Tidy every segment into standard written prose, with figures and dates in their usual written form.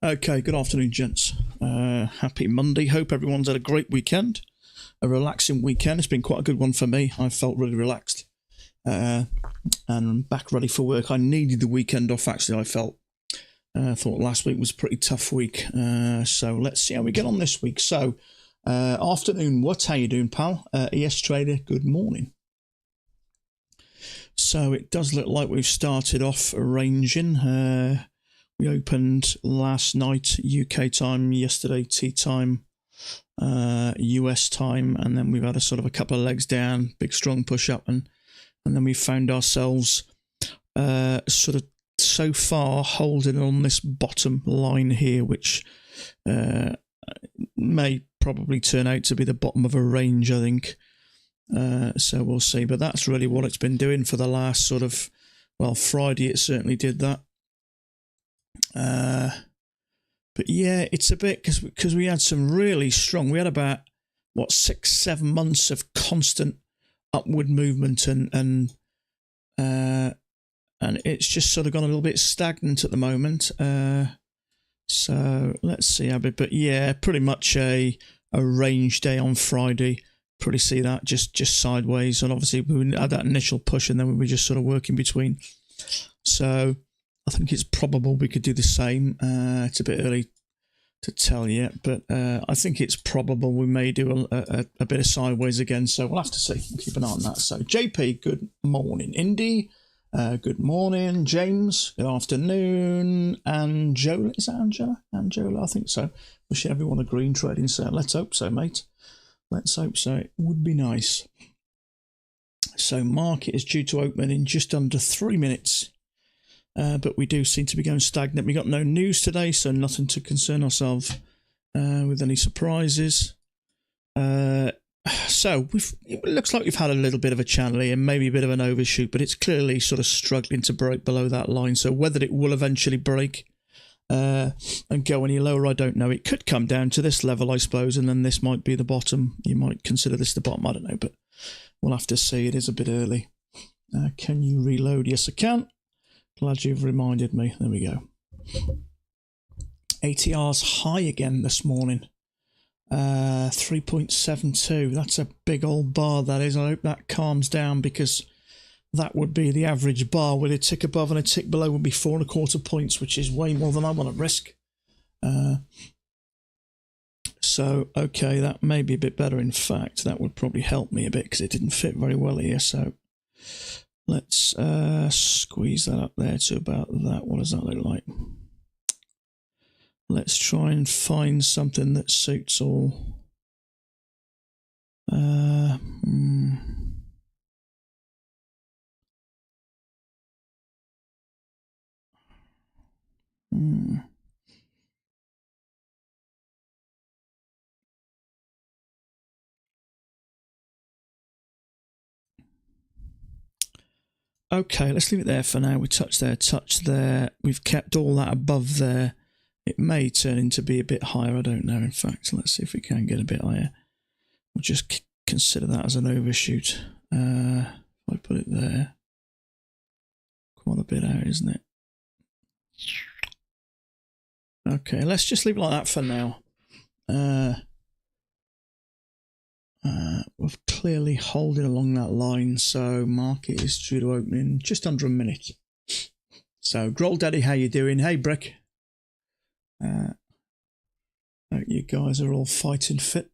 Okay, good afternoon, gents. Happy Monday. Hope everyone's had a great weekend, a relaxing weekend. It's been quite a good one for me. I felt really relaxed and I'm back ready for work. I needed the weekend off, actually, I felt. I thought last week was a pretty tough week. So let's see how we get on this week. So, afternoon, how you doing, pal? ES Trader, good morning. So it does look like we've started off arranging. We opened last night UK time, yesterday tea time, US time, and then we've had a couple of legs down, big strong push up, and then we found ourselves so far holding on this bottom line here, which may probably turn out to be the bottom of a range, I think. So we'll see, but that's really what it's been doing for the last Friday it certainly did that. But yeah, it's a bit because we had some really strong, we had about 6-7 months of constant upward movement, and it's just sort of gone a little bit stagnant at the moment. So let's see how bit, but yeah, pretty much a range day on Friday. Pretty see that just sideways, and obviously we had that initial push, and then we were just sort of working between. So I think it's probable we could do the same. It's a bit early to tell yet, but I think it's probable we may do a bit of sideways again. So we'll have to see. Keep an eye on that. So JP, good morning. Indy, good morning. James, good afternoon. Angela, is that Angela? Angela, I think so. Wishing everyone a green trading sale. Let's hope so, mate. Let's hope so. It would be nice. So market is due to open in just under 3 minutes. But we do seem to be going stagnant. We got no news today, so nothing to concern ourselves with any surprises. So it looks like we've had a little bit of a channel here, maybe a bit of an overshoot, but it's clearly sort of struggling to break below that line. So whether it will eventually break and go any lower, I don't know. It could come down to this level, I suppose, and then this might be the bottom. You might consider this the bottom, I don't know, but we'll have to see. It is a bit early. Can you reload? Yes, I can. Glad you've reminded me. There we go. ATR's high again this morning. 3.72. That's a big old bar, that is. I hope that calms down, because that would be the average bar. With a tick above and a tick below would be 4.25 points, which is way more than I want to risk. So, okay, that may be a bit better. In fact, that would probably help me a bit, because it didn't fit very well here. So let's squeeze that up there to about that. What does that look like? Let's try and find something that suits all. Okay, let's leave it there for now. We touch there. We've kept all that above there. It may turn into be a bit higher, I don't know. In fact, let's see if we can get a bit higher. We'll just consider that as an overshoot. If I put it there, quite a bit out, isn't it? Okay, let's just leave it like that for now. We're clearly holding along that line, so market is due to open in just under a minute. So, Groll Daddy, how you doing? Hey, Brick. Hope you guys are all fighting fit.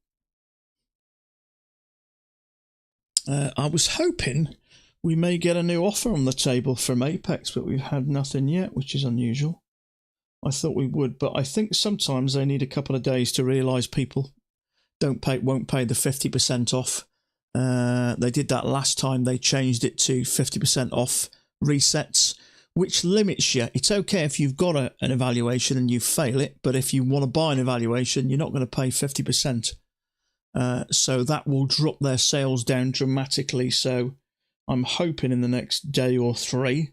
I was hoping we may get a new offer on the table from Apex, but we've had nothing yet, which is unusual. I thought we would, but I think sometimes they need a couple of days to realise people won't pay the 50% off. They did that last time. They changed it to 50% off resets, which limits you. It's okay if you've got an evaluation and you fail it, but if you want to buy an evaluation, you're not going to pay 50%. So that will drop their sales down dramatically. So I'm hoping in the next day or 3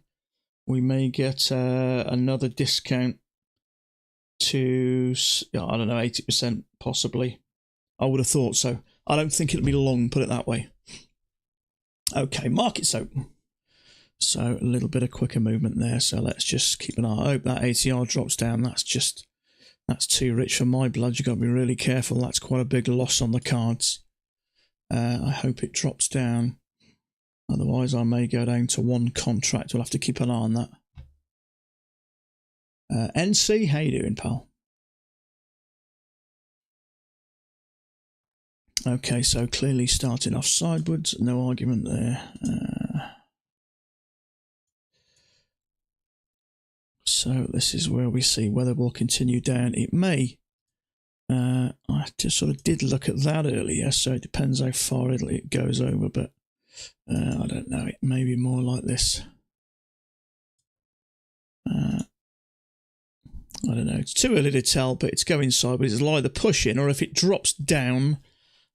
we may get another discount to, I don't know, 80% possibly. I would have thought so. I don't think it'll be long, put it that way. Okay, market's open. So a little bit of quicker movement there. So let's just keep an eye. I hope that ATR drops down. That's just That's too rich for my blood. You've got to be really careful. That's quite a big loss on the cards. I hope it drops down. Otherwise, I may go down to one contract. We'll have to keep an eye on that. NC, how you doing, pal? Okay, so clearly starting off sidewards. No argument there. So this is where we see whether we'll continue down. It may. I just sort of did look at that earlier, so it depends how far it goes over, but I don't know. It may be more like this. I don't know. It's too early to tell, but it's going sideways. It'll either push in, or if it drops down,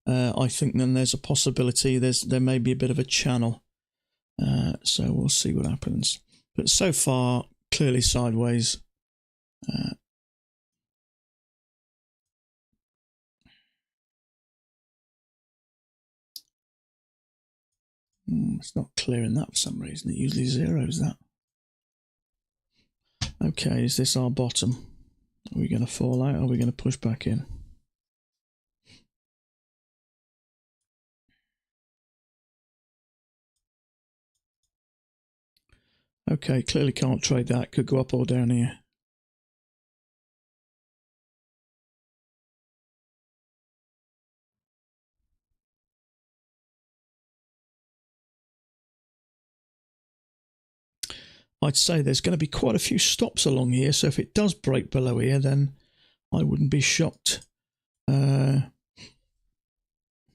I think then there's a possibility there may be a bit of a channel. So we'll see what happens. But so far, clearly sideways. It's not clearing that for some reason. It usually zeros that. Okay, is this our bottom? Are we going to fall out, or are we going to push back in? Okay, clearly can't trade that. Could go up or down here. I'd say there's going to be quite a few stops along here, so if it does break below here, then I wouldn't be shocked. I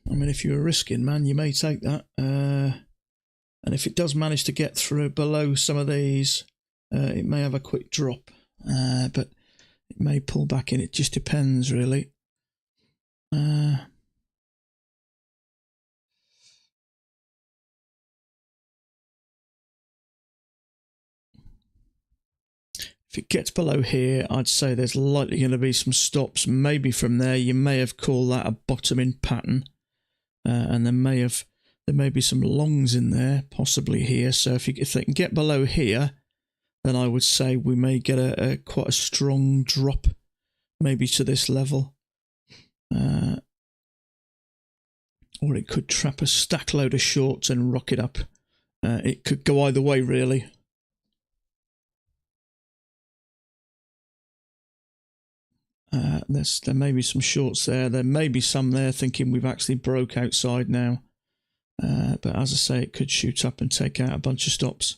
mean, if you're a risking man, you may take that. And if it does manage to get through below some of these, it may have a quick drop, but it may pull back in. It just depends, really. If it gets below here, I'd say there's likely going to be some stops. Maybe from there, you may have called that a bottoming pattern, and there may be some longs in there, possibly here. So if they can get below here, then I would say we may get quite a strong drop, maybe to this level, or it could trap a stack load of shorts and rock it up. It could go either way, really. There may be some shorts there. There may be some there thinking we've actually broke outside now. But as I say, it could shoot up and take out a bunch of stops.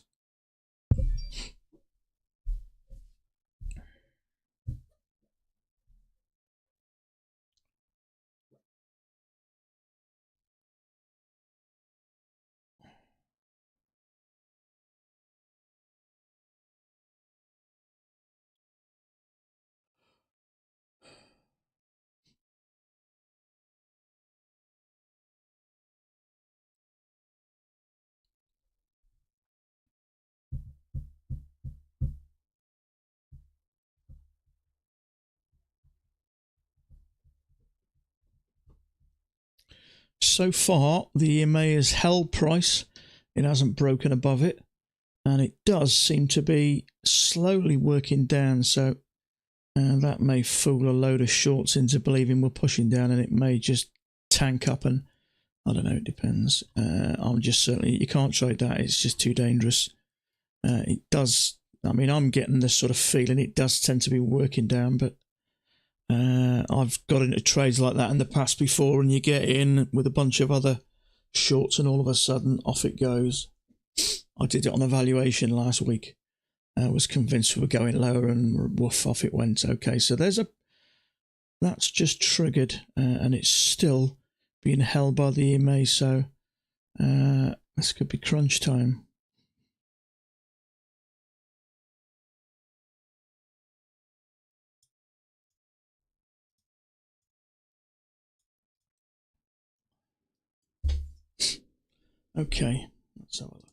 So far, the EMA has held price. It hasn't broken above it. And it does seem to be slowly working down. So that may fool a load of shorts into believing we're pushing down, and it may just tank up, and I don't know, it depends. I'm just certainly, you can't trade that. It's just too dangerous. It does, I mean, I'm getting this sort of feeling it does tend to be working down, but I've got into trades like that in the past before, and you get in with a bunch of other shorts and all of a sudden off it goes. I did it on a valuation last week. I was convinced we were going lower, and woof, off it went. Okay, so that's just triggered, and it's still being held by the EMA, so this could be crunch time. Okay, let's have a look.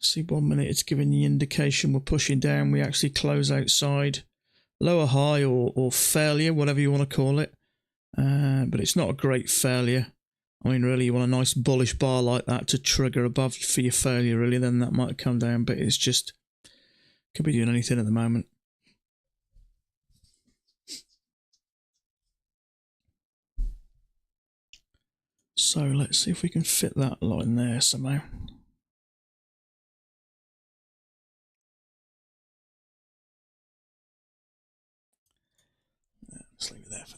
See, 1 minute it's giving the indication we're pushing down. We actually close outside, lower high or failure, whatever you want to call it. But it's not a great failure. I mean, really, you want a nice bullish bar like that to trigger above for your failure, really. Then that might come down, but it's just Could be doing anything at the moment. So let's see if we can fit that line there somehow. Let's leave it there for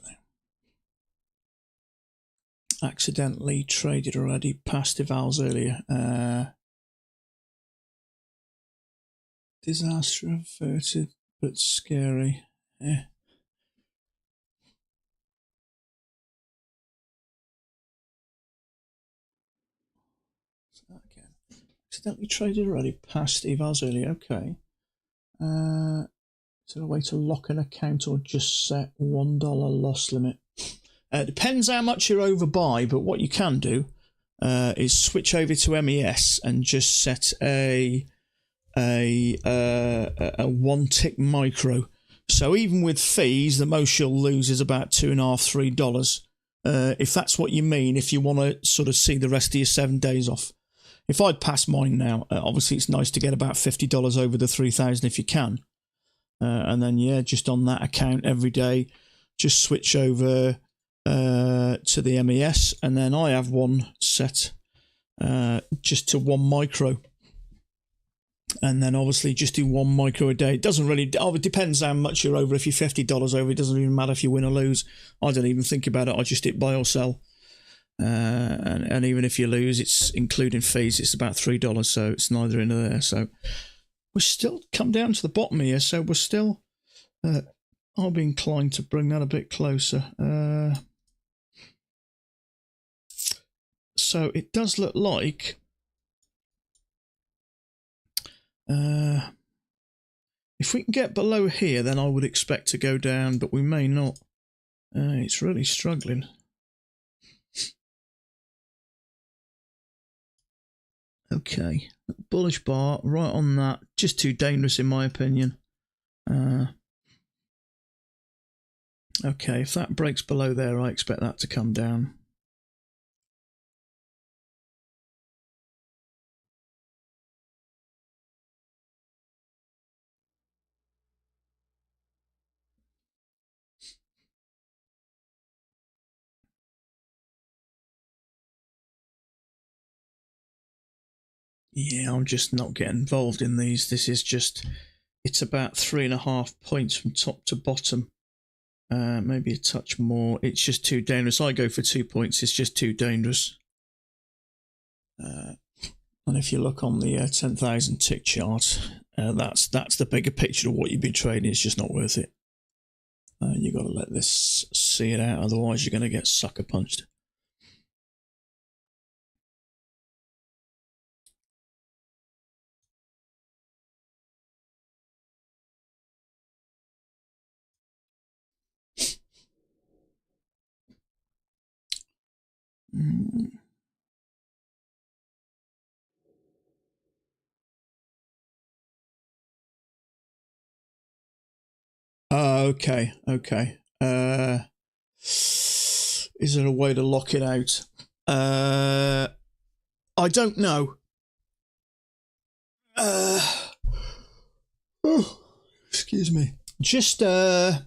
now. Accidentally traded already past evals earlier. Disaster averted, but scary. Yeah. Again. Accidentally traded already past evals earlier. Okay. Is there a way to lock an account or just set $1 loss limit? Depends how much you're over by, but what you can do is switch over to MES and just set a one tick micro. So even with fees, the most you'll lose is about $2.5, $3. If that's what you mean, if you want to sort of see the rest of your 7 days off. If I'd pass mine now, obviously it's nice to get about $50 over the 3,000 if you can. And then, yeah, just on that account every day, just switch over to the MES. And then I have one set just to 1 micro. And then obviously just do 1 micro a day. It doesn't really, it depends how much you're over. If you're $50 over, it doesn't even matter if you win or lose. I don't even think about it. I just hit buy or sell. And even if you lose, it's including fees, it's about $3, so it's neither in nor there. So we're still come down to the bottom here, so we're still I'll be inclined to bring that a bit closer. So it does look like if we can get below here, then I would expect to go down, but we may not. It's really struggling. Okay, bullish bar right on that. Just too dangerous in my opinion. Okay, if that breaks below there, I expect that to come down. Yeah, I'm just not getting involved in these. This is just, it's about 3.5 points from top to bottom. Maybe a touch more. It's just too dangerous. I go for 2 points. It's just too dangerous. And if you look on the 10,000 tick chart, that's the bigger picture of what you've been trading. It's just not worth it. You've got to let this see it out. Otherwise, you're going to get sucker punched. Okay. Is there a way to lock it out? I don't know. Excuse me. Just I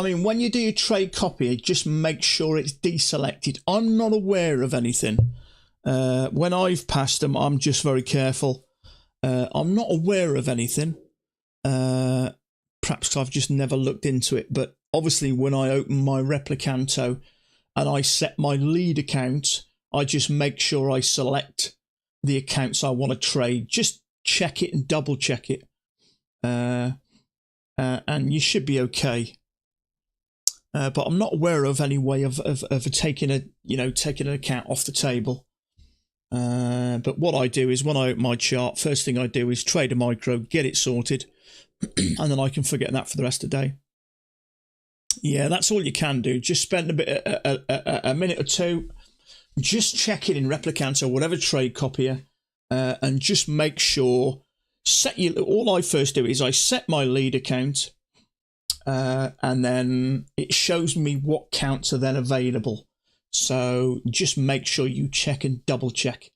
mean, when you do your trade copy, just make sure it's deselected. I'm not aware of anything. When I've passed them, I'm just very careful. I'm not aware of anything. Perhaps I've just never looked into it. But obviously, when I open my Replicanto and I set my lead account, I just make sure I select the accounts I want to trade. Just check it and double check it. And you should be okay. But I'm not aware of any way of taking an account off the table. But what I do is when I open my chart, first thing I do is trade a micro, get it sorted, and then I can forget that for the rest of the day. Yeah, that's all you can do. Just spend a minute or two, just check it in Replicant or whatever trade copier, and just make sure. All I first do is I set my lead account. And then it shows me what counts are then available. So just make sure you check and double check.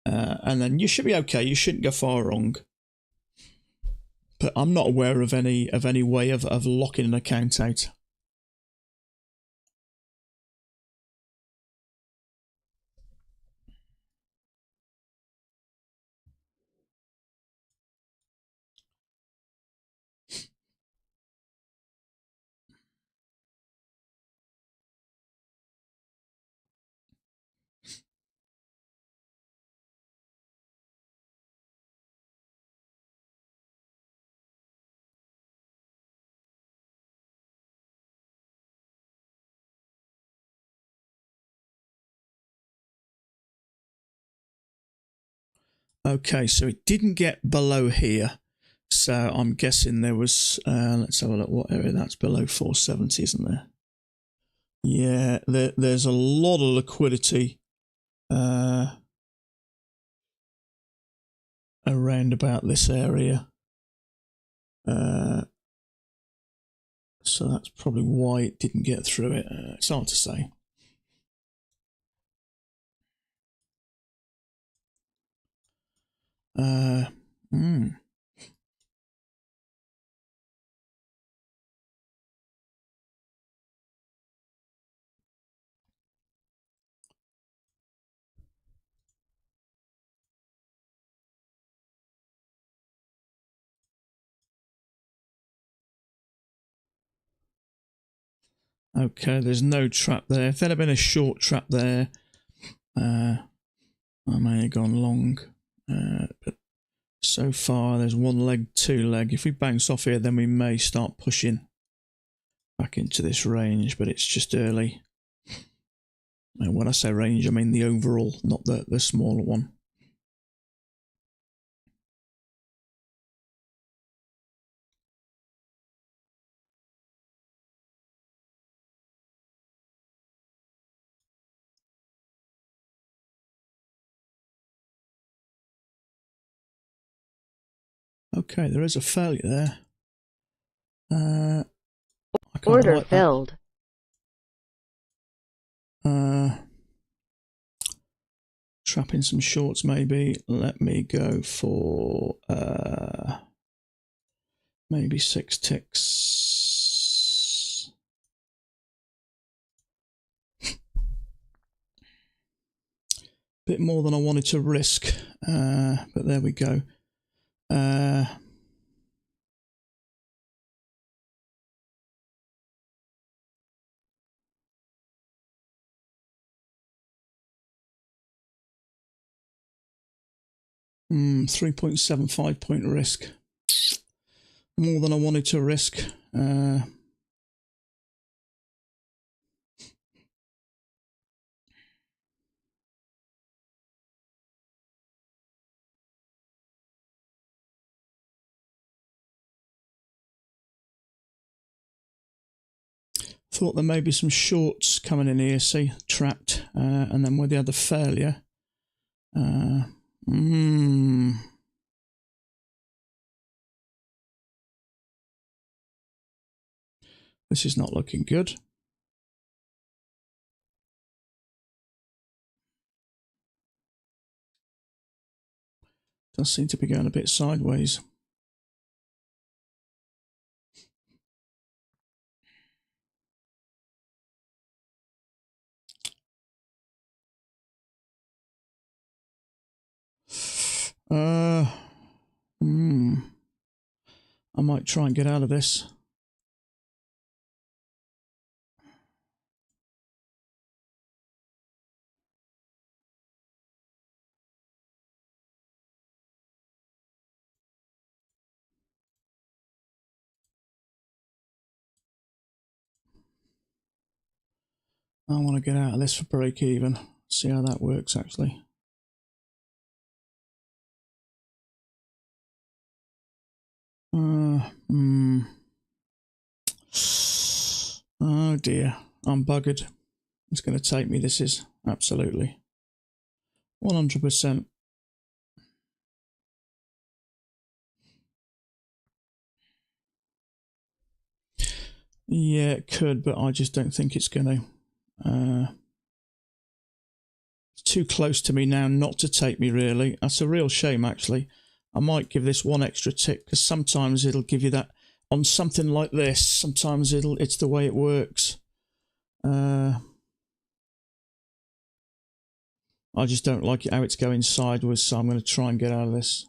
And then you should be okay. You shouldn't go far wrong. But I'm not aware of any way of locking an account out. Okay, so it didn't get below here. So I'm guessing there was, let's have a look, what area that's below 470, isn't there? Yeah, there's a lot of liquidity around about this area. So that's probably why it didn't get through it. It's hard to say. Okay, there's no trap there. If there had been a short trap there, I may have gone long. But so far, there's one leg, two leg. If we bounce off here, then we may start pushing back into this range, but it's just early. And when I say range, I mean the overall, not the smaller one. Okay, there is a failure there. Order filled. Trapping some shorts maybe. Let me go for maybe 6 ticks. Bit more than I wanted to risk, but there we go. 3.75 point risk. More than I wanted to risk. Thought there may be some shorts coming in here, see, trapped, and then where they had the failure. This is not looking good. Does seem to be going a bit sideways. I might try and get out of this. I want to get out of this for break even. See how that works actually. Oh dear, I'm buggered. It's going to take me, this is, absolutely. 100%. Yeah, it could, but I just don't think it's going to. It's too close to me now not to take me, really. That's a real shame, actually. I might give this one extra tick because sometimes it'll give you that on something like this. Sometimes it's the way it works. I just don't like it how it's going sideways, so I'm going to try and get out of this.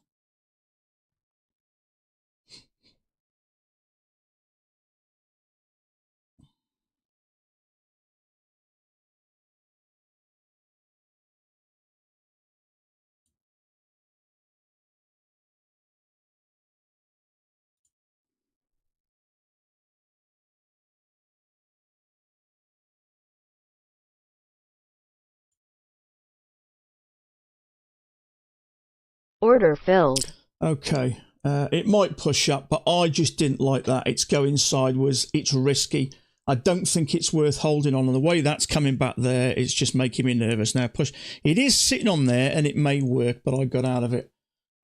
Order filled. Okay, it might push up, but I just didn't like that. It's going sideways. It's risky. I don't think it's worth holding on. And the way that's coming back there, it's just making me nervous. Now, push. It is sitting on there, and it may work, but I got out of it.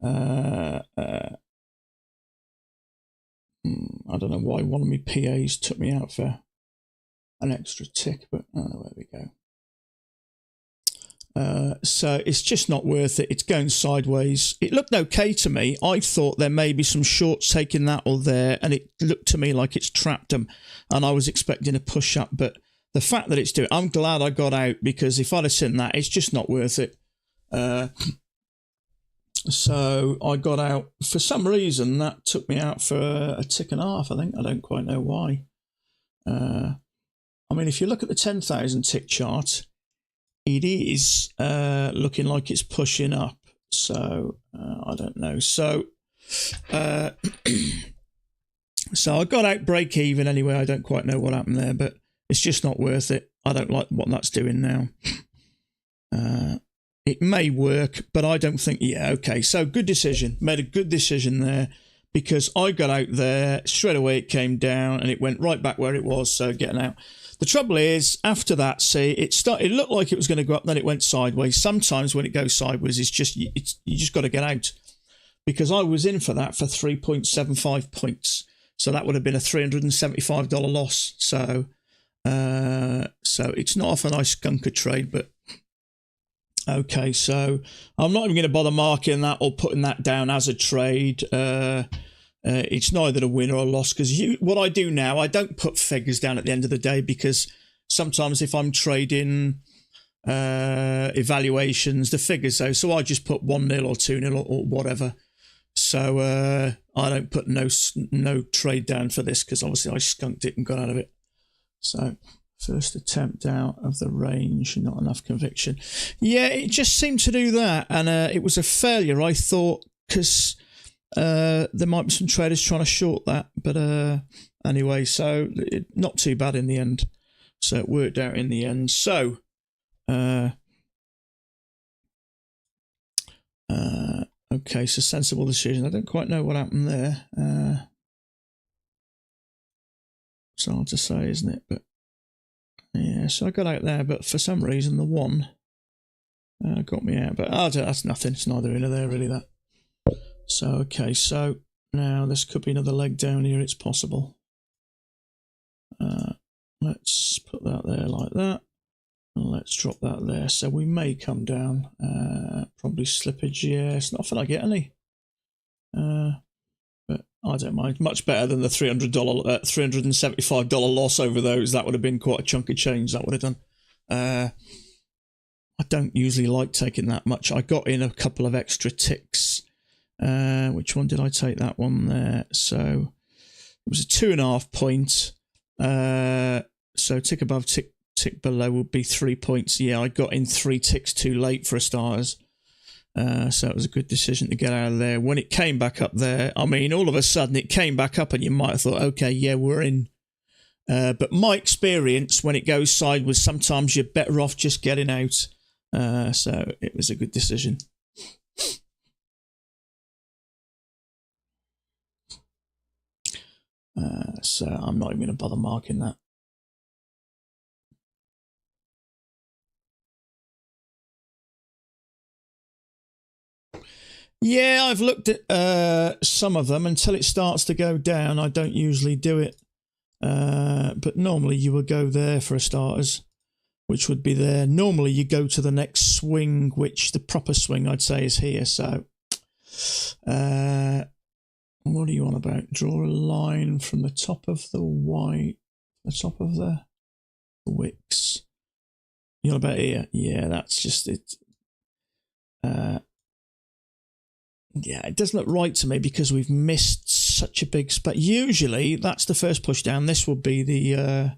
I don't know why one of my PAs took me out for an extra tick, but there we go. So it's just not worth it. It's going sideways. It looked okay to me. I thought there may be some shorts taking that or there, and it looked to me like it's trapped them, and I was expecting a push up, but the fact that it's doing, I'm glad I got out, because if I'd have seen that, it's just not worth it. So I got out. For some reason, that took me out for a tick and a half, I think. I don't quite know why. I mean, if you look at the 10,000 tick chart, it is looking like it's pushing up. So I don't know. So so I got out break even anyway. I don't quite know what happened there, but it's just not worth it. I don't like what that's doing now. It may work, but I don't think. Yeah, okay. So good decision. Made a good decision there, because I got out there straight away. It came down and it went right back where it was. So getting out. The trouble is, after that, see, it looked like it was going to go up, then it went sideways. Sometimes when it goes sideways, you just got to get out. Because I was in for that for 3.75 points. So that would have been a $375 loss. So it's not off a nice skunker trade, but okay. So I'm not even going to bother marking that or putting that down as a trade. It's neither a win or a loss, because what I do now, I don't put figures down at the end of the day, because sometimes if I'm trading evaluations, the figures though, so I just put 1-0 or 2-0 or whatever. So I don't put no trade down for this, because obviously I skunked it and got out of it. So first attempt out of the range, not enough conviction. Yeah, it just seemed to do that, and it was a failure, I thought, because there might be some traders trying to short that, but anyway, so not too bad in the end. So it worked out in the end. So okay, so sensible decision. I don't quite know what happened there. It's hard to say, isn't it? But yeah, so I got out there, but for some reason the one got me out. But that's nothing. It's neither here nor there really, that. So, okay, so now this could be another leg down here. It's possible. Let's put that there like that. And let's drop that there. So we may come down. Probably slippage. Yeah, it's not often I get any. But I don't mind. Much better than the $375 loss over those. That would have been quite a chunk of change. That would have done. I don't usually like taking that much. I got in a couple of extra ticks. Which one did I take? That one there. So it was a 2.5 point. So tick above, tick below would be 3 points. Yeah, I got in 3 ticks too late for a starters. So it was a good decision to get out of there. When it came back up there, I mean, all of a sudden it came back up, and you might have thought, okay, yeah, we're in. But my experience, when it goes sideways, sometimes you're better off just getting out. So it was a good decision. So I'm not even going to bother marking that. Yeah, I've looked at some of them. Until it starts to go down, I don't usually do it. But normally you would go there for a starters, which would be there. Normally you go to the next swing, which the proper swing I'd say is here. So What are you on about? Draw a line from the top of the the top of the wicks. You on about here? Yeah, that's just it. Yeah, it doesn't look right to me because we've missed such a big spot. Usually, that's the first push down. This would be the.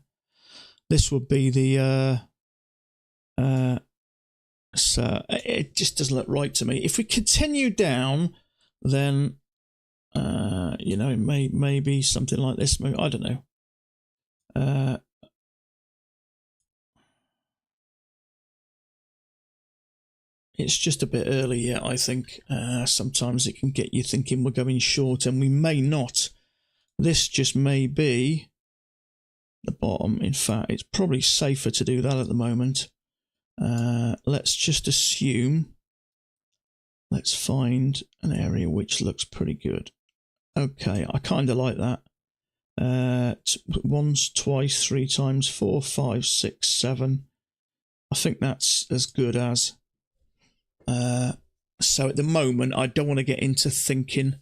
So it just doesn't look right to me. If we continue down, then you know, maybe something like this. Maybe, I don't know. It's just a bit early yet, I think. Sometimes it can get you thinking we're going short, and we may not. This just may be the bottom. In fact, it's probably safer to do that at the moment. Let's just assume. Let's find an area which looks pretty good. Okay, I kind of like that. Once, twice, 3 times, 4, 5, 6, 7. I think that's as good as. So at the moment, I don't want to get into thinking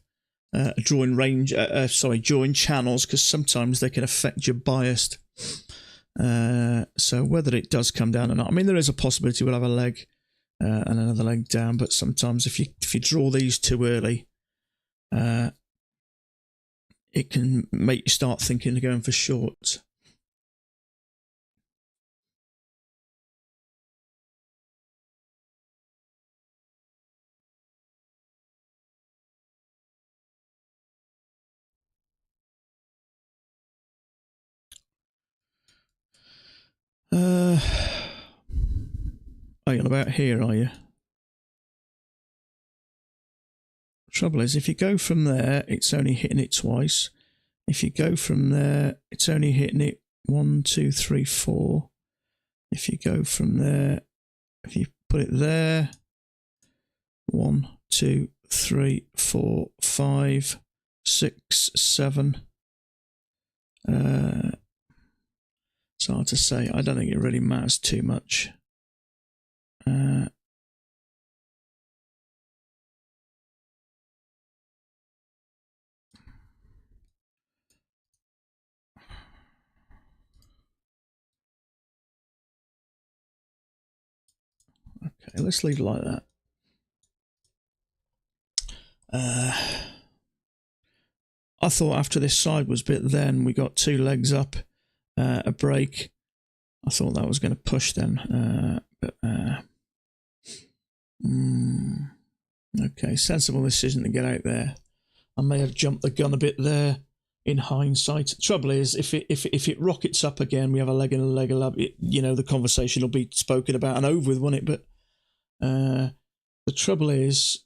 drawing channels, because sometimes they can affect your bias. So whether it does come down or not, I mean, there is a possibility we'll have a leg and another leg down, but sometimes if you draw these too early, it can make you start thinking of going for shorts. Are you on about here, are you? Trouble is, if you go from there, it's only hitting it twice. If you go from there, it's only hitting it 1, 2, 3, 4. If you go from there, if you put it there, 1, 2, 3, 4, 5, 6, 7. It's hard to say. I don't think it really matters too much. Okay, let's leave it like that. I thought after this sideways bit, then we got 2 legs up, a break. I thought that was going to push then, okay, sensible decision to get out there. I may have jumped the gun a bit there in hindsight. Trouble is, if it rockets up again, we have a leg and a leg up. You know, the conversation will be spoken about and over with, won't it? But the trouble is,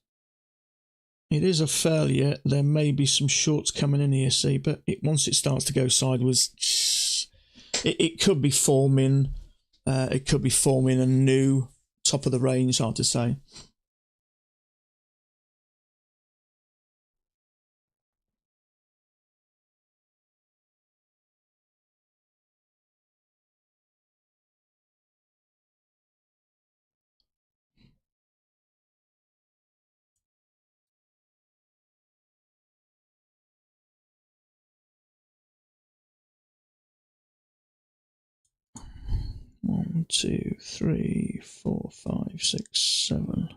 it is a failure. There may be some shorts coming in here, see, but once it starts to go sideways, it could be forming. It could be forming a new top of the range. Hard to say. One, 2, 3, 4, 5, 6, 7.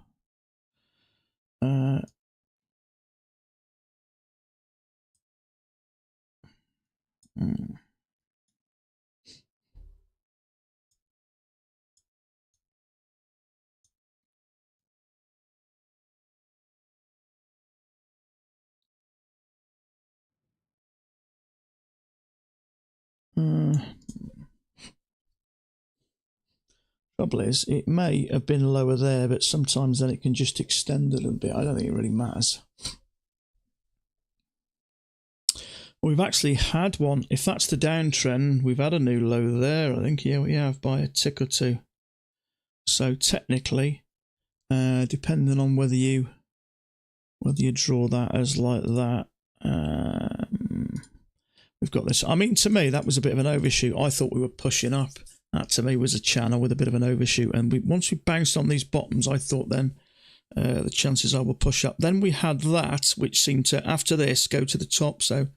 Trouble is, it may have been lower there, but sometimes then it can just extend a little bit. I don't think it really matters. We've actually had one. If that's the downtrend, we've had a new low there. I think, yeah, we have by a tick or two. So technically, depending on whether you draw that as like that, we've got this. I mean, to me, that was a bit of an overshoot. I thought we were pushing up. That to me was a channel with a bit of an overshoot. And once we bounced on these bottoms, I thought then the chances are we'll push up. Then we had that, which seemed to, after this, go to the top. So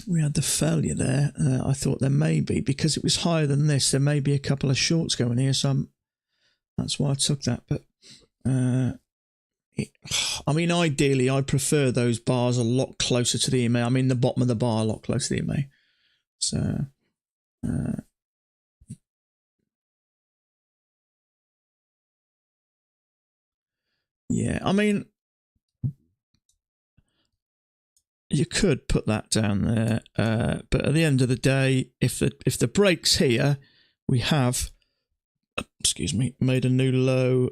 we had the failure there. I thought there may be, because it was higher than this, there may be a couple of shorts going here. So that's why I took that. But I mean, ideally, I prefer those bars a lot closer to the EMA. I mean, the bottom of the bar a lot closer to the EMA. So, yeah, I mean, you could put that down there, but at the end of the day, if the break's here, we have, excuse me, made a new low.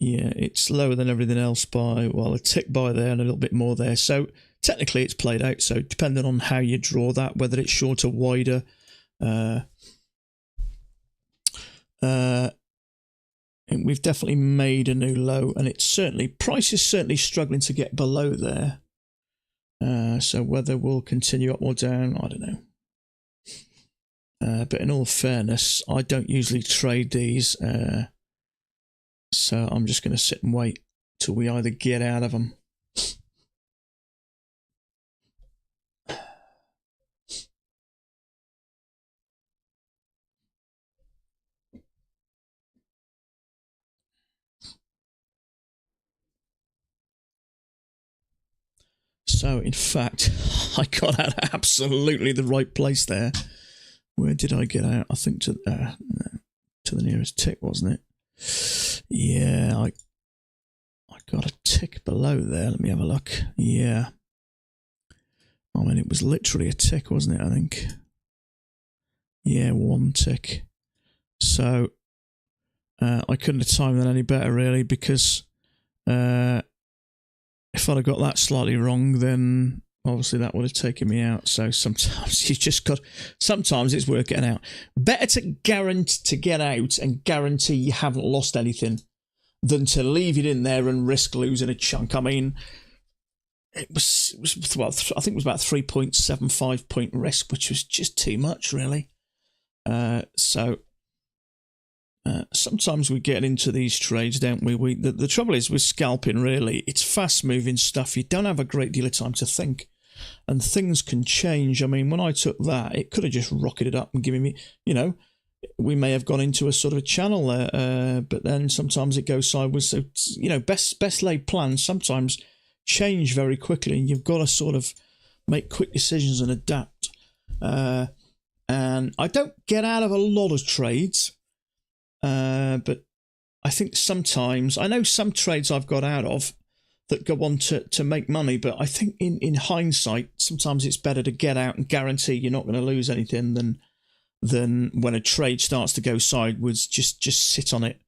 Yeah, it's lower than everything else by, well, a tick by there and a little bit more there. So technically it's played out. So depending on how you draw that, whether it's shorter, wider, we've definitely made a new low, and it's certainly, price is certainly struggling to get below there. So whether we'll continue up or down, I don't know. But in all fairness, I don't usually trade these. So I'm just going to sit and wait till we either get out of them. So, in fact, I got out of absolutely the right place there. Where did I get out? I think to the nearest tick, wasn't it? Yeah, I got a tick below there. Let me have a look. Yeah. I mean, it was literally a tick, wasn't it, I think? Yeah, one tick. So, I couldn't have timed that any better, really, because if I'd have got that slightly wrong, then obviously that would have taken me out. So sometimes you just got, sometimes it's worth getting out. Better to guarantee to get out and guarantee you haven't lost anything than to leave it in there and risk losing a chunk. I mean, it was well, I think it was about 3.75 point risk, which was just too much, really. Sometimes we get into these trades, don't we? The trouble is with scalping, really, it's fast-moving stuff. You don't have a great deal of time to think, and things can change. I mean, when I took that, it could have just rocketed up and given me, we may have gone into a sort of a channel there, but then sometimes it goes sideways. So, best laid plans sometimes change very quickly, and you've got to sort of make quick decisions and adapt. And I don't get out of a lot of trades. But I think sometimes, I know some trades I've got out of that go on to make money, but I think in hindsight, sometimes it's better to get out and guarantee you're not going to lose anything than when a trade starts to go sideways, just sit on it,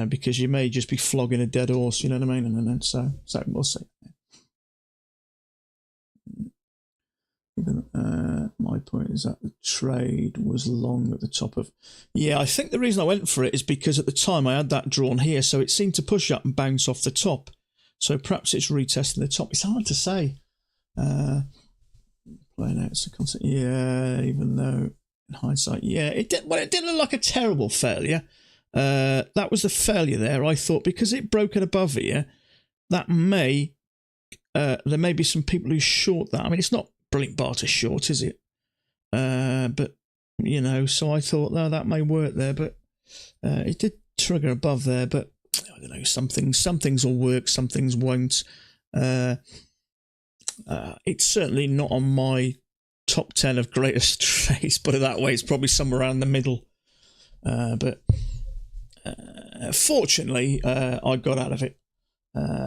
because you may just be flogging a dead horse, you know what I mean? And so we'll see. My point is that the trade was long at the top of... Yeah, I think the reason I went for it is because at the time I had that drawn here, so it seemed to push up and bounce off the top. So perhaps it's retesting the top. It's hard to say. Playing out as a concept. Yeah, even though in hindsight, yeah, it didn't look like a terrible failure. That was the failure there, I thought, because it broke it above here. That may... there may be some people who short that. I mean, it's not brilliant bar to short, is it? But so I thought, no, that may work there, but it did trigger above there. But I don't know, some things will work, some things won't. It's certainly not on my top 10 of greatest trades, put it that way. It's probably somewhere around the middle. But fortunately, I got out of it.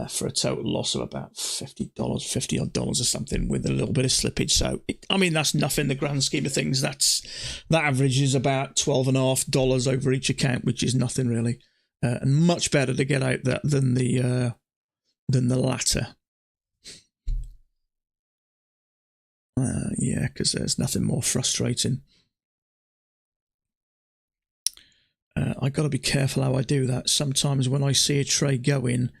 For a total loss of about $50 odd or something, with a little bit of slippage. So, that's nothing in the grand scheme of things. That average is about $12.50 over each account, which is nothing really, and much better to get out that than the latter. Yeah, because there's nothing more frustrating. I got to be careful how I do that. Sometimes when I see a trade go in,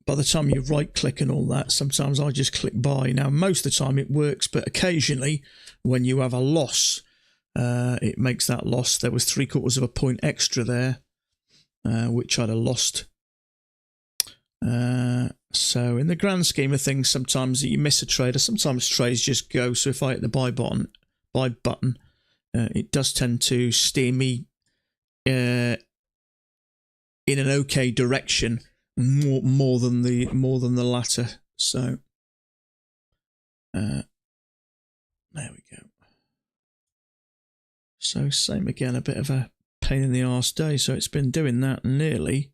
by the time you right click and all that, sometimes I just click buy. Now, most of the time it works, but occasionally when you have a loss, it makes that loss. There was 3/4 of a point extra there, which I'd have lost. So in the grand scheme of things, sometimes you miss a trade, or sometimes trades just go. So if I hit the buy button, it does tend to steer me in an okay direction more than the latter. So there we go. So same again, a bit of a pain in the arse day. So it's been doing that nearly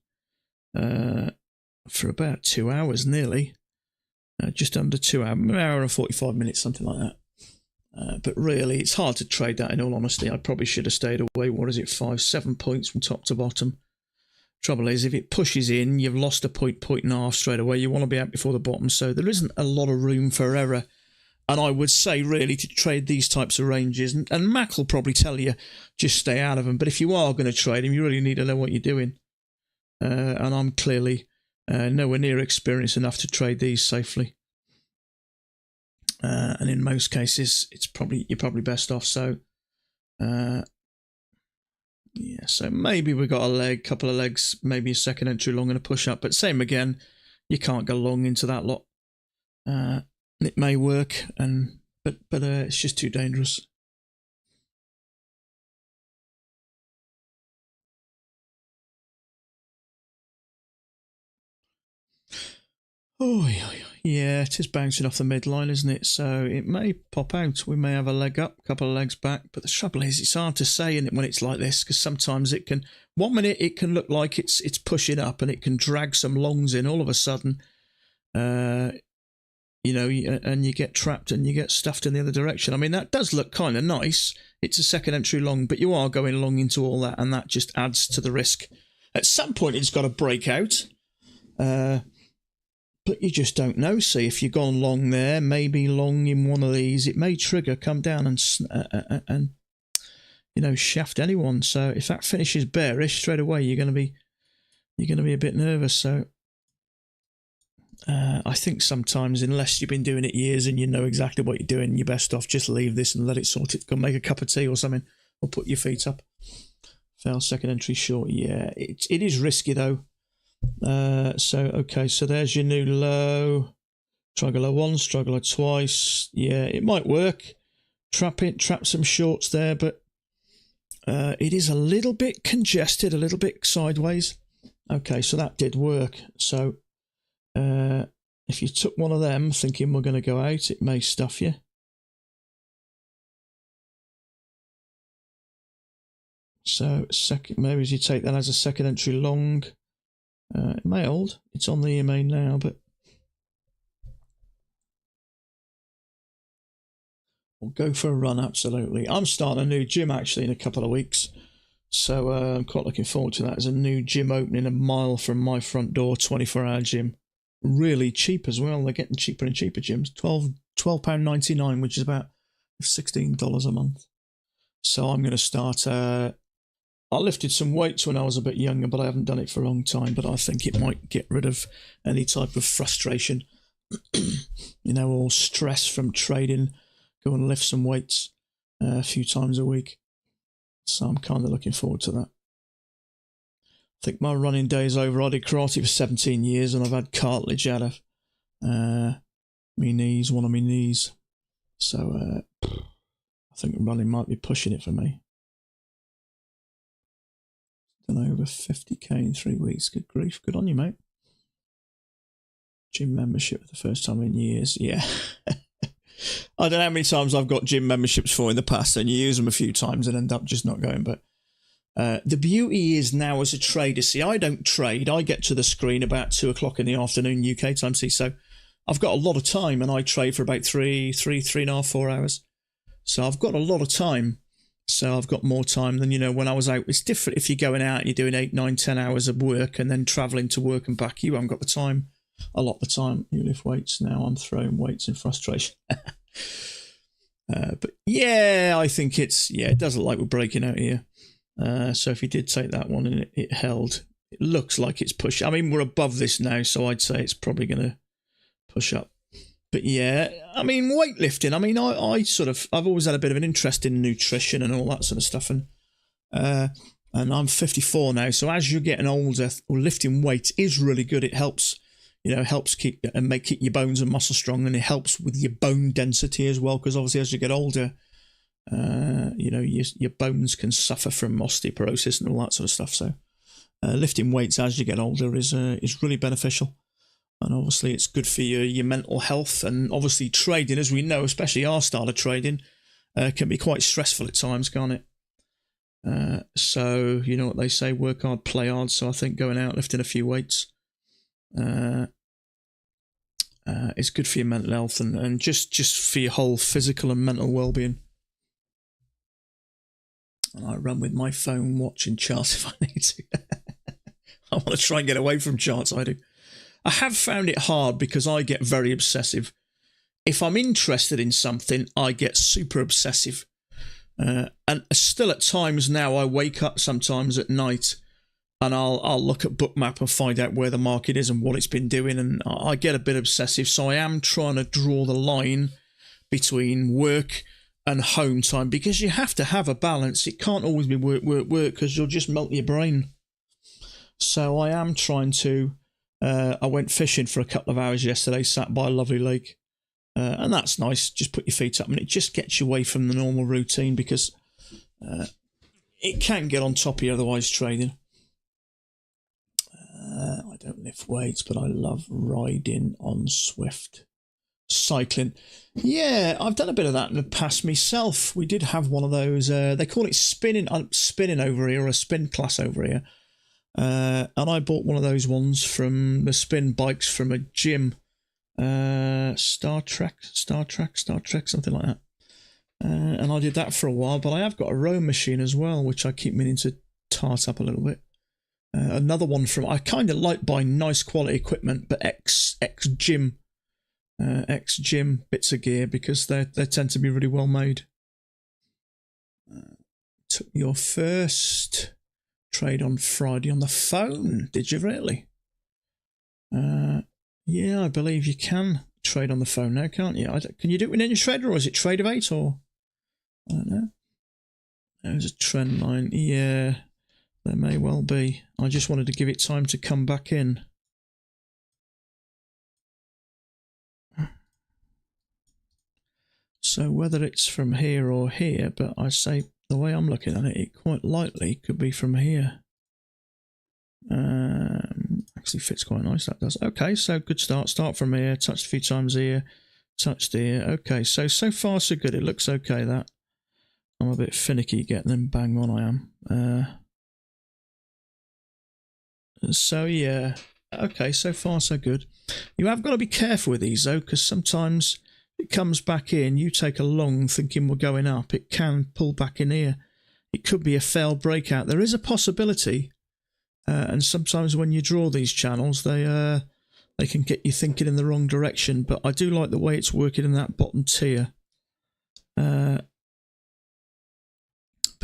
for about 2 hours, nearly just under 2 hours, an hour and 45 minutes, something like that. But really, it's hard to trade that. In all honesty, I probably should have stayed away. What is it, 5-7 points from top to bottom? Trouble is, if it pushes in, you've lost a point and a half straight away. You want to be out before the bottom, so there isn't a lot of room for error. And I would say, really, to trade these types of ranges, and Mac will probably tell you, just stay out of them. But if you are going to trade them, you really need to know what you're doing. And I'm clearly nowhere near experienced enough to trade these safely. And in most cases, you're probably best off. So, yeah, so maybe we've got a couple of legs, maybe a second entry long and a push up. But same again, you can't go long into that lot. It may work, but it's just too dangerous. Oh, yeah, it is bouncing off the midline, isn't it? So it may pop out. We may have a leg up, a couple of legs back. But the trouble is, it's hard to say when it's like this, because sometimes it can, 1 minute it can look like it's pushing up and it can drag some longs in. All of a sudden, and you get trapped and you get stuffed in the other direction. I mean, that does look kind of nice. It's a second entry long, but you are going long into all that, and that just adds to the risk. At some point, it's got to break out. But you just don't know. See, if you've gone long there, maybe long in one of these, it may trigger, come down and shaft anyone. So if that finishes bearish straight away, you're going to be a bit nervous. So I think sometimes, unless you've been doing it years and you know exactly what you're doing, you're best off just leave this and let it sort it. Go make a cup of tea or something, or put your feet up. Fail second entry short. Yeah, it is risky though. Okay, so there's your new low. Struggler once, struggler twice. Yeah, it might work. Trap some shorts there, but it is a little bit congested, a little bit sideways. Okay, so that did work. So if you took one of them thinking we're going to go out, it may stuff you. So maybe as you take that as a second entry long. It may hold. It's on the EMA now, but we'll go for a run, absolutely. I'm starting a new gym, actually, in a couple of weeks. So I'm quite looking forward to that. There's a new gym opening a mile from my front door, 24-hour gym. Really cheap as well. They're getting cheaper and cheaper gyms. £12.99, which is about $16 a month. So I'm going to start... I lifted some weights when I was a bit younger, but I haven't done it for a long time. But I think it might get rid of any type of frustration, or stress from trading. Go and lift some weights a few times a week. So I'm kind of looking forward to that. I think my running day's over. I did karate for 17 years, and I've had cartilage out of my knees, one of my knees. So I think running might be pushing it for me. Done over 50k in 3 weeks. Good grief. Good on you, mate. Gym membership for the first time in years. Yeah. I don't know how many times I've got gym memberships for in the past, and you use them a few times and end up just not going. But the beauty is now as a trader, see, I don't trade. I get to the screen about 2 o'clock in the afternoon UK time, see. So I've got a lot of time, and I trade for about 3.5, 4 hours. So I've got a lot of time. So I've got more time than, when I was out. It's different if you're going out and you're doing 8, 9, 10 hours of work and then travelling to work and back. You haven't got the time, a lot of the time. You lift weights. Now I'm throwing weights in frustration. But yeah, I think it does look like we're breaking out here. So if you did take that one and it held, it looks like it's pushing. I mean, we're above this now, so I'd say it's probably going to push up. But yeah, I mean, weightlifting. I mean, I've always had a bit of an interest in nutrition and all that sort of stuff, and I'm 54 now. So as you're getting older, lifting weights is really good. It helps, keep your bones and muscle strong, and it helps with your bone density as well. Because obviously, as you get older, your bones can suffer from osteoporosis and all that sort of stuff. So lifting weights as you get older is really beneficial. And obviously it's good for your mental health. And obviously trading, as we know, especially our style of trading, can be quite stressful at times, can't it? So you know what they say, work hard, play hard. So I think going out, lifting a few weights is good for your mental health and just for your whole physical and mental well-being. And I run with my phone watching charts if I need to. I want to try and get away from charts, I do. I have found it hard because I get very obsessive. If I'm interested in something, I get super obsessive. And still at times now, I wake up sometimes at night and I'll look at Bookmap and find out where the market is and what it's been doing. And I get a bit obsessive. So I am trying to draw the line between work and home time, because you have to have a balance. It can't always be work, because you'll just melt your brain. So I am trying to, I went fishing for a couple of hours yesterday, sat by a lovely lake. And that's nice. Just put your feet up and it just gets you away from the normal routine, because it can get on top of you otherwise trading. I don't lift weights, but I love riding on Swift. Cycling. Yeah, I've done a bit of that in the past myself. We did have one of those, they call it spinning over here, or a spin class over here. And I bought one of those ones from the spin bikes from a gym. Star Trek, something like that. And I did that for a while, but I have got a rowing machine as well, which I keep meaning to tart up a little bit. Another one from, I kind of like buying nice quality equipment, but ex-gym bits of gear, because they tend to be really well made. Took your first trade on Friday on the phone, did you really? Yeah, I believe you can trade on the phone now, can't you? Can you do it with IntraTrader, or is it Trade-of-8, or? I don't know. There's a trend line. Yeah, there may well be. I just wanted to give it time to come back in. So whether it's from here or here, but I say the way I'm looking at it, it quite likely could be from here. Actually fits quite nice, that does. Okay, so good start. Start from here, touched a few times here, touched here. Okay, so far so good. It looks okay, that. I'm a bit finicky getting them bang on, I am. So yeah, okay, so far so good. You have got to be careful with these though, because sometimes it comes back in, you take a long thinking we're going up, it can pull back in here. It could be a failed breakout. There is a possibility. And sometimes when you draw these channels, they can get you thinking in the wrong direction. But I do like the way it's working in that bottom tier. But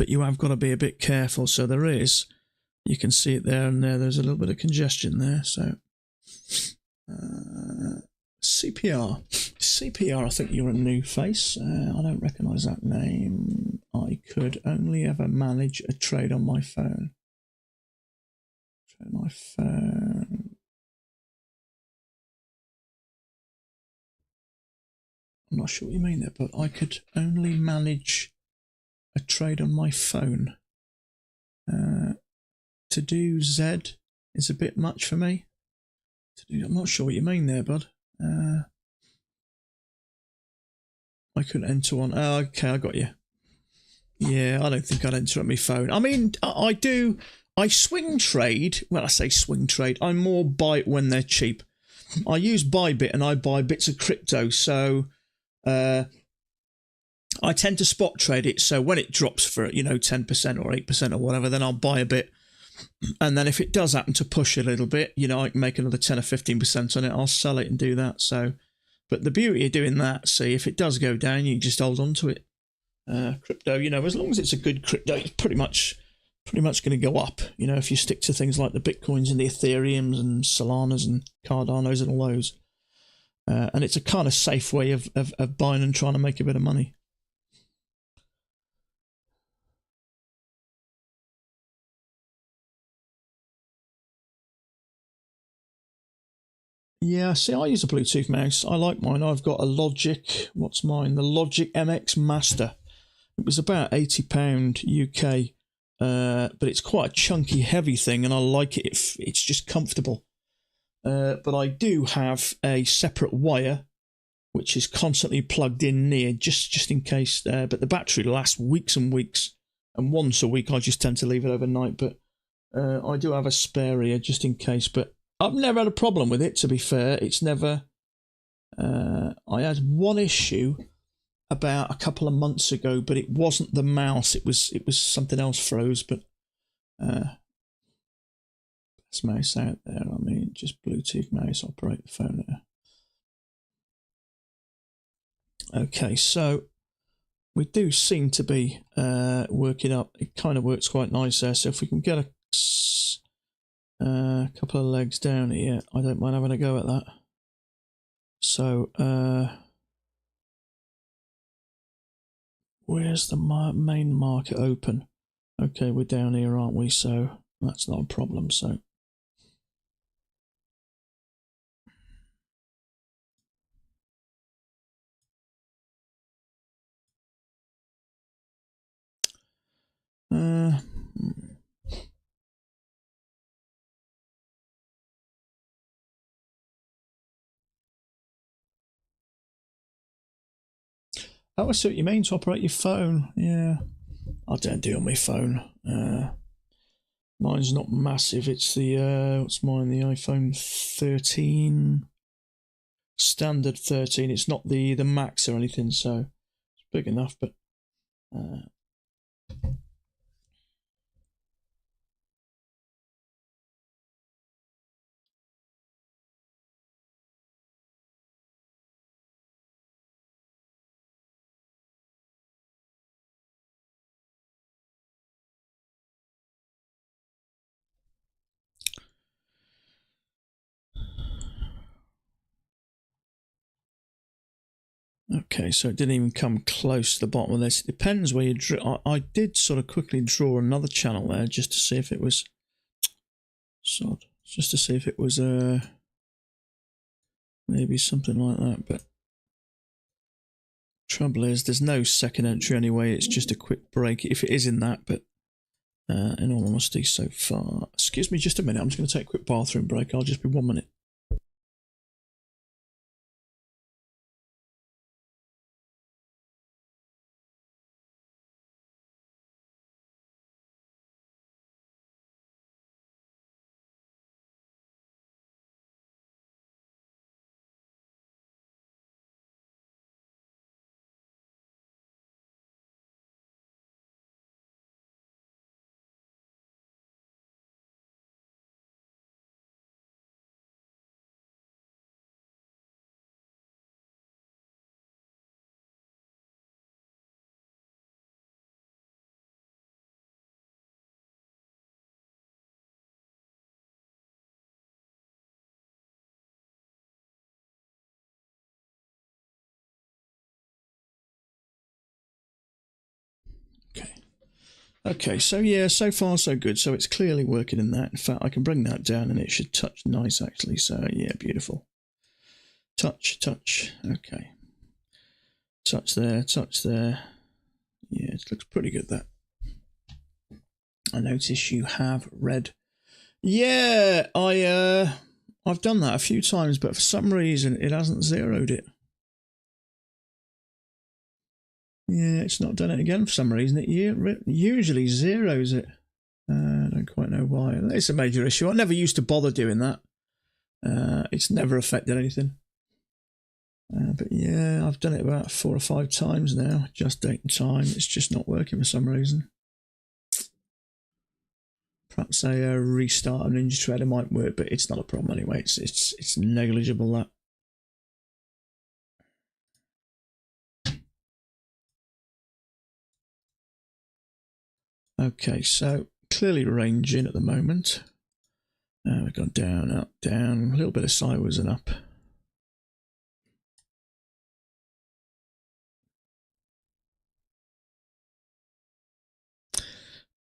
you have got to be a bit careful. So there is, you can see it there and there. There's a little bit of congestion there. So CPR, I think you're a new face. I don't recognise that name. I could only ever manage a trade on my phone. My phone. I'm not sure what you mean there, but I could only manage a trade on my phone. To do Z is a bit much for me. I'm not sure what you mean there, bud. I couldn't enter one. Oh, okay, I got you. Yeah, I don't think I'd enter on my phone. I mean, I do. I swing trade. Well, I say swing trade. I more buy it when they're cheap. I use Bybit and I buy bits of crypto. So I tend to spot trade it. So when it drops for 10% or 8% or whatever, then I'll buy a bit. And then if it does happen to push a little bit, I can make another 10 or 15% on it. I'll sell it and do that. So, but the beauty of doing that, see, if it does go down, you can just hold on to it. Crypto, as long as it's a good crypto, it's pretty much going to go up. If you stick to things like the Bitcoins and the Ethereums and Solanas and Cardanos and all those. And it's a kind of safe way of buying and trying to make a bit of money. Yeah, see, I use a Bluetooth mouse. I like mine. I've got a Logic. What's mine? The Logic MX Master. It was about £80 UK, but it's quite a chunky, heavy thing, and I like it. It's just comfortable. But I do have a separate wire, which is constantly plugged in near, just in case. But the battery lasts weeks and weeks, and once a week I just tend to leave it overnight. But I do have a spare ear just in case. But I've never had a problem with it, to be fair. It's never... I had one issue about a couple of months ago, but it wasn't the mouse. It was something else froze, but... best mouse out there, I mean, just Bluetooth mouse, operate the phone there. Okay, so we do seem to be working up. It kind of works quite nice there, so if we can get a couple of legs down here, I don't mind having a go at that. So where's the main market open? Okay, we're down here, aren't we? So that's not a problem. So oh, I see what you mean, to operate your phone. Yeah, I don't do it on my phone. Mine's not massive. It's the what's mine? The iPhone 13, standard 13. It's not the Max or anything, so it's big enough. But okay, so it didn't even come close to the bottom of this. It depends where you draw. I did sort of quickly draw another channel there just to see if it was maybe something like that. But trouble is, there's no second entry anyway. It's just a quick break if it is in that. But in all honesty, so far, excuse me, just a minute. I'm just going to take a quick bathroom break. I'll just be 1 minute. Okay, so yeah, so far so good. So it's clearly working in that. In fact, I can bring that down and it should touch nice actually. So yeah, beautiful. Touch. Okay. Touch there. Yeah, it looks pretty good, that. I notice you have red. Yeah, I've done that a few times, but for some reason it hasn't zeroed it. Yeah, it's not done it again for some reason. It usually zeros it. I don't quite know why. It's a major issue. I never used to bother doing that. It's never affected anything. But yeah, I've done it about 4 or 5 times now. Just date and time. It's just not working for some reason. Perhaps a restart of NinjaTrader might work, but it's not a problem anyway. It's negligible, that. Okay, so clearly ranging at the moment. We've gone down, up, down, a little bit of sideways and up.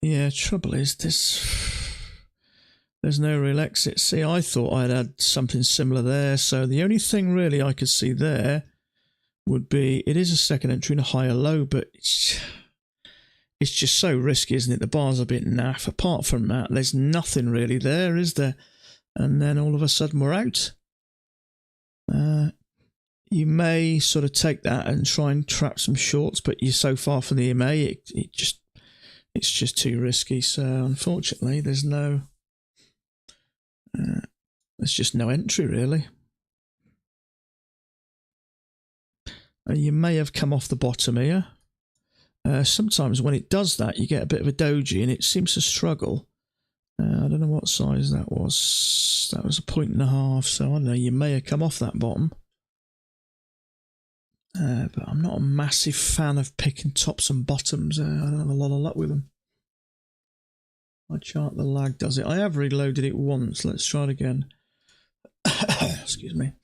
Yeah, trouble is there's no real exit. See, I thought I'd had something similar there, so the only thing really I could see there would be, it is a second entry and a higher low, but it's just so risky, isn't it? The bar's a bit naff. Apart from that, there's nothing really there, is there? And then all of a sudden we're out. You may sort of take that and try and trap some shorts, but you're so far from the EMA, it's just too risky. So unfortunately, there's just no entry really. You may have come off the bottom here. Sometimes when it does that, you get a bit of a doji, and it seems to struggle. I don't know what size that was. That was 1.5, so I don't know. You may have come off that bottom. But I'm not a massive fan of picking tops and bottoms. I don't have a lot of luck with them. My chart, the lag does it. I have reloaded it once. Let's try it again. Excuse me.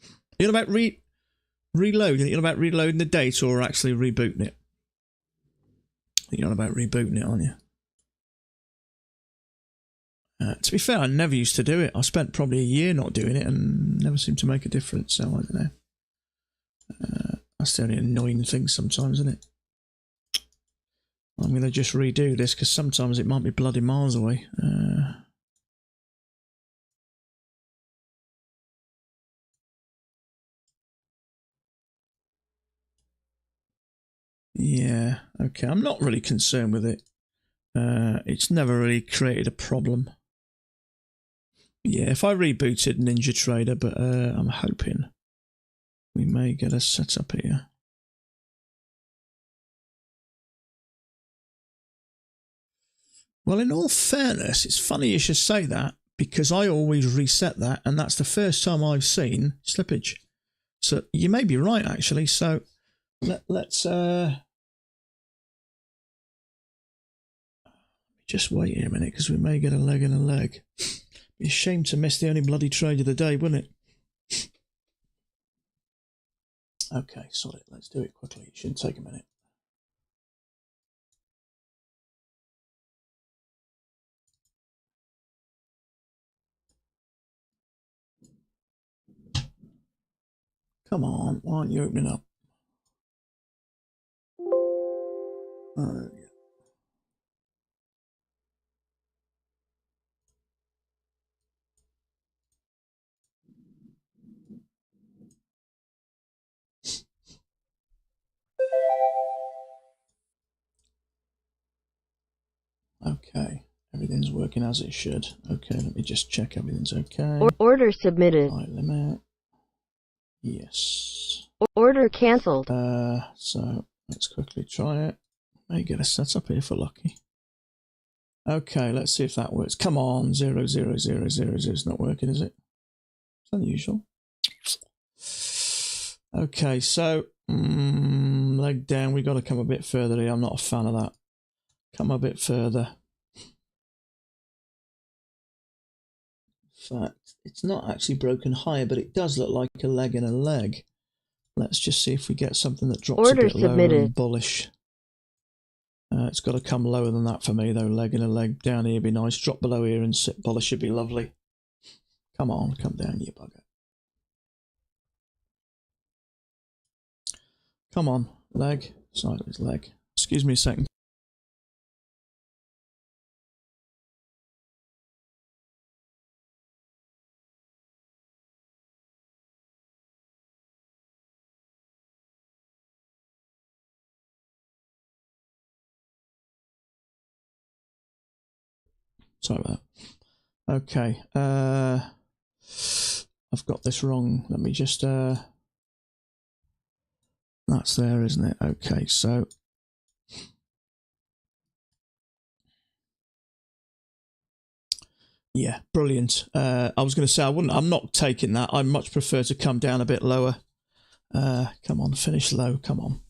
You're about reloading it? You're about reloading the data or actually rebooting it? You're on about rebooting it, aren't you? To be fair, I never used to do it. I spent probably a year not doing it and never seemed to make a difference, so I don't know. That's the only annoying thing sometimes, isn't it? I'm going to just redo this because sometimes it might be bloody miles away. Yeah, okay. I'm not really concerned with it. It's never really created a problem. Yeah, if I rebooted Ninja Trader, but I'm hoping we may get a setup here. Well, in all fairness, it's funny you should say that because I always reset that, and that's the first time I've seen slippage. So you may be right, actually. So let's just wait here a minute because we may get a leg and a leg. Be a shame to miss the only bloody trade of the day, wouldn't it? Okay, sorry, let's do it quickly. It shouldn't take a minute. Come on, why aren't you opening up? Oh, yeah. Okay, everything's working as it should. Okay, let me just check everything's okay. Order submitted. Buy limit. Yes. Order cancelled. So let's quickly try it. May get a setup here for lucky. Okay, let's see if that works. Come on, 0, 0, 0, 0, 0. It's not working, is it? It's unusual. Okay, so leg down. We got to come a bit further here. I'm not a fan of that. Come a bit further. In fact, it's not actually broken higher, but it does look like a leg and a leg. Let's just see if we get something that drops Order a bit submitted. lower and bullish. It's got to come lower than that for me, though. Leg and a leg down here would be nice. Drop below here and sit bullish should be lovely. Come on, come down, you bugger. Come on, leg. Sideways leg. Excuse me a second. Sorry about that. Okay. I've got this wrong. Let me just... That's there, isn't it? Okay, so... Yeah, brilliant. I was going to say I'm not taking that. I much prefer to come down a bit lower. Come on, finish low. Come on.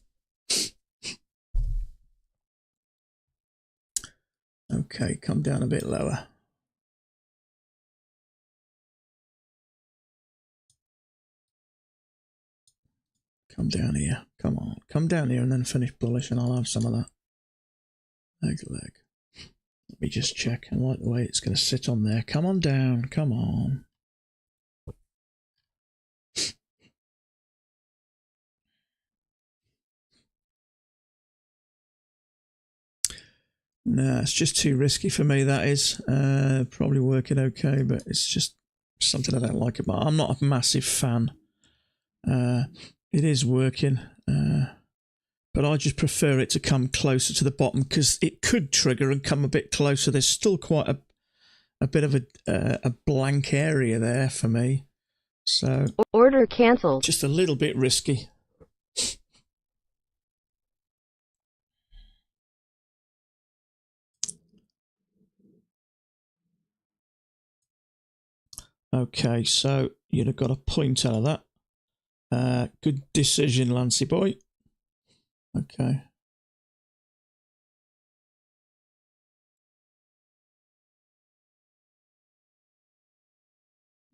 Okay, come down a bit lower. Come down here. Come on. Come down here and then finish bullish and I'll have some of that. Leg. Let me just check. I like the way it's going to sit on there. Come on down. Come on. No, it's just too risky for me, that is. Probably working okay, but it's just something I don't like about it. I'm not a massive fan. It is working, but I just prefer it to come closer to the bottom because it could trigger and come a bit closer. There's still quite a bit of a blank area there for me. So Order cancelled. just a little bit risky. Okay, so you'd have got a point out of that. Good decision, Lancy boy. Okay.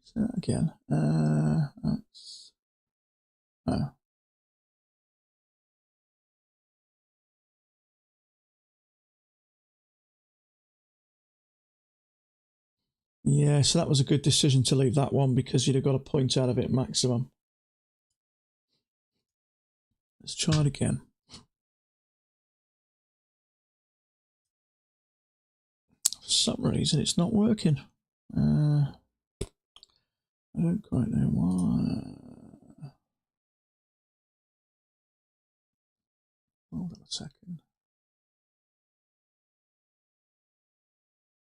So that again. That's, oh. Yeah, so that was a good decision to leave that one because you'd have got a point out of it maximum. Let's try it again. For some reason, it's not working. I don't quite know why. Hold on a second.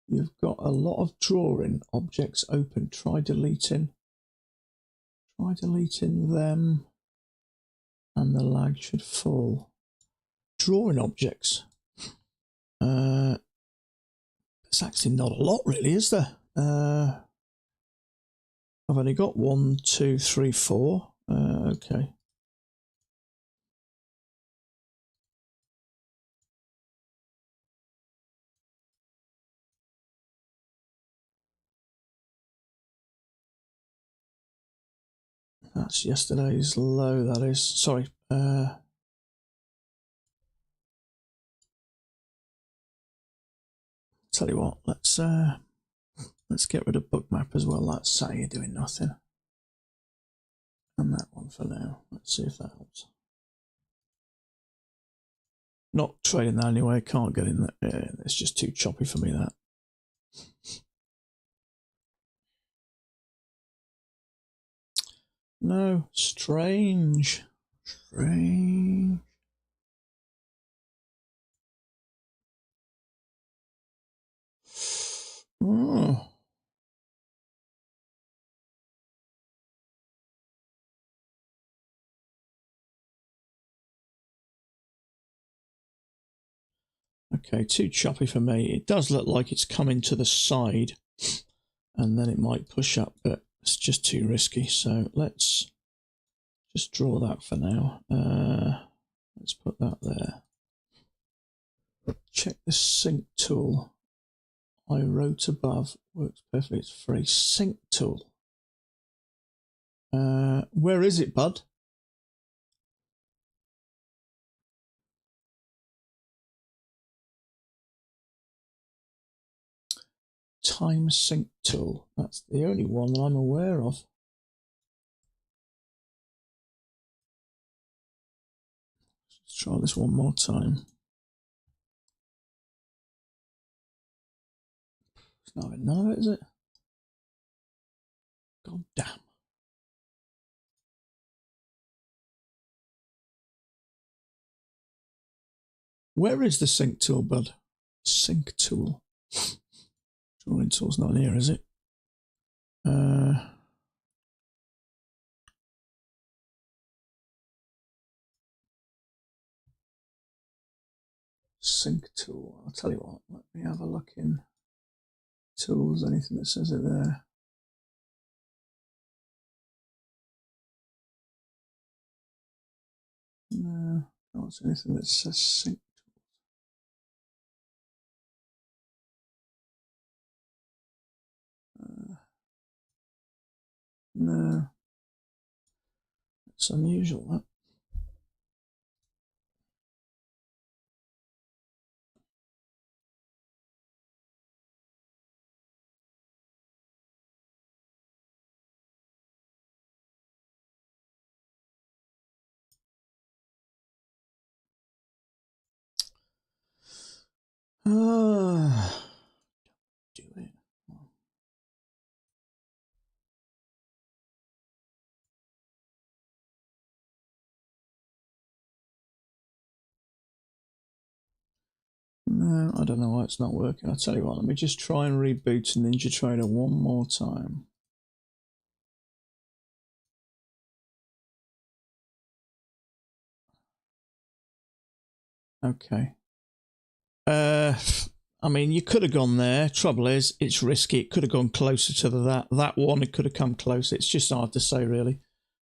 You've got a lot of drawing objects open. Try deleting them and the lag should fall. Drawing objects. There's actually not a lot really, is there? I've only got 1, 2, 3, 4. Okay. That's yesterday's low, that is. Sorry. Tell you what, let's get rid of bookmap as well. That's saying you're doing nothing. And that one for now. Let's see if that helps. Not trading that anyway. Can't get in there. It's just too choppy for me, that. No, strange. Strange. Oh. Okay, too choppy for me. It does look like it's coming to the side and then it might push up, but it's just too risky. So let's just draw that for now. Let's put that there. Check the sync tool. I wrote above, works perfectly. It's for a sync tool. Where is it, bud? Time sync tool. That's the only one that I'm aware of. Let's try this one more time. It's not having none of it, is it? God damn. Where is the sync tool, bud? Sync tool. Drawing tool's not here, is it? Sync tool. I'll tell you what, let me have a look in tools, anything that says it there. No, I don't see anything that says sync tool. No, it's unusual, that. Do it. No, I don't know why it's not working. I'll tell you what, let me just try and reboot Ninja Trader one more time. Okay. I mean, you could have gone there. Trouble is, it's risky. It could have gone closer to that one. It could have come close. It's just hard to say, really.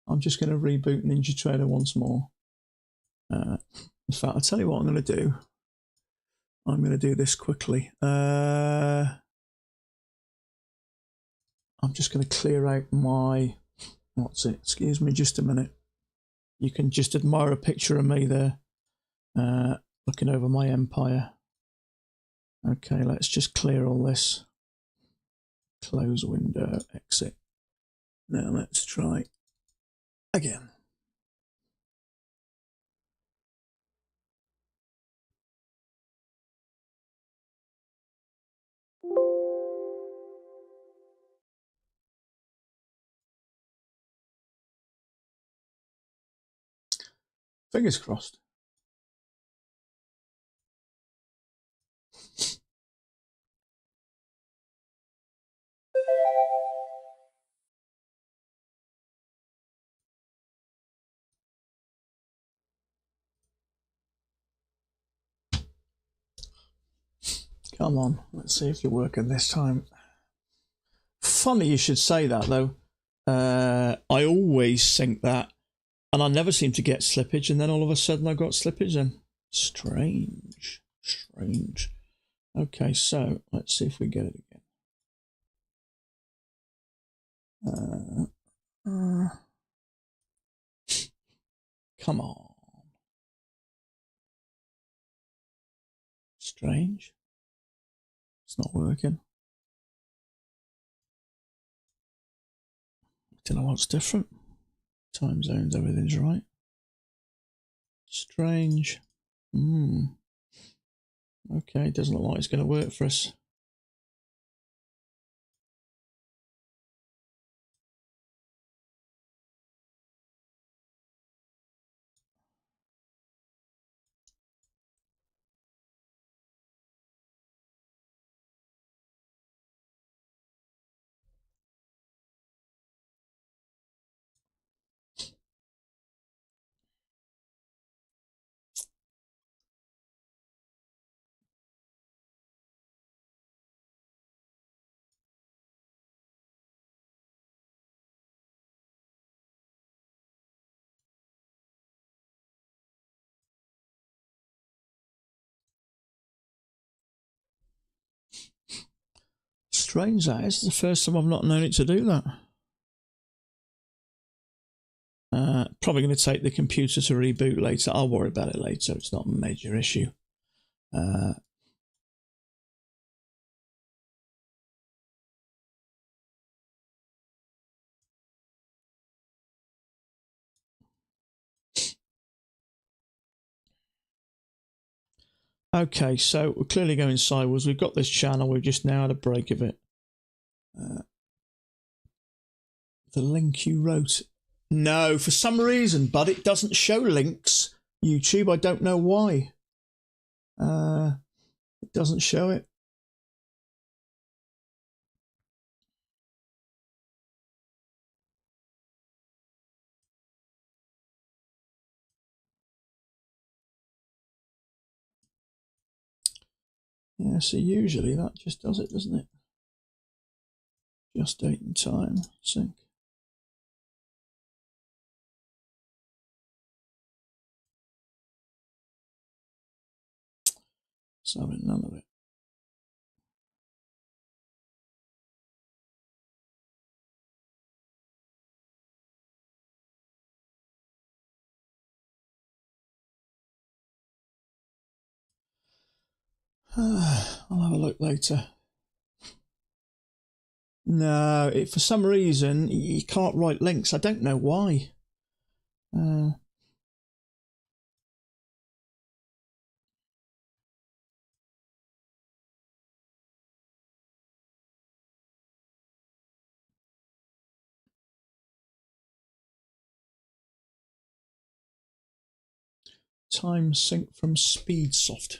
I'm just going to reboot Ninja Trader once more. In fact, I'll tell you what I'm going to do. I'm going to do this quickly. I'm just going to clear out my... What's it? Excuse me just a minute. You can just admire a picture of me there, looking over my empire. Okay, let's just clear all this. Close window, exit. Now let's try again. Fingers crossed. Come on, let's see if you're working this time. Funny you should say that, though. I always think that, and I never seem to get slippage, and then all of a sudden I got slippage then. Strange. Strange. Okay, so let's see if we get it again. Come on. Strange. It's not working. Don't know what's different. Time zones, everything's right. Strange. Okay, doesn't look like it's going to work for us. Strange that is. It's the first time I've not known it to do that. Probably going to take the computer to reboot later. I'll worry about it later. It's not a major issue. Okay, so we're clearly going sideways. We've got this channel. We've just now had a break of it. The link you wrote. No, for some reason, but it doesn't show links. YouTube, I don't know why. It doesn't show it. Yeah, so usually that just does it, doesn't it? Just date and time, sync. So none of it. I'll have a look later. No, for some reason you can't write links. I don't know why. Time sync from Speedsoft.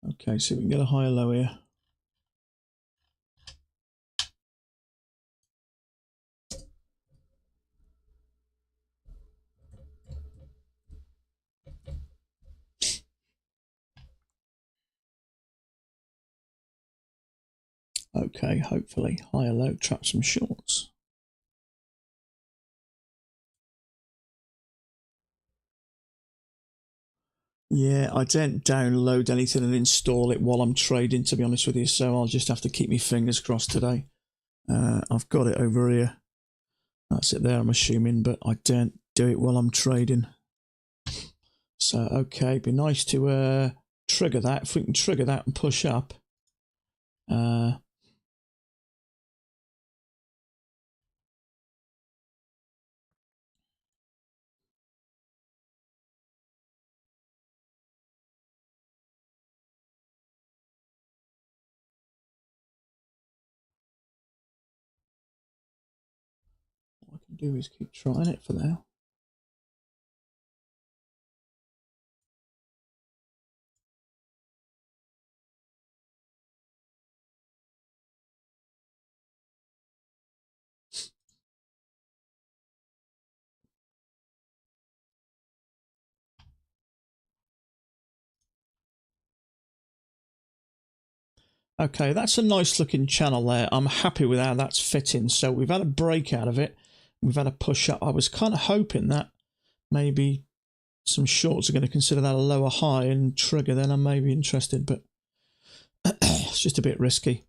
Okay, see if we can get a higher low here. Okay, hopefully higher low, trap some shorts. Yeah, I don't download anything and install it while I'm trading, to be honest with you, so I'll just have to keep my fingers crossed today. I've got it over here. That's it there, I'm assuming, but I don't do it while I'm trading. So, okay, it'd be nice to trigger that. If we can trigger that and push up. What I can do is keep trying it for now. Okay, that's a nice looking channel there. I'm happy with how that's fitting. So we've had a break out of it. We've had a push up. I was kind of hoping that maybe some shorts are going to consider that a lower high and trigger, then I may be interested, but it's just a bit risky.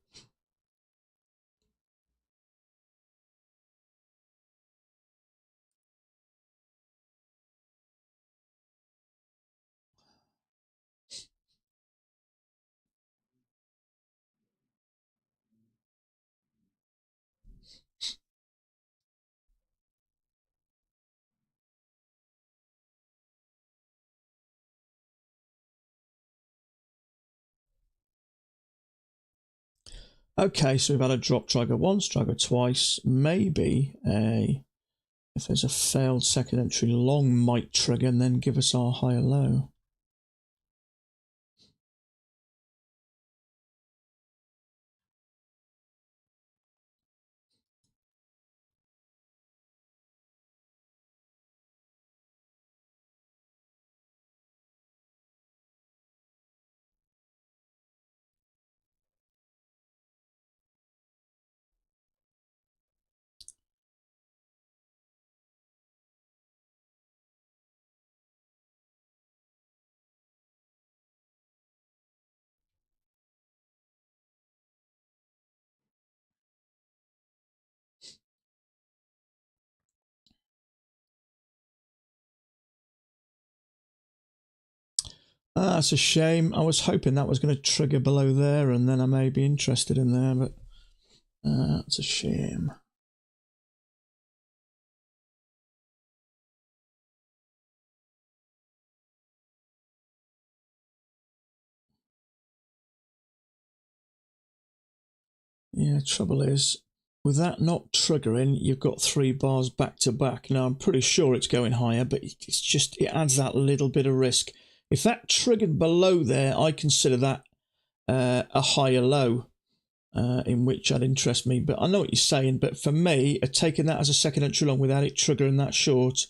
Okay, so we've had a drop trigger once, trigger twice. Maybe if there's a failed second entry long might trigger and then give us our higher low. That's a shame. I was hoping that was going to trigger below there and then I may be interested in there, but that's a shame. Yeah, trouble is, with that not triggering, you've got 3 bars back to back. Now, I'm pretty sure it's going higher, but it's just, it adds that little bit of risk. If that triggered below there, I consider that a higher low, in which I'd interest me. But I know what you're saying, but for me, taking that as a second entry long without it triggering that short,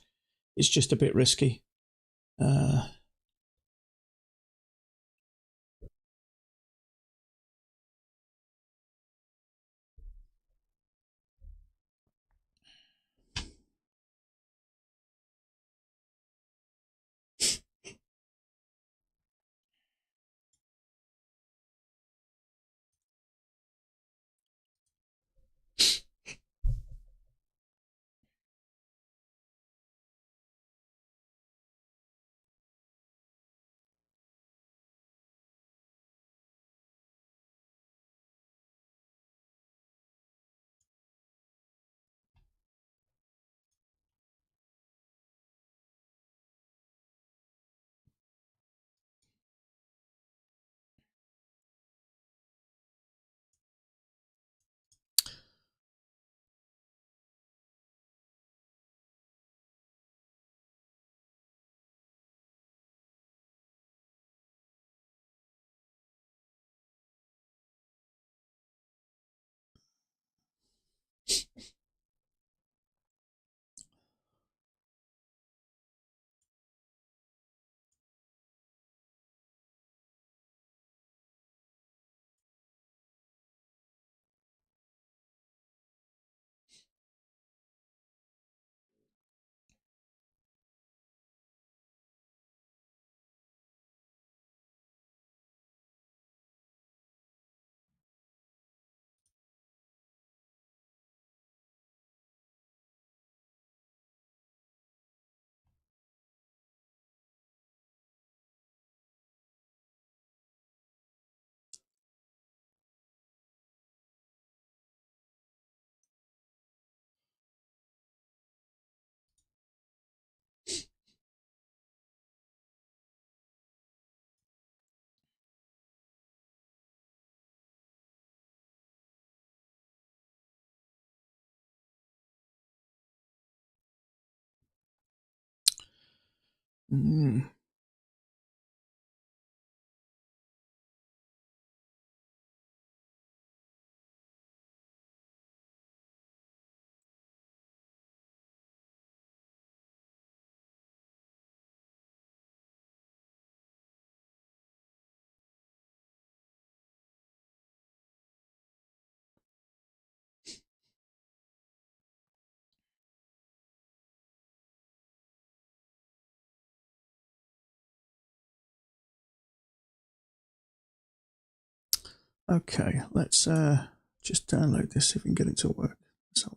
it's just a bit risky. Mm. Okay, let's just download this, see if we can get it to work. So,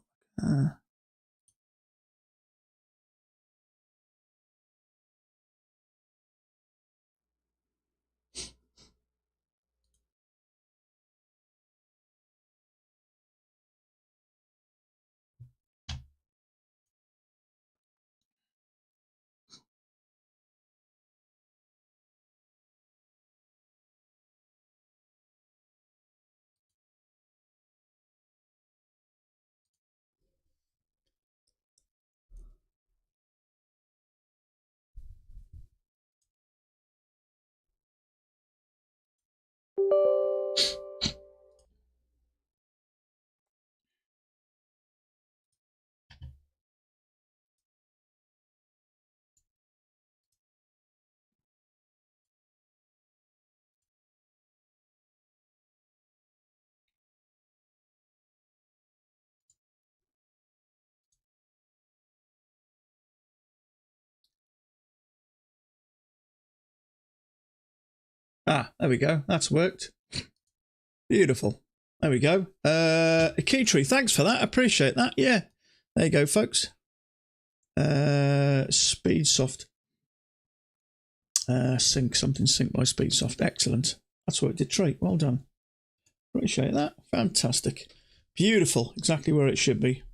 there we go. That's worked. Beautiful. There we go. Keytree, thanks for that. I appreciate that. Yeah. There you go, folks. Speedsoft. Sync by Speedsoft. Excellent. That's what it did, Tree. Well done. Appreciate that. Fantastic. Beautiful. Exactly where it should be.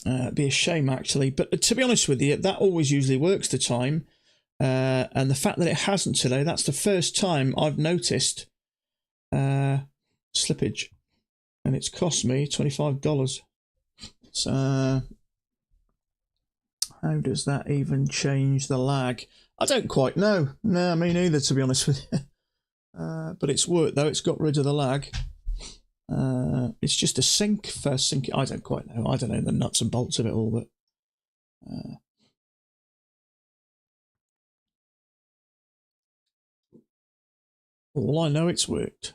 It'd be a shame, actually. But to be honest with you, that always usually works the time. And the fact that it hasn't today, that's the first time I've noticed slippage. And it's cost me $25. So how does that even change the lag? I don't quite know. No, me neither, to be honest with you. But it's worked, though. It's got rid of the lag. It's just a sync for syncing. I don't quite know. I don't know the nuts and bolts of it all, but all I know, it's worked.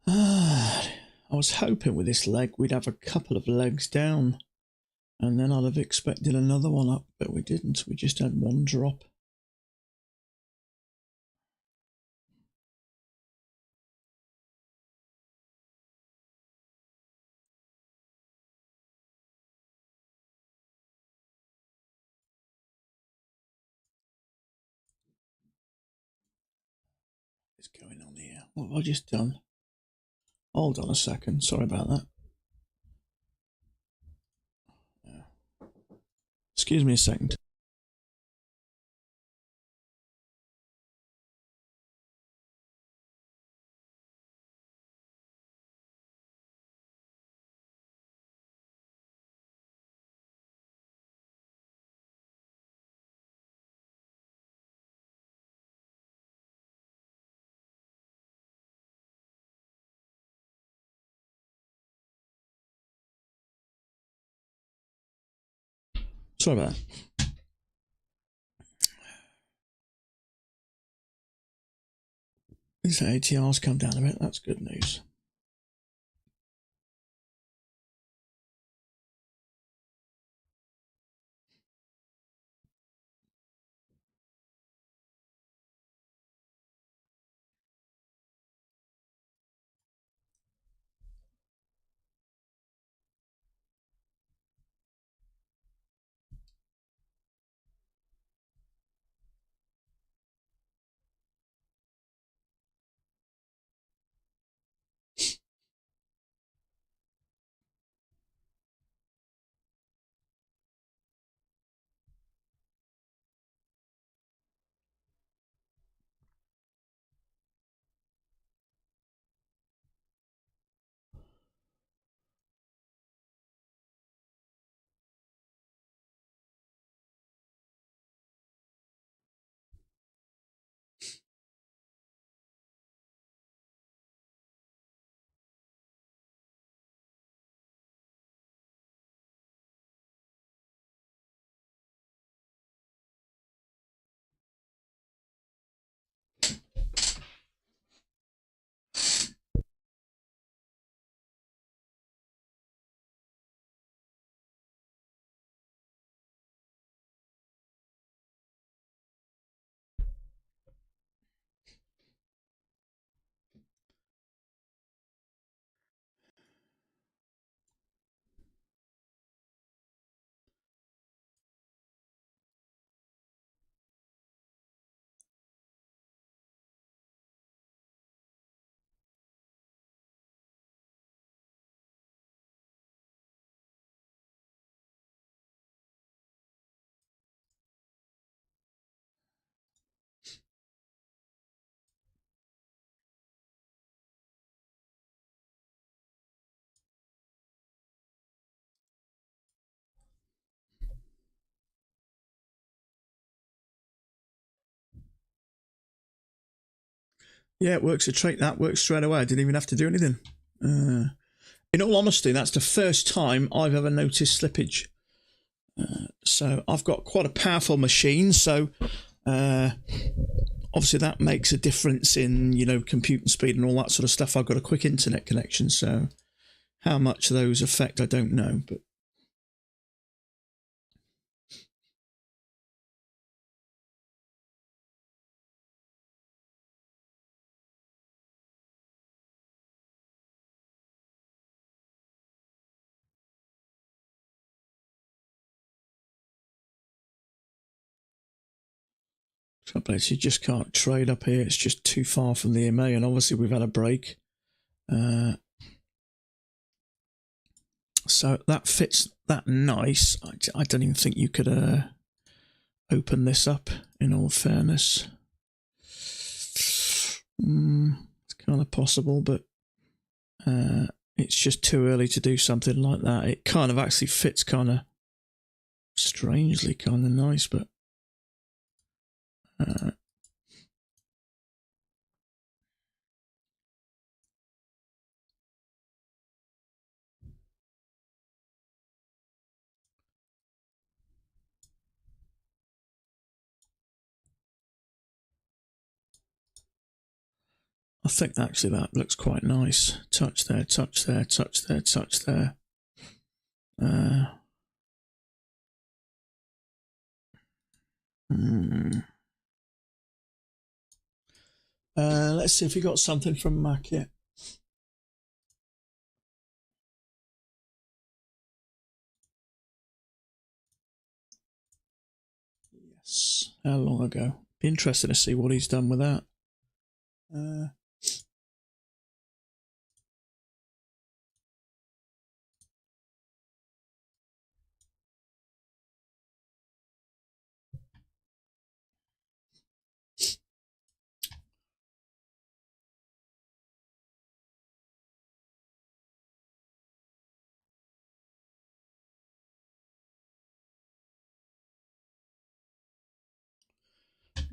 I was hoping with this leg we'd have a couple of legs down, and then I'd have expected another one up, but we didn't. We just had one drop. What's going on here? What have I just done? Hold on a second. Sorry about that. Excuse me a second. Sorry about that. These ATRs come down a bit. That's good news. Yeah, it works a trait. That works straight away. I didn't even have to do anything. In all honesty, that's the first time I've ever noticed slippage. So I've got quite a powerful machine. So obviously that makes a difference in, you know, computing speed and all that sort of stuff. I've got a quick internet connection. So how much those affect, I don't know. But you just can't trade up here. It's just too far from the EMA, and obviously we've had a break. So that fits that nice. I don't even think you could open this up, in all fairness. It's kind of possible, but it's just too early to do something like that. It kind of actually fits kind of strangely kind of nice, but I think actually that looks quite nice. Touch there, touch there, touch there, touch there. Let's see if we got something from Mac yet. Yes. How long ago? Be interested to see what he's done with that.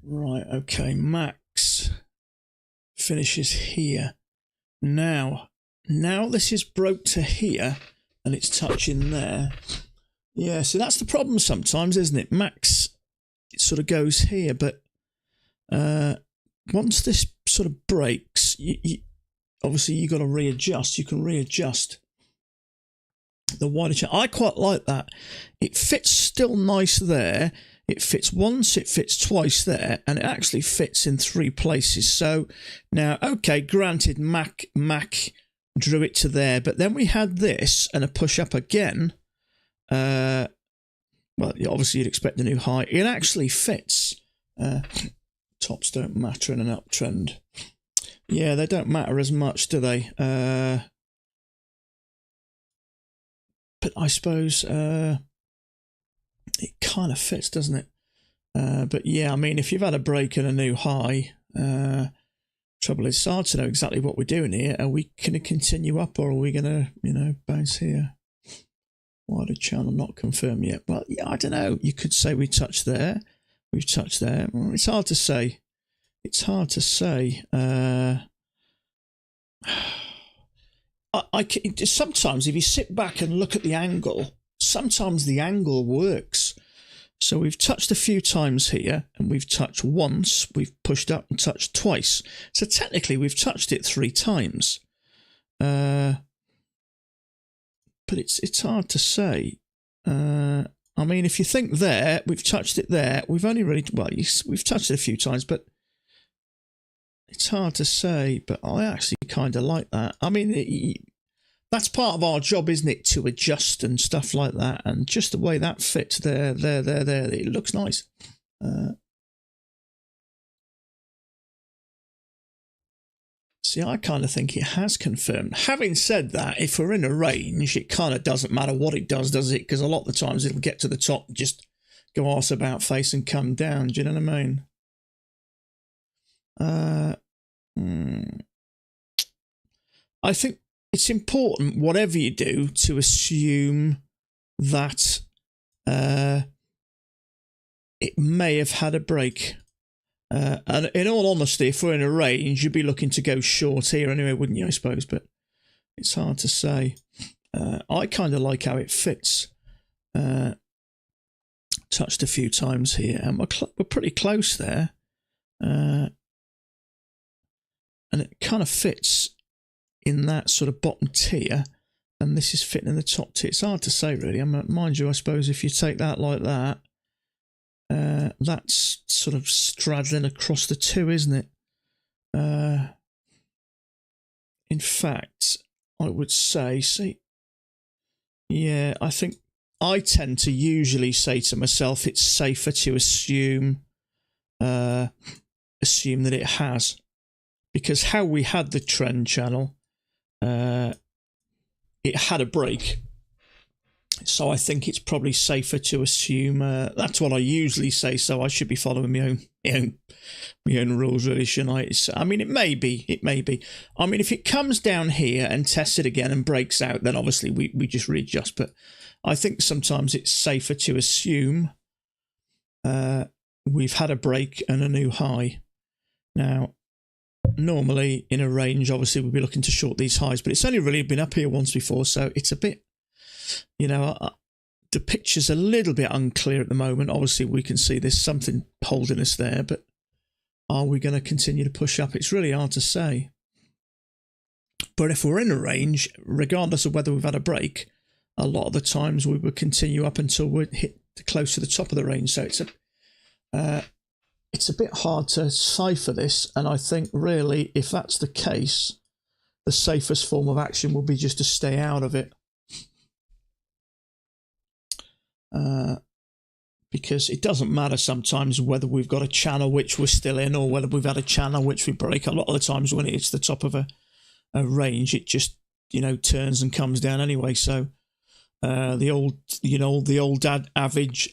Right, okay, Max finishes here. Now this is broke to here and it's touching there. Yeah, so that's the problem sometimes, isn't it? Max, it sort of goes here, but once this sort of breaks, obviously you got to readjust. You can readjust the wider channel. I quite like that. It fits still nice there. It fits once, it fits twice there, and it actually fits in 3 places. So now, okay, granted, Mac drew it to there, but then we had this and a push up again. Well, obviously you'd expect a new high. It actually fits. Tops don't matter in an uptrend. Yeah, they don't matter as much, do they? But I suppose it kind of fits, doesn't it? But yeah, I mean, if you've had a break and a new high, trouble is, it's hard to know exactly what we're doing here. Are we going to continue up, or are we going to, you know, bounce here? Wider channel not confirmed yet. Well, yeah, I don't know. You could say we touched there. We've touched there. Well, it's hard to say. It's hard to say. Sometimes if you sit back and look at the angle, sometimes the angle works. So we've touched a few times here, and we've touched once, we've pushed up and touched twice. So technically we've touched it 3 times. But it's hard to say. I mean, if you think there, we've touched it there, we've only really, well, we've touched it a few times, but it's hard to say. But I actually kind of like that. I mean, that's part of our job, isn't it, to adjust and stuff like that, and just the way that fits there, it looks nice. See, I kind of think it has confirmed. Having said that, if we're in a range, it kind of doesn't matter what it does it? Because a lot of the times it'll get to the top, just go arse about face and come down. Do you know what I mean? I think it's important, whatever you do, to assume that it may have had a break. And in all honesty, if we're in a range, you'd be looking to go short here anyway, wouldn't you, I suppose? But it's hard to say. I kind of like how it fits. Touched a few times here, and we're pretty close there. And it kind of fits in that sort of bottom tier, and this is fitting in the top tier. It's hard to say, really. Mind you, I suppose if you take that like that, that's sort of straddling across the two, isn't it? In fact, I would say, yeah, I think I tend to usually say to myself, it's safer to assume that it has, because how we had the trend channel, it had a break. So I think it's probably safer to assume that's what I usually say. So I should be following my own rules, really, shouldn't I? I mean, it may be. I mean, if it comes down here and tests it again and breaks out, then obviously we just readjust. But I think sometimes it's safer to assume we've had a break and a new high. Now, normally in a range, obviously we'd be looking to short these highs, but it's only really been up here once before, so it's a bit. The picture's a little bit unclear at the moment. Obviously, we can see there's something holding us there, but are we going to continue to push up? It's really hard to say. But if we're in a range, regardless of whether we've had a break, a lot of the times we would continue up until we hit close to the top of the range. So it's a bit hard to cipher this, and I think really, if that's the case, the safest form of action will be just to stay out of it. Because it doesn't matter sometimes whether we've got a channel which we're still in or whether we've had a channel which we break. A lot of the times when it's the top of a range, it just turns and comes down anyway. So the old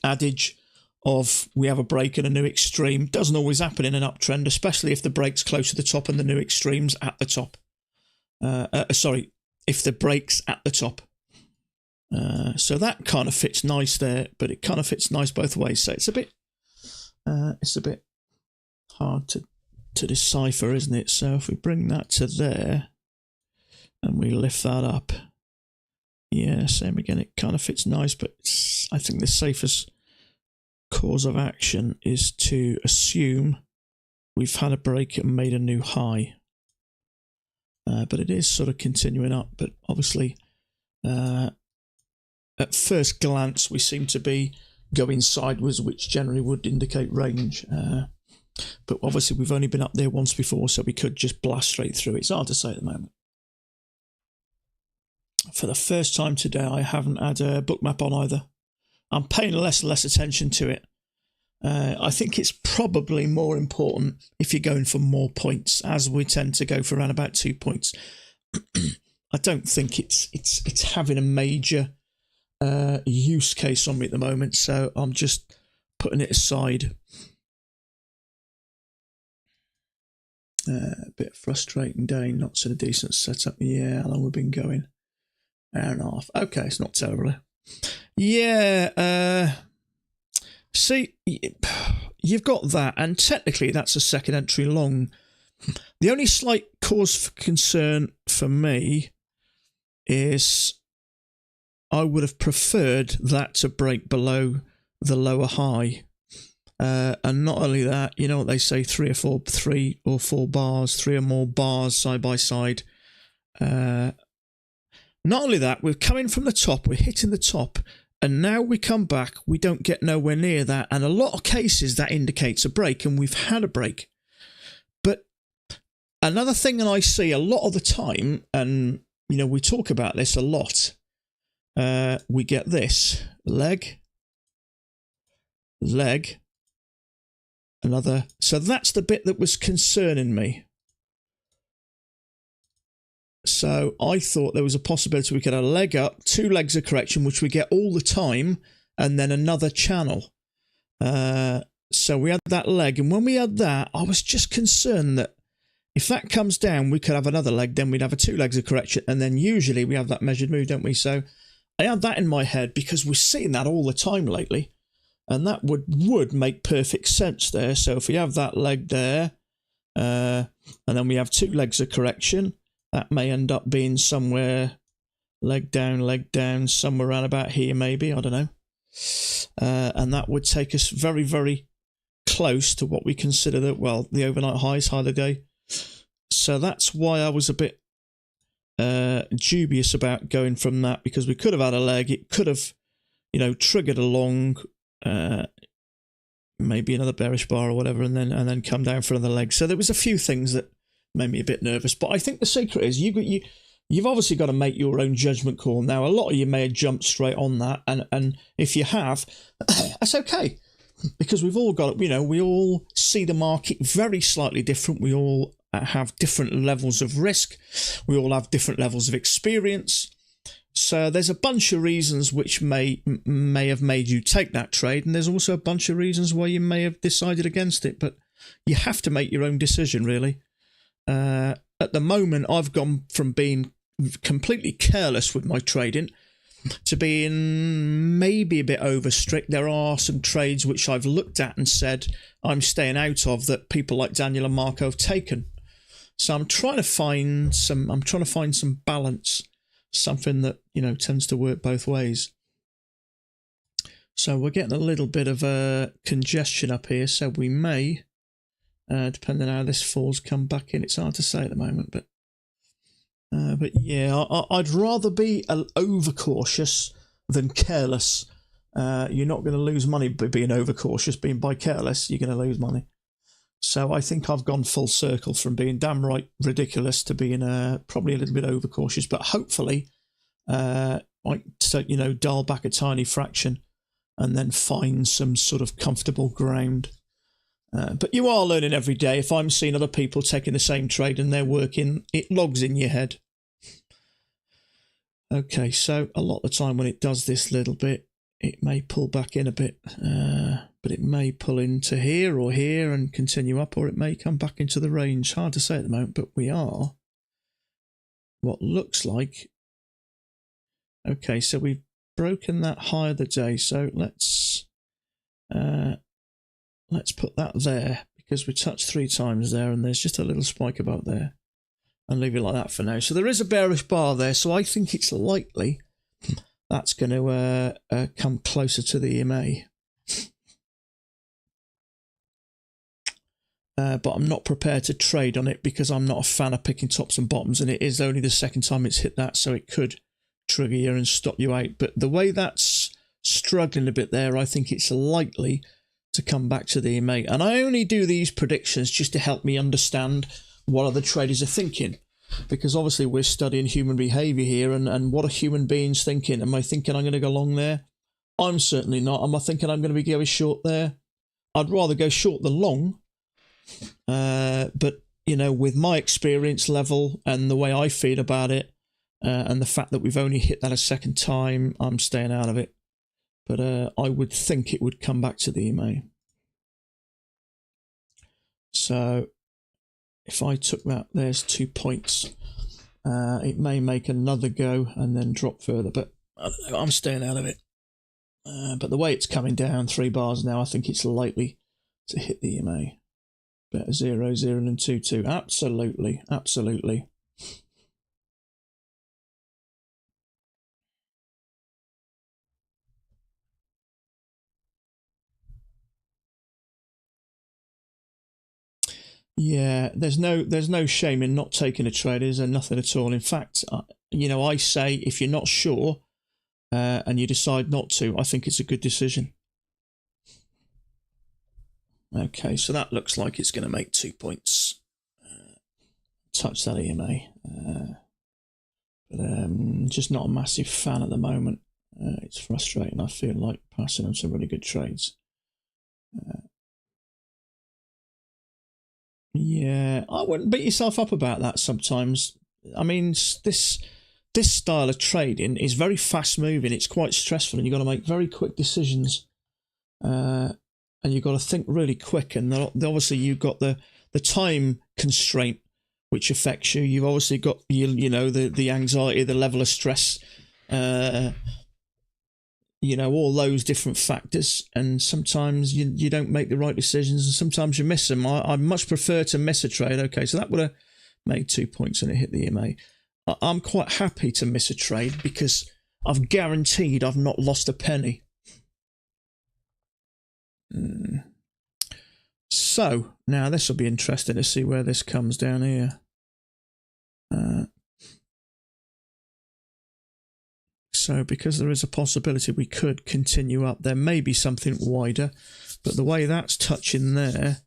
adage of we have a break and a new extreme doesn't always happen in an uptrend, especially if the break's close to the top and the new extreme's at the top. If the break's at the top. So that kind of fits nice there, but it kind of fits nice both ways. So it's a bit hard to decipher, isn't it? So if we bring that to there and we lift that up, yeah, same again. It kind of fits nice, but I think the safest course of action is to assume we've had a break and made a new high. But it is sort of continuing up, but obviously. At first glance, we seem to be going sideways, which generally would indicate range. But obviously, we've only been up there once before, so we could just blast straight through. It's hard to say at the moment. For the first time today, I haven't had a book map on either. I'm paying less and less attention to it. I think it's probably more important if you're going for more points, as we tend to go for around about 2 points. I don't think it's having a major use case on me at the moment, so I'm just putting it aside. A bit frustrating day, not so decent setup. Yeah, how long we've been going? Hour and a half. Okay, it's not terrible. Yeah, see, you've got that, and technically that's a second entry long. The only slight cause for concern for me is I would have preferred that to break below the lower high. And not only that, you know what they say, three or four bars, three or more bars side by side. Not only that, we're coming from the top, we're hitting the top, and now we come back, we don't get nowhere near that. And a lot of cases that indicates a break, and we've had a break. But another thing that I see a lot of the time, and we talk about this a lot, we get this leg, another. So that's the bit that was concerning me. So I thought there was a possibility we could have a leg up, 2 legs of correction, which we get all the time, and then another channel. So we had that leg, and when we had that, I was just concerned that if that comes down, we could have another leg, then we'd have a 2 legs of correction, and then usually we have that measured move, don't we? So I had that in my head because we're seeing that all the time lately. And that would make perfect sense there. So if we have that leg there, and then we have 2 legs of correction, that may end up being somewhere leg down, somewhere around about here maybe, I don't know. And that would take us very, very close to what we consider the overnight highs, high of the day. So that's why I was a bit dubious about going from that, because we could have had a leg. It could have, triggered along, maybe another bearish bar or whatever, and then come down for another leg. So there was a few things that made me a bit nervous. But I think the secret is you've obviously got to make your own judgment call. Now, a lot of you may have jumped straight on that, and if you have, that's okay, because we've all got, we all see the market very slightly different. We all have different levels of risk. We all have different levels of experience. So there's a bunch of reasons which may have made you take that trade, and there's also a bunch of reasons why you may have decided against it. But you have to make your own decision, really. At the moment, I've gone from being completely careless with my trading to being maybe a bit over strict. There are some trades which I've looked at and said I'm staying out of that people like Daniel and Marco have taken. So I'm trying to find some balance, something that tends to work both ways. So we're getting a little bit of a congestion up here, so we may, depending on how this falls, come back in. It's hard to say at the moment, but yeah, I'd rather be overcautious than careless. You're not going to lose money by being overcautious. By careless, you're going to lose money. So I think I've gone full circle from being damn right ridiculous to being probably a little bit overcautious. But hopefully, dial back a tiny fraction and then find some sort of comfortable ground. But you are learning every day. If I'm seeing other people taking the same trade and they're working, it logs in your head. Okay, so a lot of the time when it does this little bit, it may pull back in a bit, but it may pull into here or here and continue up, or it may come back into the range. Hard to say at the moment, but we are what looks like. Okay, so we've broken that high of the day, so let's put that there, because we touched 3 times there and there's just a little spike about there, and leave it like that for now. So there is a bearish bar there, so I think it's likely that's going to come closer to the EMA. But I'm not prepared to trade on it because I'm not a fan of picking tops and bottoms, and it is only the second time it's hit that, so it could trigger you and stop you out. But the way that's struggling a bit there, I think it's likely to come back to the EMA. And I only do these predictions just to help me understand what other traders are thinking, because obviously we're studying human behavior here, and what are human beings thinking? Am I thinking I'm going to go long there? I'm certainly not. Am I thinking I'm going to be going short there? I'd rather go short than long. But with my experience level and the way I feel about it, and the fact that we've only hit that a second time, I'm staying out of it. But I would think it would come back to the EMA. So if I took that, there's 2 points. It may make another go and then drop further, but I'm staying out of it. But the way it's coming down 3 bars now, I think it's likely to hit the EMA. Better 0, 0 and 2, 2. Absolutely, absolutely. Yeah, there's no shame in not taking a trade. Is there? Nothing at all. In fact, I say if you're not sure and you decide not to, I think it's a good decision. Okay, so that looks like it's going to make 2 points. Touch that EMA. But just not a massive fan at the moment. It's frustrating. I feel like passing on some really good trades. Yeah, I wouldn't beat yourself up about that sometimes. I mean, this style of trading is very fast moving. It's quite stressful, and you've got to make very quick decisions. And you've got to think really quick. And obviously you've got the time constraint, which affects you. You've obviously got the anxiety, the level of stress. you know, all those different factors, and sometimes you don't make the right decisions, and sometimes you miss them. I much prefer to miss a trade. Okay, so that would have made 2 points and it hit the EMA. I'm quite happy to miss a trade because I've guaranteed I've not lost a penny. So now this will be interesting to see where this comes down here. So because there is a possibility we could continue up, there may be something wider, but the way that's touching there,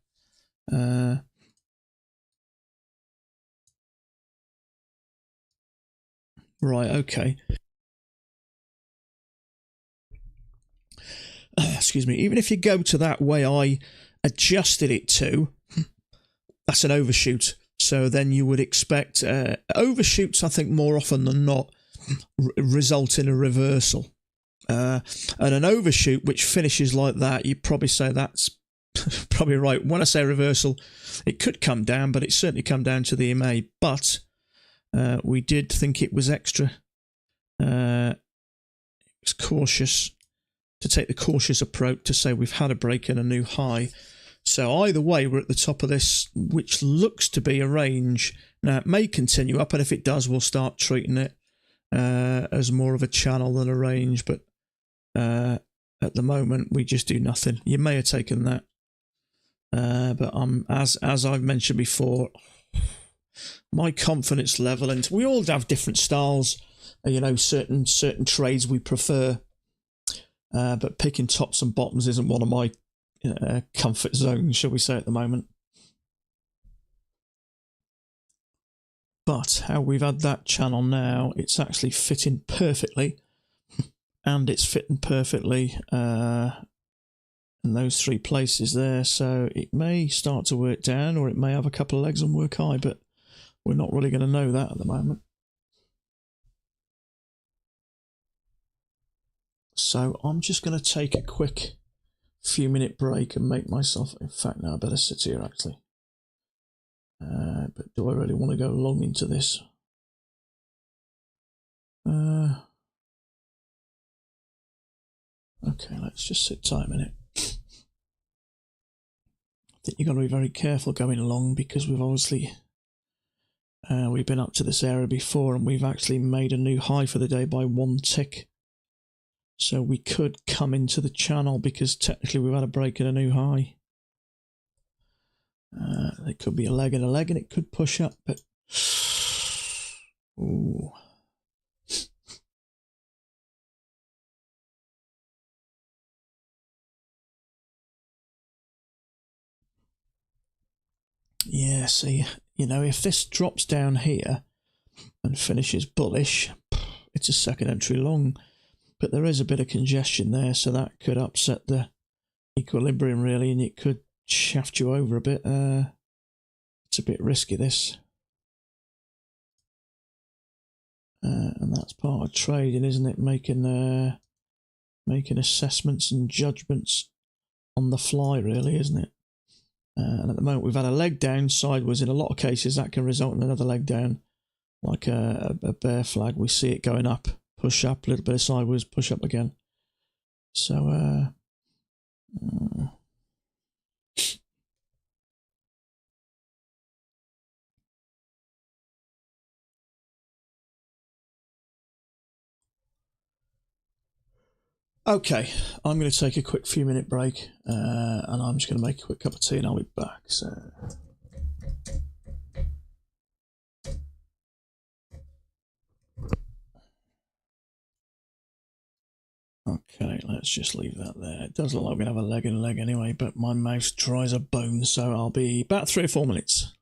right, okay. Excuse me. Even if you go to that way I adjusted it to, that's an overshoot. So then you would expect overshoots, I think, more often than not, result in a reversal. And an overshoot which finishes like that, you'd probably say that's probably right. When I say reversal, it could come down, but it certainly come down to the EMA. But we did think it was extra. It's cautious to take the cautious approach to say we've had a break and a new high. So either way, we're at the top of this, which looks to be a range. Now, it may continue up, and if it does, we'll start treating it as more of a channel than a range. But at the moment, we just do nothing. You may have taken that. But as I've mentioned before, my confidence level, and we all have different styles, you know, certain trades we prefer. But picking tops and bottoms isn't one of my comfort zones, shall we say, at the moment. But how we've had that channel now, it's actually fitting perfectly. And it's fitting perfectly in those 3 places there. So it may start to work down, or it may have a couple of legs and work high, but we're not really going to know that at the moment. So I'm just going to take a quick few-minute break and make myself... In fact, no, I better sit here, actually. But do I really want to go long into this? Okay, let's just sit tight a minute. I think you've got to be very careful going along, because we've obviously... we've been up to this area before, and we've actually made a new high for the day by 1 tick. So we could come into the channel, because technically we've had a break and a new high. It could be a leg, and it could push up, but... Ooh. Yeah, see, you know, if this drops down here and finishes bullish, it's a second entry long. But there is a bit of congestion there, so that could upset the equilibrium, really, and it could shaft you over a bit. It's a bit risky, this. And that's part of trading, isn't it? Making assessments and judgments on the fly, really, isn't it? And at the moment, we've had a leg down sideways. In a lot of cases, that can result in another leg down, like a bear flag. We see it going up, push up, a little bit of sideways, push up again. So, okay, I'm going to take a quick few-minute break, and I'm just going to make a quick cup of tea, and I'll be back. So. Okay, let's just leave that there. It does look like we're going to have a leg and a leg anyway, but my mouth dries a bone, so I'll be about 3 or 4 minutes.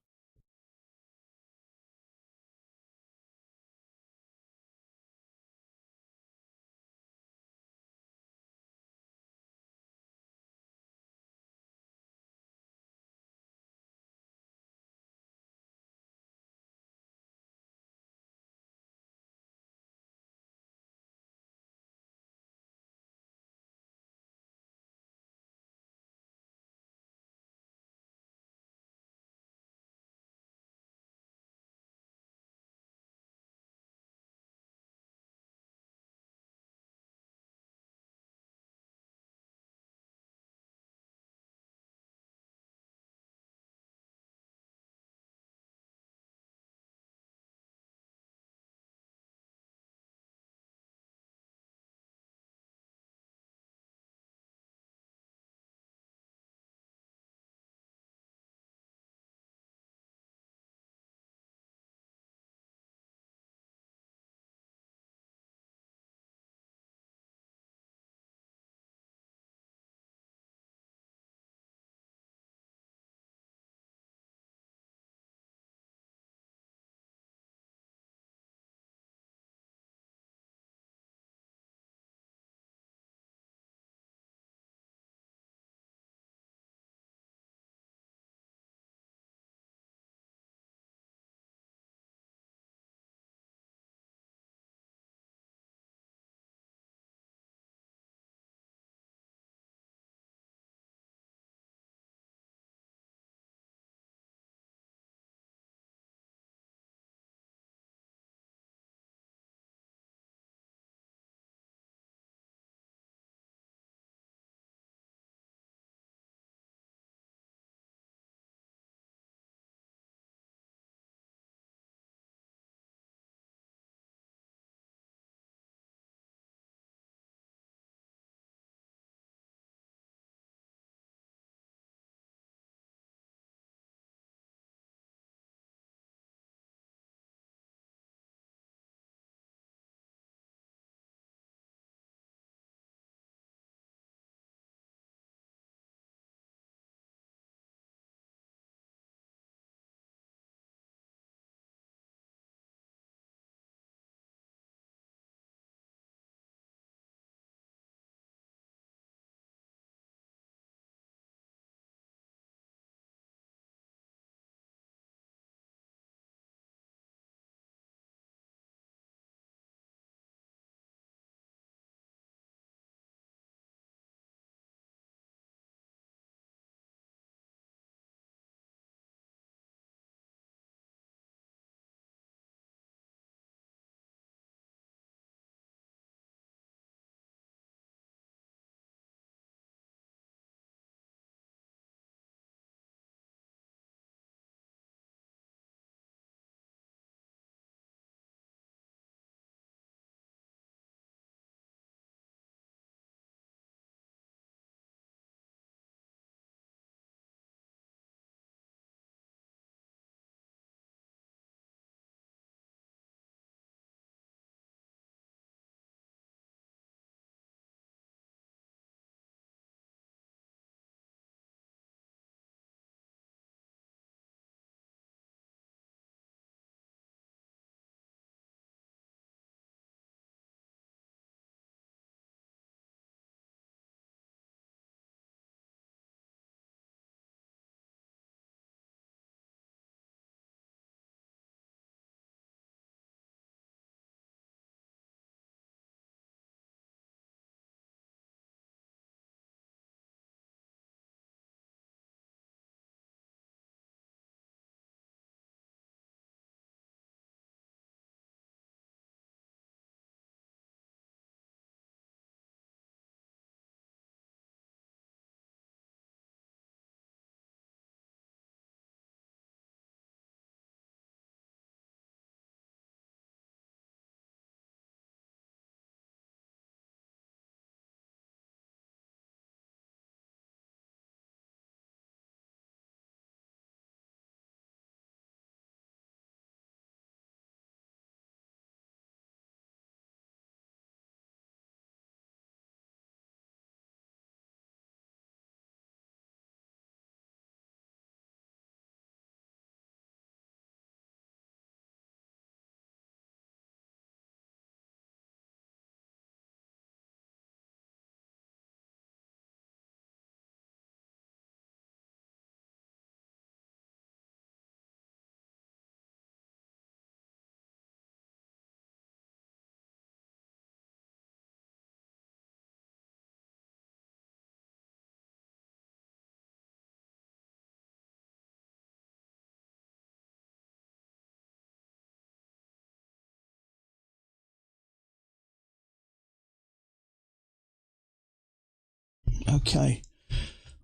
Okay.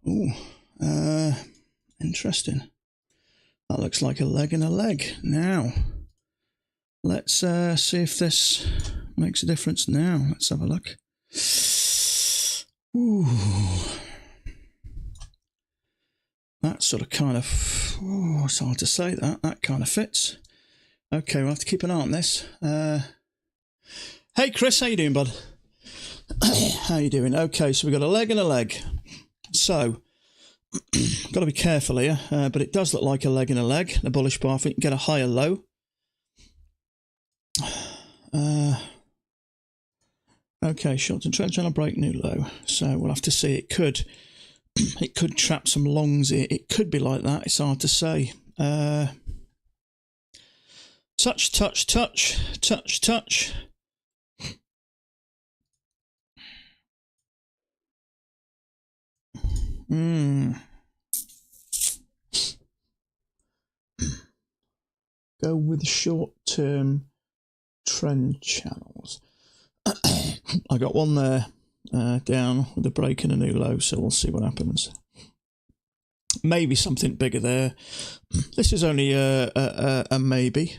Ooh, interesting. That looks like a leg and a leg. Now, let's see if this makes a difference now. Let's have a look. Ooh. That sort of kind of, oh, it's hard to say that. That kind of fits. Okay, we'll have to keep an eye on this. Hey, Chris, how you doing, bud? How you doing? Okay, so we've got a leg and a leg. So, got to be careful here, but it does look like a leg and a leg. The bullish bar, I think you can get a higher low. Okay, short-term trend channel break, new low. So we'll have to see. It could trap some longs here. It could be like that. It's hard to say. Touch, touch, touch, touch, touch. Go with short-term trend channels. I got one there down with a break and a new low, so we'll see what happens. Maybe something bigger there. This is only a maybe.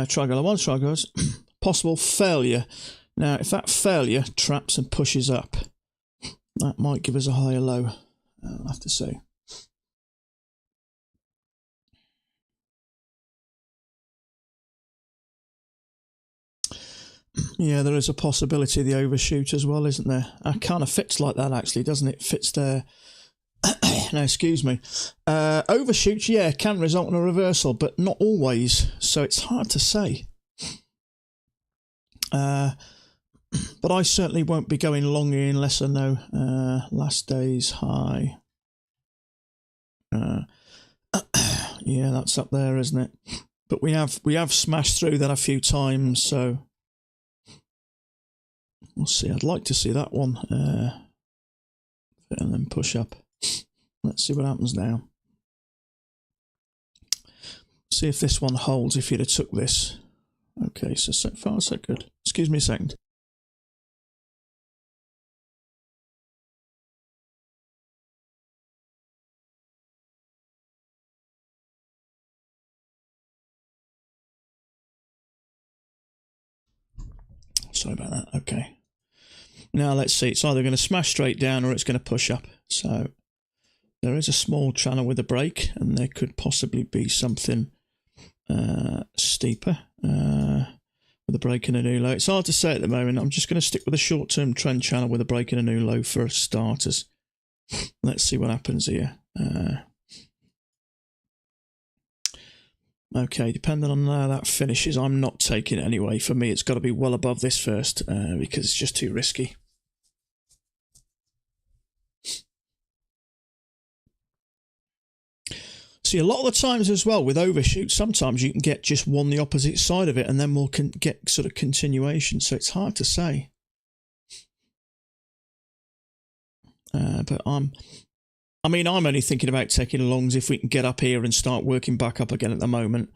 Triangle 1, triangle possible failure. Now, if that failure traps and pushes up, that might give us a higher low. I'll have to say. Yeah, there is a possibility of the overshoot as well, isn't there? It kind of fits like that, actually, doesn't it? Fits there. No, excuse me. Overshoots, yeah, can result in a reversal, but not always. So it's hard to say. But I certainly won't be going long here unless I know last day's high. Yeah, that's up there, isn't it? But we have smashed through that a few times, so we'll see. I'd like to see that one and then push up. Let's see what happens now. See if this one holds. If you'd have took this. Okay, so far so good. Excuse me a second. Sorry about that. Okay. Now let's see. It's either going to smash straight down or it's going to push up. So there is a small channel with a break, and there could possibly be something steeper with a break and a new low. It's hard to say at the moment. I'm just going to stick with a short-term trend channel with a break and a new low for starters. Let's see what happens here. Okay, depending on how that finishes, I'm not taking it anyway. For me, it's got to be well above this first because it's just too risky. See, a lot of the times as well with overshoots, sometimes you can get just one the opposite side of it, and then we'll get sort of continuation. So it's hard to say. But I'm only thinking about taking longs if we can get up here and start working back up again at the moment.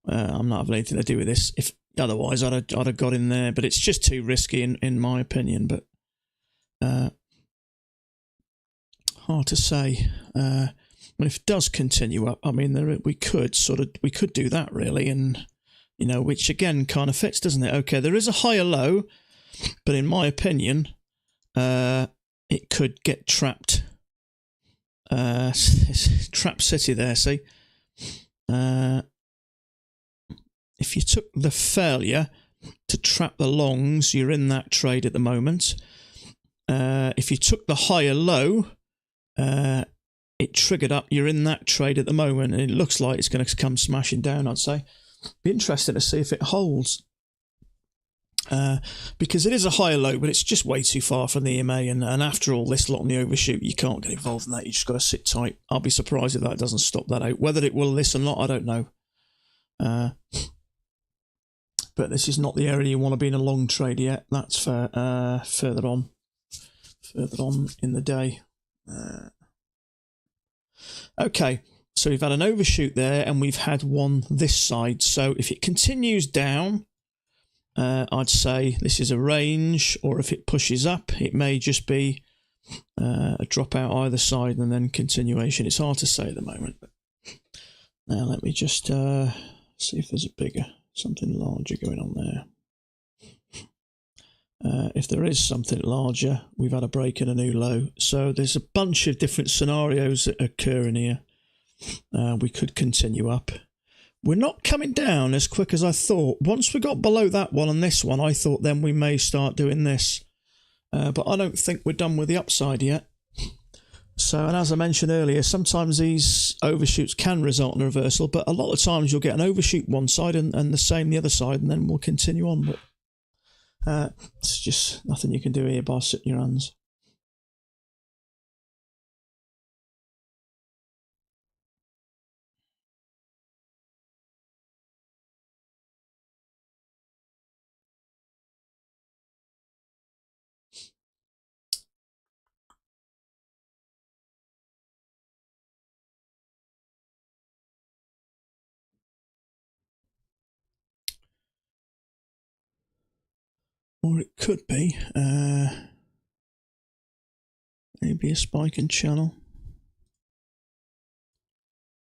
I'm not having anything to do with this. If otherwise, I'd have got in there, but it's just too risky in my opinion. But hard to say. But if it does continue up, I mean, we could do that really, and which again kind of fits, doesn't it? Okay, there is a higher low, but in my opinion, it could get trapped. Trap city there, see? If you took the failure to trap the longs, you're in that trade at the moment. If you took the higher low, it triggered up, you're in that trade at the moment, and it looks like it's going to come smashing down, I'd say. Be interested to see if it holds. Because it is a higher low, but it's just way too far from the EMA, and after all this lot on the overshoot, you can't get involved in that. You just got to sit tight. I'll be surprised if that doesn't stop that out. Whether it will this or not, I don't know. But this is not the area you want to be in a long trade yet. That's for further on in the day. Okay, so we've had an overshoot there, and we've had one this side. So if it continues down, I'd say this is a range, or if it pushes up, it may just be a drop out either side and then continuation. It's hard to say at the moment. But now let me just see if there's something larger going on there. If there is something larger, we've had a break and a new low. So there's a bunch of different scenarios that occur in here. We could continue up. We're not coming down as quick as I thought. Once we got below that one and this one, I thought then we may start doing this. But I don't think we're done with the upside yet. So, and as I mentioned earlier, sometimes these overshoots can result in a reversal, but a lot of times you'll get an overshoot one side and the same the other side, and then we'll continue on. But it's just nothing you can do here by sitting your hands. Or it could be maybe a spike in channel.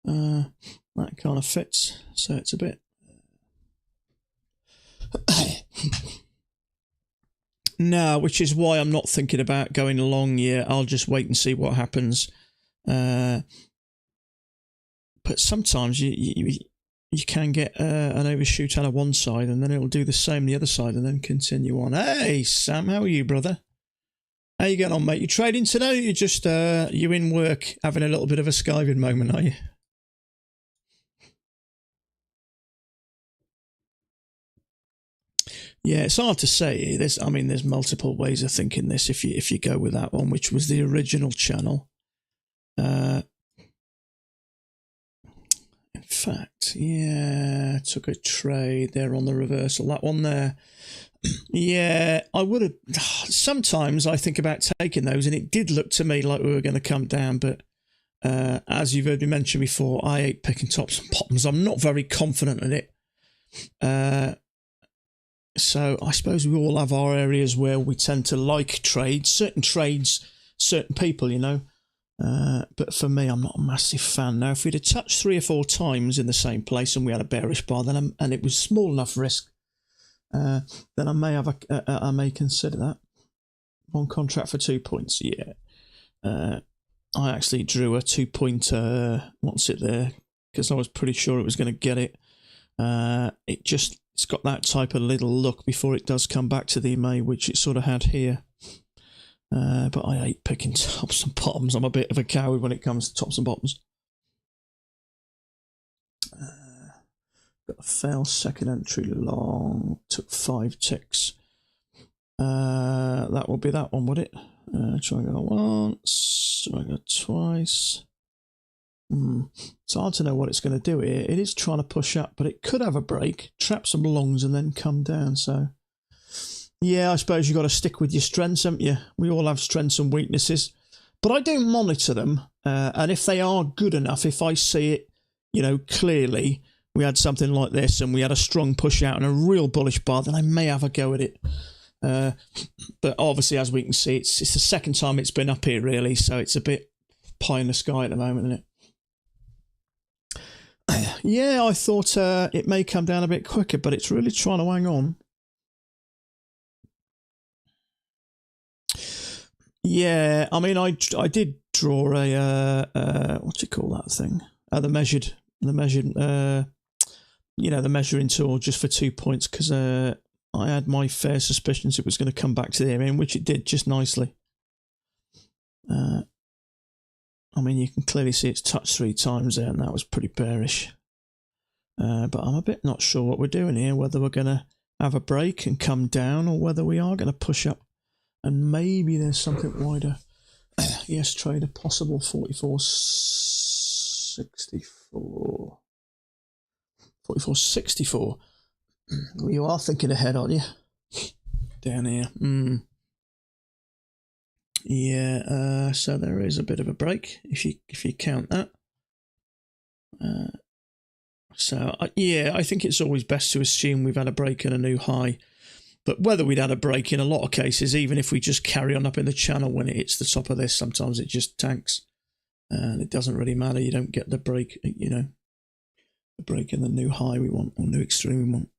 That kind of fits, so it's a bit. No, which is why I'm not thinking about going long yet. I'll just wait and see what happens. But sometimes you can get an overshoot out of one side, and then it'll do the same the other side, and then continue on. Hey, Sam, how are you, brother? How you getting on, mate? You trading today? Or you just you in work having a little bit of a skiving moment, are you? Yeah, it's hard to say. There's multiple ways of thinking this. If you go with that one, which was the original channel. In fact, yeah, took a trade there on the reversal. That one there. Yeah, I would have. Sometimes I think about taking those, and it did look to me like we were going to come down. But as you've heard me mention before, I hate picking tops and bottoms. I'm not very confident in it. So I suppose we all have our areas where we tend to like trades, certain people, you know. But for me, I'm not a massive fan. Now, if we'd have touched 3 or 4 times in the same place and we had a bearish bar, then and it was small enough risk, then I may consider that. One contract for 2 points, yeah. I actually drew a 2-point, what's it there? Because I was pretty sure it was going to get it. It's got that type of little look before it does come back to the EMA, which it sort of had here. But I hate picking tops and bottoms. I'm a bit of a coward when it comes to tops and bottoms. Got a fail second entry long. Took 5 ticks. That would be that one, would it? Triangle once. Triangle twice. It's hard to know what it's going to do here. It is trying to push up, but it could have a break, trap some longs, and then come down. So, yeah, I suppose you've got to stick with your strengths, haven't you? We all have strengths and weaknesses. But I do monitor them, and if they are good enough, if I see it, you know, clearly, we had something like this, and we had a strong push out and a real bullish bar, then I may have a go at it. But obviously, as we can see, it's the second time it's been up here, really, so it's a bit pie in the sky at the moment, isn't it? Yeah, I thought it may come down a bit quicker, but it's really trying to hang on. Yeah, I mean, I did draw a what do you call that thing? The measuring tool just for 2 points, because I had my fair suspicions it was going to come back to the area, which it did just nicely. I mean, you can clearly see it's touched 3 times there, and that was pretty bearish. But I'm a bit not sure what we're doing here, whether we're going to have a break and come down, or whether we are going to push up. And maybe there's something wider. Yes, trader, possible 44.64. 44.64. Well, you are thinking ahead, aren't you? Down here. Yeah, so there is a bit of a break if you count that. So yeah, I think it's always best to assume we've had a break and a new high. But whether we'd had a break in a lot of cases, even if we just carry on up in the channel when it hits the top of this, sometimes it just tanks. And it doesn't really matter. You don't get the break, you know, the break in the new high we want, or new extreme we want.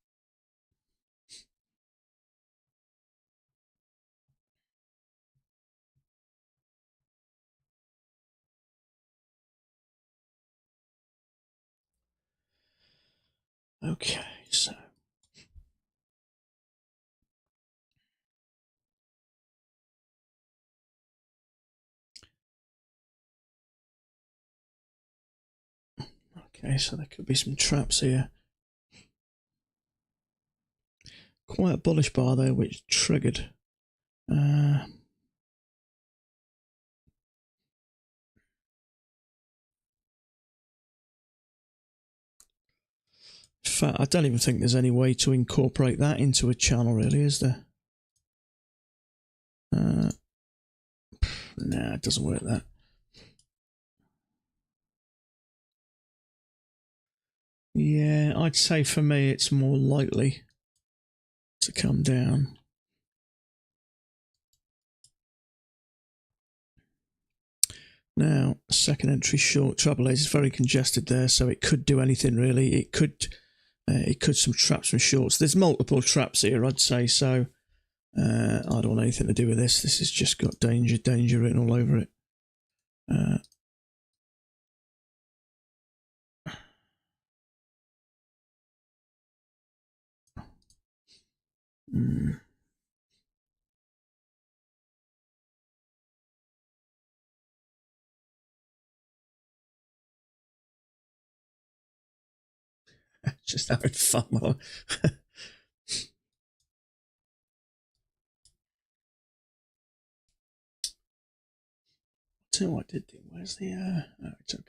Okay, so. Okay, so there could be some traps here. Quite a bullish bar there, which triggered. In fact, I don't even think there's any way to incorporate that into a channel, really, is there? Nah, it doesn't work that. Yeah, I'd say for me it's more likely to come down. Now, second entry short. Trouble is, it's very congested there, so it could do anything really. It could some traps from shorts. There's multiple traps here, I'd say. So I don't want anything to do with this. This has just got danger written all over it. Just having fun. Tell you what I did do. Where's the oh, it's okay.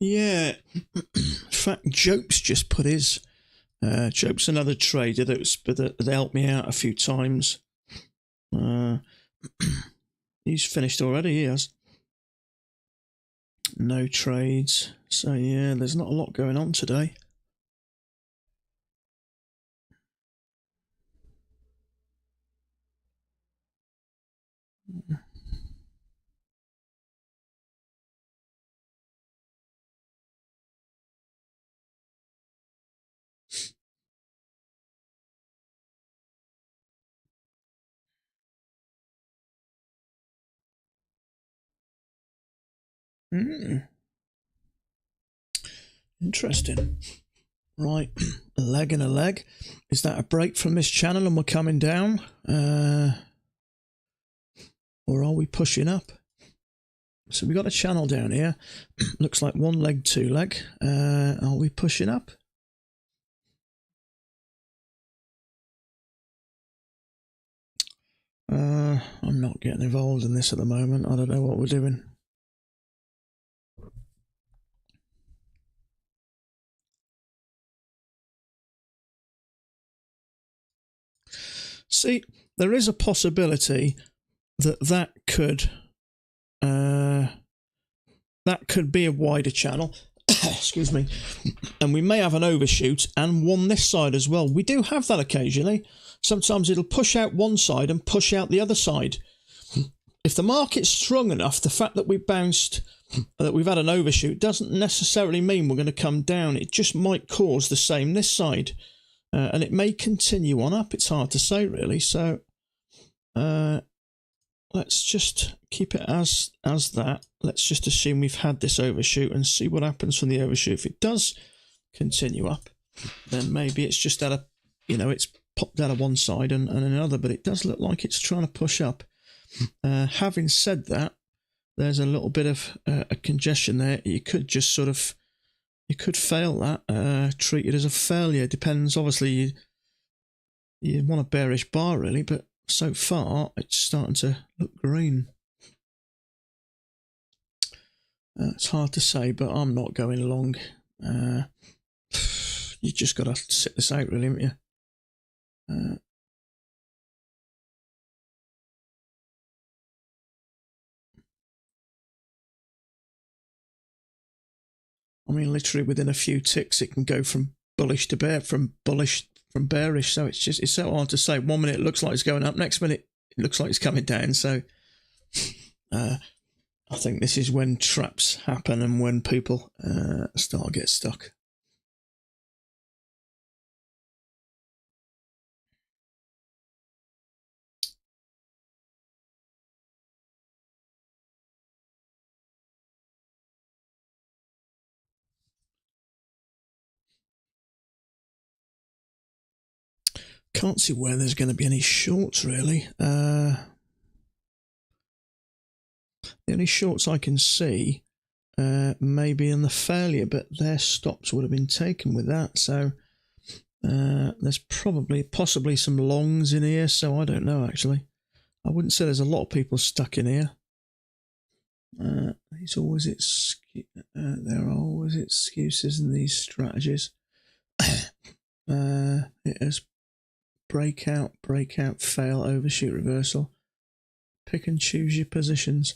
Yeah, in fact, Jope's just put his. Jope's another trader that helped me out a few times. He's finished already. He has no trades, so yeah, there's not a lot going on today. Interesting. Right, a leg and a leg. Is that a break from this channel and we're coming down? Or are we pushing up? So we got a channel down here. Looks like one leg, two leg. Are we pushing up? I'm not getting involved in this at the moment. I don't know what we're doing. See, there is a possibility that could be a wider channel. Excuse me. And we may have an overshoot and one this side as well. We do have that occasionally. Sometimes it'll push out one side and push out the other side. If the market's strong enough, the fact that we bounced, that we've had an overshoot, doesn't necessarily mean we're going to come down. It just might cause the same this side. And it may continue on up. It's hard to say, really. So let's just keep it as that. Let's just assume we've had this overshoot and see what happens from the overshoot. If it does continue up, then maybe it's just at a, it's popped out of one side and another, but it does look like it's trying to push up. Having said that, there's a little bit of a congestion there. You could just you could fail that, treat it as a failure. Depends, obviously, you want a bearish bar really, but so far it's starting to look green. It's hard to say, but I'm not going long. You just got to sit this out really, haven't you? I mean, literally within a few ticks, it can go from bullish to bear, from bearish. So it's so hard to say. 1 minute it looks like it's going up, next minute it looks like it's coming down. So I think this is when traps happen and when people start to get stuck. Can't see where there's going to be any shorts really. The only shorts I can see maybe in the failure, but their stops would have been taken with that. So there's possibly some longs in here. So I don't know actually. I wouldn't say there's a lot of people stuck in here. There are always excuses in these strategies. It is breakout, fail, overshoot, reversal. Pick and choose your positions.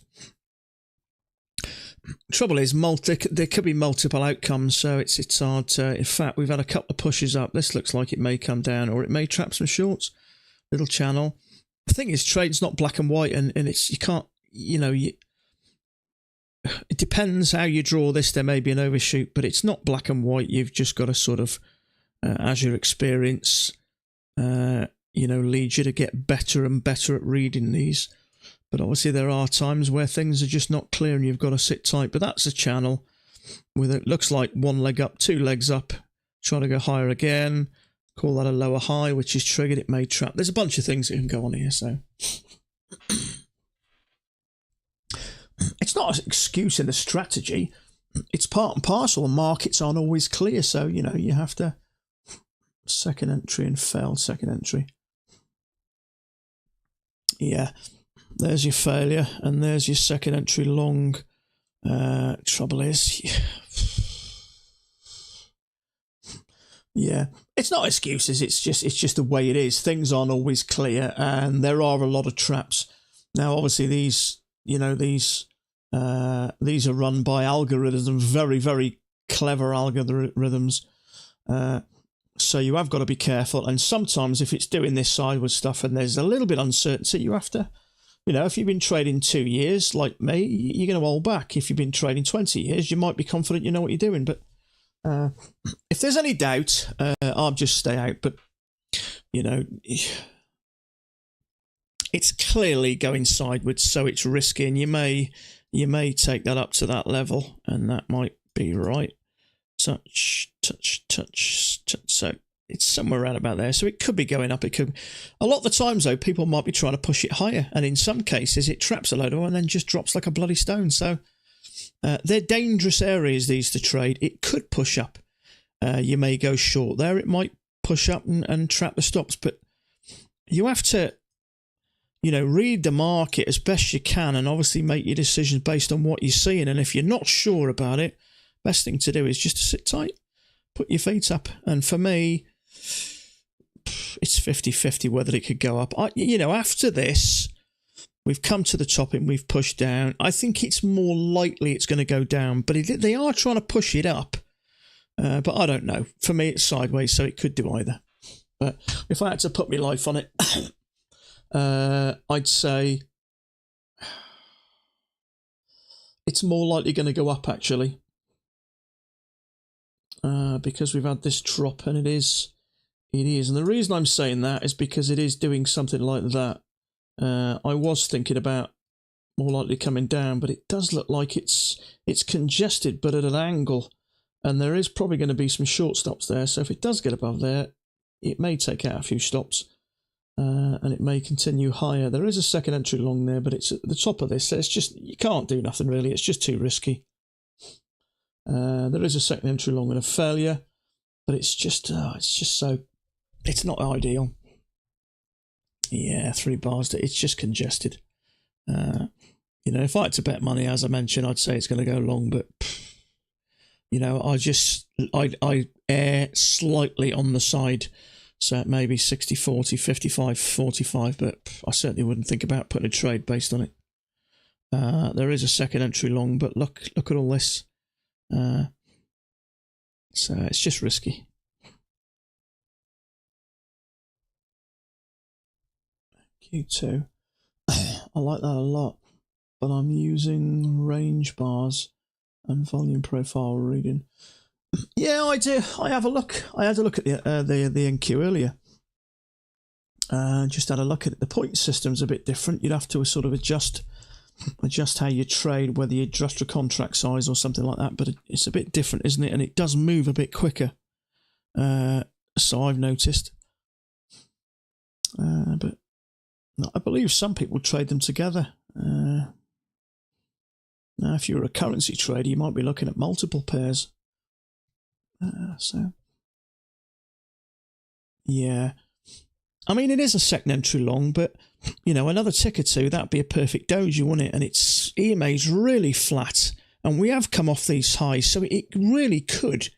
Trouble is, there could be multiple outcomes, so it's hard to. In fact, we've had a couple of pushes up. This looks like it may come down, or it may trap some shorts. Little channel. The thing is, trade's not black and white, and it's you can't. It depends how you draw this. There may be an overshoot, but it's not black and white. You've just got to sort of, as your experience, leads you to get better and better at reading these. But obviously there are times where things are just not clear and you've got to sit tight. But that's a channel with it looks like one leg up, two legs up, trying to go higher again. Call that a lower high, which is triggered. It may trap. There's a bunch of things that can go on here. So it's not an excuse in the strategy. It's part and parcel. Markets aren't always clear. So, you have to second entry and failed second entry. Yeah. There's your failure, and there's your second entry long. Trouble is, yeah, it's not excuses. It's just the way it is. Things aren't always clear, and there are a lot of traps. Now, obviously, these are run by algorithms, very, very clever algorithms. So you have got to be careful, and sometimes if it's doing this sideways stuff and there's a little bit of uncertainty, you have to. If you've been trading 2 years, like me, you're going to hold back. If you've been trading 20 years, you might be confident you know what you're doing. But if there's any doubt, I'll just stay out. But, it's clearly going sideways, so it's risky. And you may take that up to that level, and that might be right. Touch. So it's somewhere around about there. So it could be going up. It could. A lot of the times, though, people might be trying to push it higher. And in some cases, it traps a load of oil and then just drops like a bloody stone. So they're dangerous areas, these, to trade. It could push up. You may go short there. It might push up and trap the stops. But you have to, read the market as best you can and obviously make your decisions based on what you're seeing. And if you're not sure about it, best thing to do is just to sit tight. Put your feet up. And for me, it's 50-50 whether it could go up. After this, we've come to the top and we've pushed down. I think it's more likely it's going to go down, but they are trying to push it up. But I don't know. For me, it's sideways, so it could do either. But if I had to put my life on it, I'd say it's more likely going to go up, actually. Because we've had this drop, and it is. And the reason I'm saying that is because it is doing something like that. I was thinking about more likely coming down, but it does look like it's congested, but at an angle, and there is probably going to be some short stops there. So if it does get above there, it may take out a few stops, and it may continue higher. There is a second entry long there, but it's at the top of this, so it's just, you can't do nothing really. It's just too risky. There is a second entry long and a failure, but it's just so, it's not ideal. Yeah, 3 bars. It's just congested. You know, if I had to bet money, as I mentioned, I'd say it's going to go long, but you know, I err slightly on the side, so maybe 60-40, 55-45, but I certainly wouldn't think about putting a trade based on it. There is a second entry long, but look at all this. So it's just risky. Q2. I like that a lot, but I'm using range bars and volume profile reading. Yeah, I do. I have a look. I had a look at the NQ earlier. Just had a look at it. The point system's a bit different. You'd have to sort of adjust how you trade, whether you adjust your contract size or something like that. But it's a bit different, isn't it? And it does move a bit quicker. So I've noticed. But I believe some people trade them together. Now, if you're a currency trader, you might be looking at multiple pairs. So, yeah. I mean, it is a second entry long, but, you know, another tick or two, that'd be a perfect doji, wouldn't it? And it's EMA's really flat, and we have come off these highs, so it really could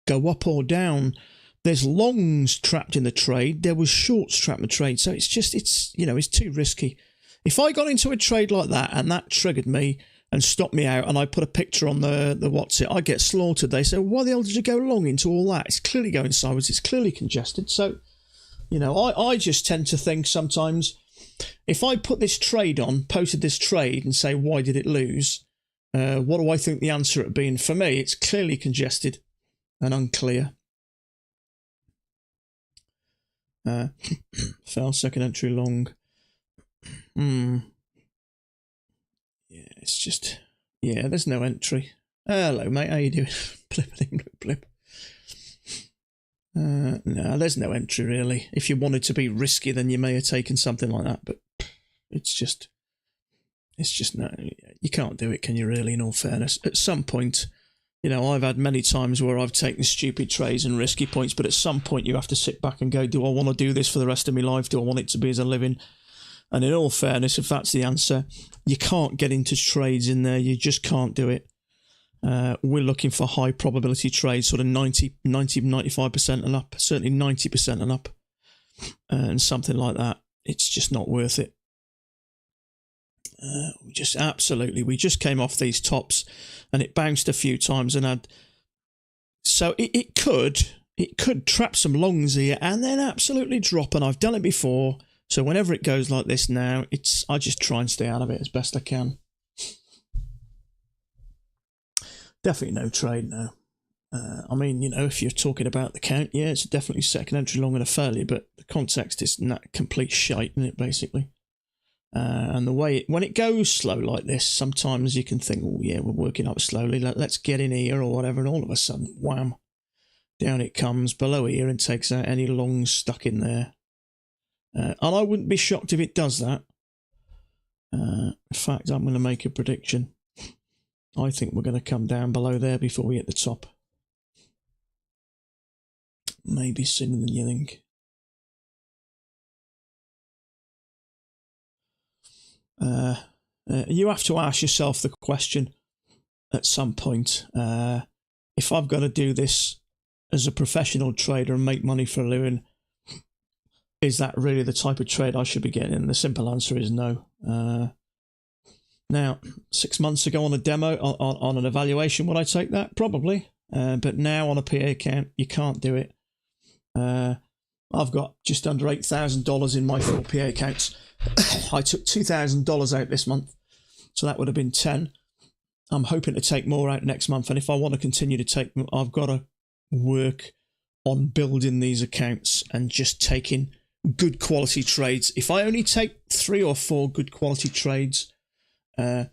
go up or down. There's longs trapped in the trade. There was shorts trapped in the trade. So it's you know, it's too risky. If I got into a trade like that and that triggered me and stopped me out, and I put a picture on the what's it, I get slaughtered. They say, well, why the hell did you go long into all that? It's clearly going sideways. It's clearly congested. So, you know, I just tend to think sometimes, if I put this trade on, posted this trade and say, why did it lose? What do I think the answer would be? And for me, it's clearly congested and unclear. Fell second entry long. Yeah, it's just, yeah, there's no entry. Hello, mate, how you doing? Blip. No, there's no entry really. If you wanted to be risky, then you may have taken something like that, but it's just no, you can't do it, can you really, in all fairness? At some point, you know, I've had many times where I've taken stupid trades and risky points, but at some point you have to sit back and go, do I want to do this for the rest of my life? Do I want it to be as a living? And in all fairness, if that's the answer, you can't get into trades in there. You just can't do it. We're looking for high probability trades, sort of 95% and up, certainly 90% and up, and something like that. It's just not worth it. We just came off these tops, and it bounced a few times and had, so it could trap some longs here and then absolutely drop, and I've done it before. So whenever it goes like this now, I just try and stay out of it as best I can. Definitely no trade now. I mean, you know, if you're talking about the count, yeah, it's definitely second entry long and a failure, but the context is not complete shite, isn't it, basically? And the way when it goes slow like this, sometimes you can think, oh yeah, we're working up slowly, let's get in here or whatever, and all of a sudden, wham, down it comes below here and takes out any longs stuck in there. And I wouldn't be shocked if it does that. In fact, I'm going to make a prediction. I think we're going to come down below there before we hit the top. Maybe sooner than you think. You have to ask yourself the question at some point. If I've got to do this as a professional trader and make money for a living, is that really the type of trade I should be getting? And the simple answer is no. Now, 6 months ago on a demo, on an evaluation, would I take that? Probably. But now on a PA account, you can't do it. I've got just under $8,000 in my 4 PA accounts. I took $2,000 out this month, so that would have been 10. I'm hoping to take more out next month, and if I want to continue to take them, I've got to work on building these accounts and just taking good quality trades. If I only take 3 or 4 good quality trades a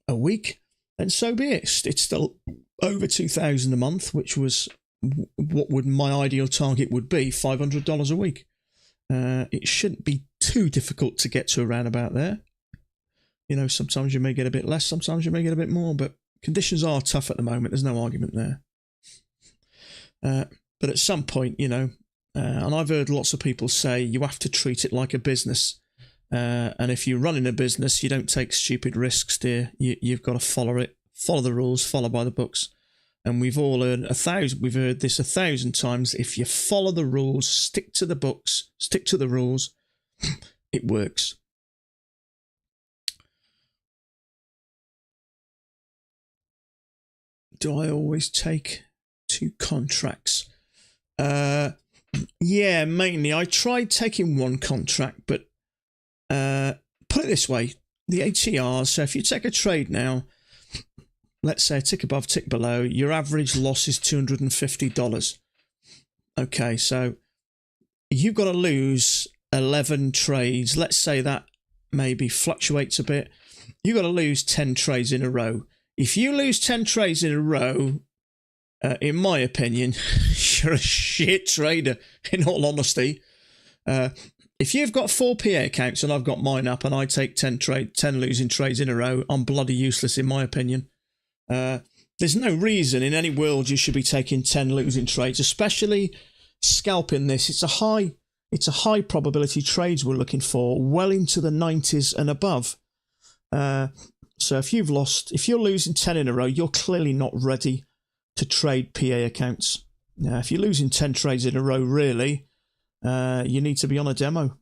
week, then so be it. It's still over $2,000 a month, which was what would my ideal target would be, $500 a week. It shouldn't be too difficult to get to around about there. You know, sometimes you may get a bit less, sometimes you may get a bit more, but conditions are tough at the moment. There's no argument there. But at some point, you know, and I've heard lots of people say you have to treat it like a business. And if you're running a business, you don't take stupid risks, dear. You've got to follow the rules, follow by the books. And we've all heard we've heard this 1,000 times. If you follow the rules, stick to the books, stick to the rules, it works. Do I always take 2 contracts? Yeah, mainly. I tried taking 1 contract, but put it this way, the ATRs, so if you take a trade now, let's say a tick above, tick below, your average loss is $250. Okay, so you've got to lose 11 trades. Let's say that maybe fluctuates a bit. You've got to lose 10 trades in a row. If you lose 10 trades in a row, in my opinion, you're a shit trader, in all honesty. If you've got 4 PA accounts and I've got mine up and I take 10 losing trades in a row, I'm bloody useless, in my opinion. There's no reason in any world you should be taking 10 losing trades, especially scalping this. It's a high probability trades we're looking for, well into the 90s and above. So if you're losing 10 in a row, you're clearly not ready to trade PA accounts. Now, if you're losing 10 trades in a row, really, you need to be on a demo.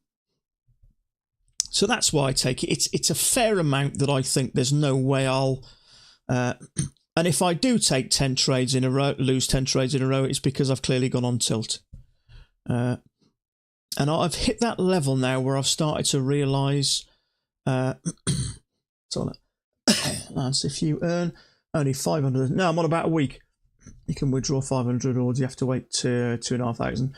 So that's why I take it. It's a fair amount that I think there's no way I'll... and if I do take 10 trades in a row, lose 10 trades in a row, it's because I've clearly gone on tilt. And I've hit that level now where I've started to realise... Lance, if you earn only 500... No, I'm on about a week. You can withdraw 500 or do you have to wait 2,500?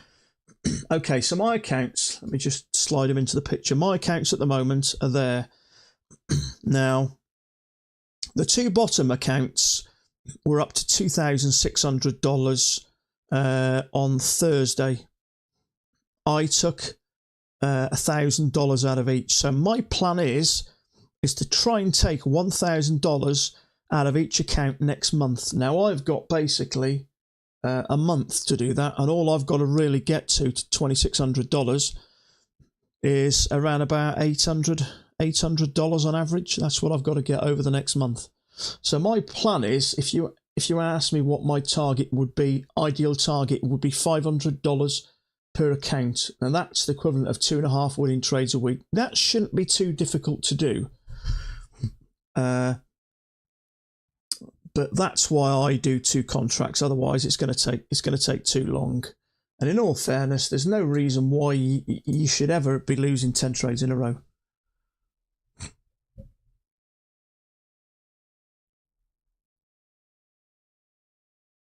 Okay, so my accounts, let me just slide them into the picture. My accounts at the moment are there. Now, the 2 bottom accounts were up to $2,600 on Thursday. I took $1,000 out of each. So my plan is to try and take $1,000 out of each account next month. Now, I've got basically a month to do that, and all I've got to really get to $2,600 is around about $800 on average. That's what I've got to get over the next month. So my plan is, if you ask me what my target would be, ideal target would be $500 per account, and that's the equivalent of 2.5 winning trades a week. That shouldn't be too difficult to do. But that's why I do 2 contracts. Otherwise, it's going to take too long. And in all fairness, there's no reason why you should ever be losing 10 trades in a row.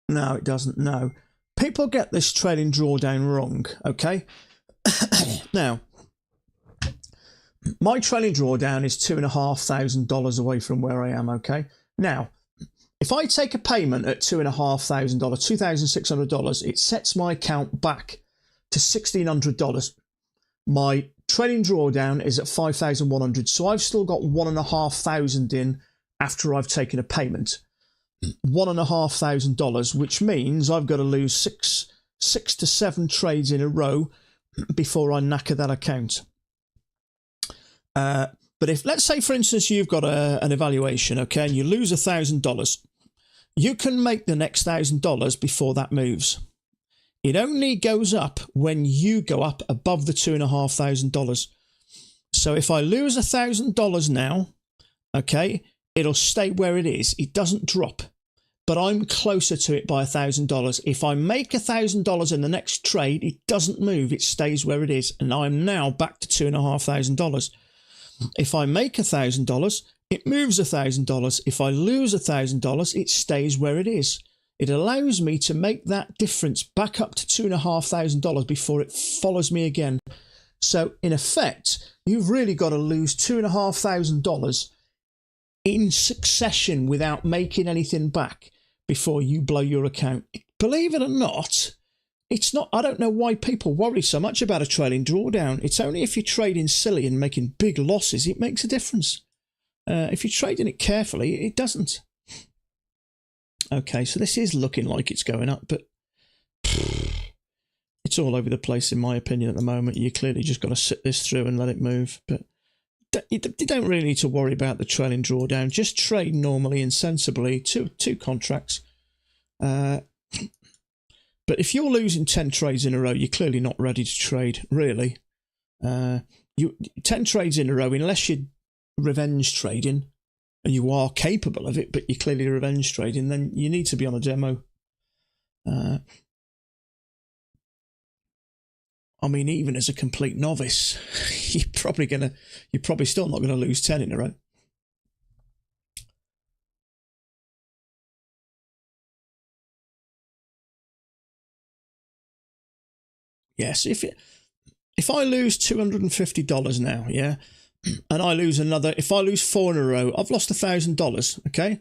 No, it doesn't. No, people get this trading drawdown wrong. Okay, now my trading drawdown is $2,500 away from where I am. Okay, now. If I take a payment at $2,500, $2,600, it sets my account back to $1,600. My trading drawdown is at $5,100, so I've still got $1,500 in after I've taken a payment. $1,500, which means I've got to lose six to 7 trades in a row before I knacker that account. But if, let's say, for instance, you've got an evaluation, okay, and you lose $1,000, you can make the next $1,000 before that moves. It only goes up when you go up above the $2,500. So if I lose $1,000 now, okay, it'll stay where it is. It doesn't drop, but I'm closer to it by $1,000. If I make $1,000 in the next trade, it doesn't move. It stays where it is, and I'm now back to $2,500. If I make $1,000, it moves $1,000. If I lose $1,000, it stays where it is. It allows me to make that difference back up to $2,500 before it follows me again. So in effect, you've really got to lose $2,500 in succession without making anything back before you blow your account. Believe it or not, it's not. I don't know why people worry so much about a trailing drawdown. It's only if you're trading silly and making big losses it makes a difference. If you're trading it carefully, it doesn't. Okay, so this is looking like it's going up, but it's all over the place in my opinion at the moment. You clearly just got to sit this through and let it move. But you don't really need to worry about the trailing drawdown. Just trade normally and sensibly, two contracts. But if you're losing 10 trades in a row, you're clearly not ready to trade, really. 10 trades in a row, unless you're revenge trading, and you are capable of it, but you're clearly revenge trading, then you need to be on a demo. I mean, even as a complete novice, you're probably still not gonna lose 10 in a row. Yes, if I lose $250 now, yeah, and I lose another, if I lose 4 in a row, I've lost $1,000. Okay,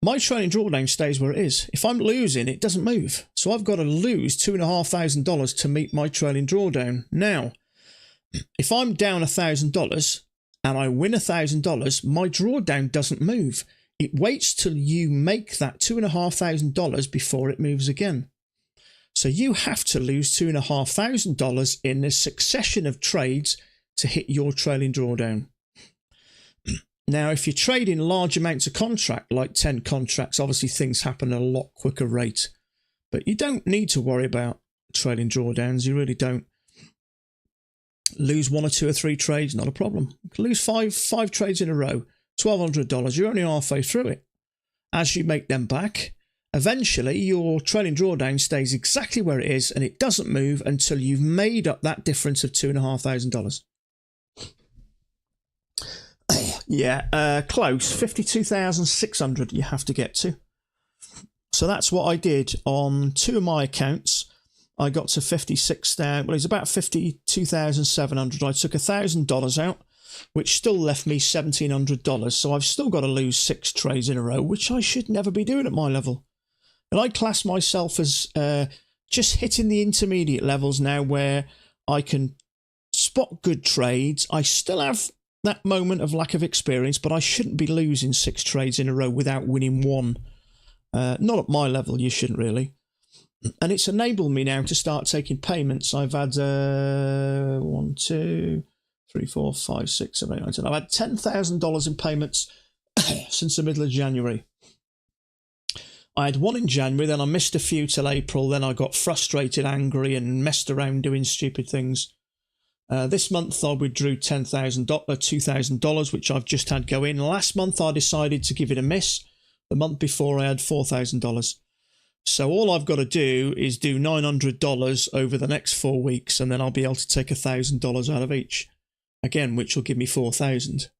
my trailing drawdown stays where it is. If I'm losing, it doesn't move. So I've got to lose $2,500 to meet my trailing drawdown. Now, if I'm down $1,000 and I win $1,000, my drawdown doesn't move. It waits till you make that $2,500 before it moves again. So you have to lose $2,500 in a succession of trades to hit your trailing drawdown. Now, if you're trading large amounts of contract, like 10 contracts, obviously things happen at a lot quicker rate. But you don't need to worry about trailing drawdowns. You really don't. Lose 1 or 2 or 3 trades, not a problem. Lose five trades in a row, $1,200. You're only halfway through it. As you make them back, eventually your trailing drawdown stays exactly where it is, and it doesn't move until you've made up that difference of $2,500. Yeah, close. 52,600 you have to get to. So that's what I did on 2 of my accounts. I got to 56,000. Well, it's about 52,700. I took $1,000 out, which still left me $1,700. So I've still got to lose 6 trades in a row, which I should never be doing at my level. And I class myself as just hitting the intermediate levels now, where I can spot good trades. I still have that moment of lack of experience, but I shouldn't be losing 6 trades in a row without winning 1. Not at my level, you shouldn't really. And it's enabled me now to start taking payments. I've had 1, 2, 3, 4, 5, 6, 7, 8, 9, 10. I've had $10,000 in payments since the middle of January. I had 1 in January, then I missed a few till April, then I got frustrated, angry, and messed around doing stupid things. This month I withdrew $2,000, which I've just had go in. Last month I decided to give it a miss. The month before I had $4,000. So all I've got to do is do $900 over the next 4 weeks, and then I'll be able to take $1,000 out of each. Again, which will give me $4,000.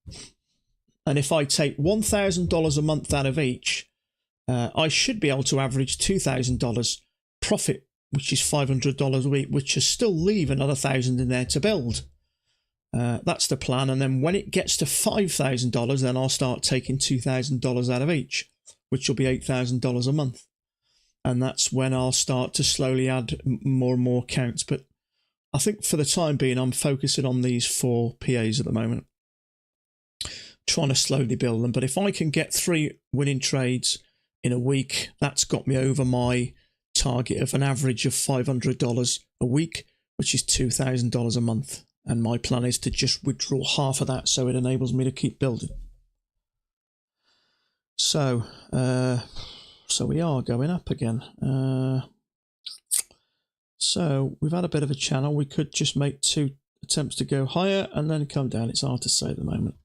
And if I take $1,000 a month out of each, I should be able to average $2,000 profit, which is $500 a week, which will still leave another $1,000 in there to build. That's the plan. And then when it gets to $5,000, then I'll start taking $2,000 out of each, which will be $8,000 a month. And that's when I'll start to slowly add more and more accounts. But I think for the time being, I'm focusing on these 4 PAs at the moment, trying to slowly build them. But if I can get 3 winning trades in a week, that's got me over my target of an average of $500 a week, which is $2,000 a month. And my plan is to just withdraw half of that, so it enables me to keep building. So we are going up again. So we've had a bit of a channel. We could just make 2 attempts to go higher and then come down. It's hard to say at the moment.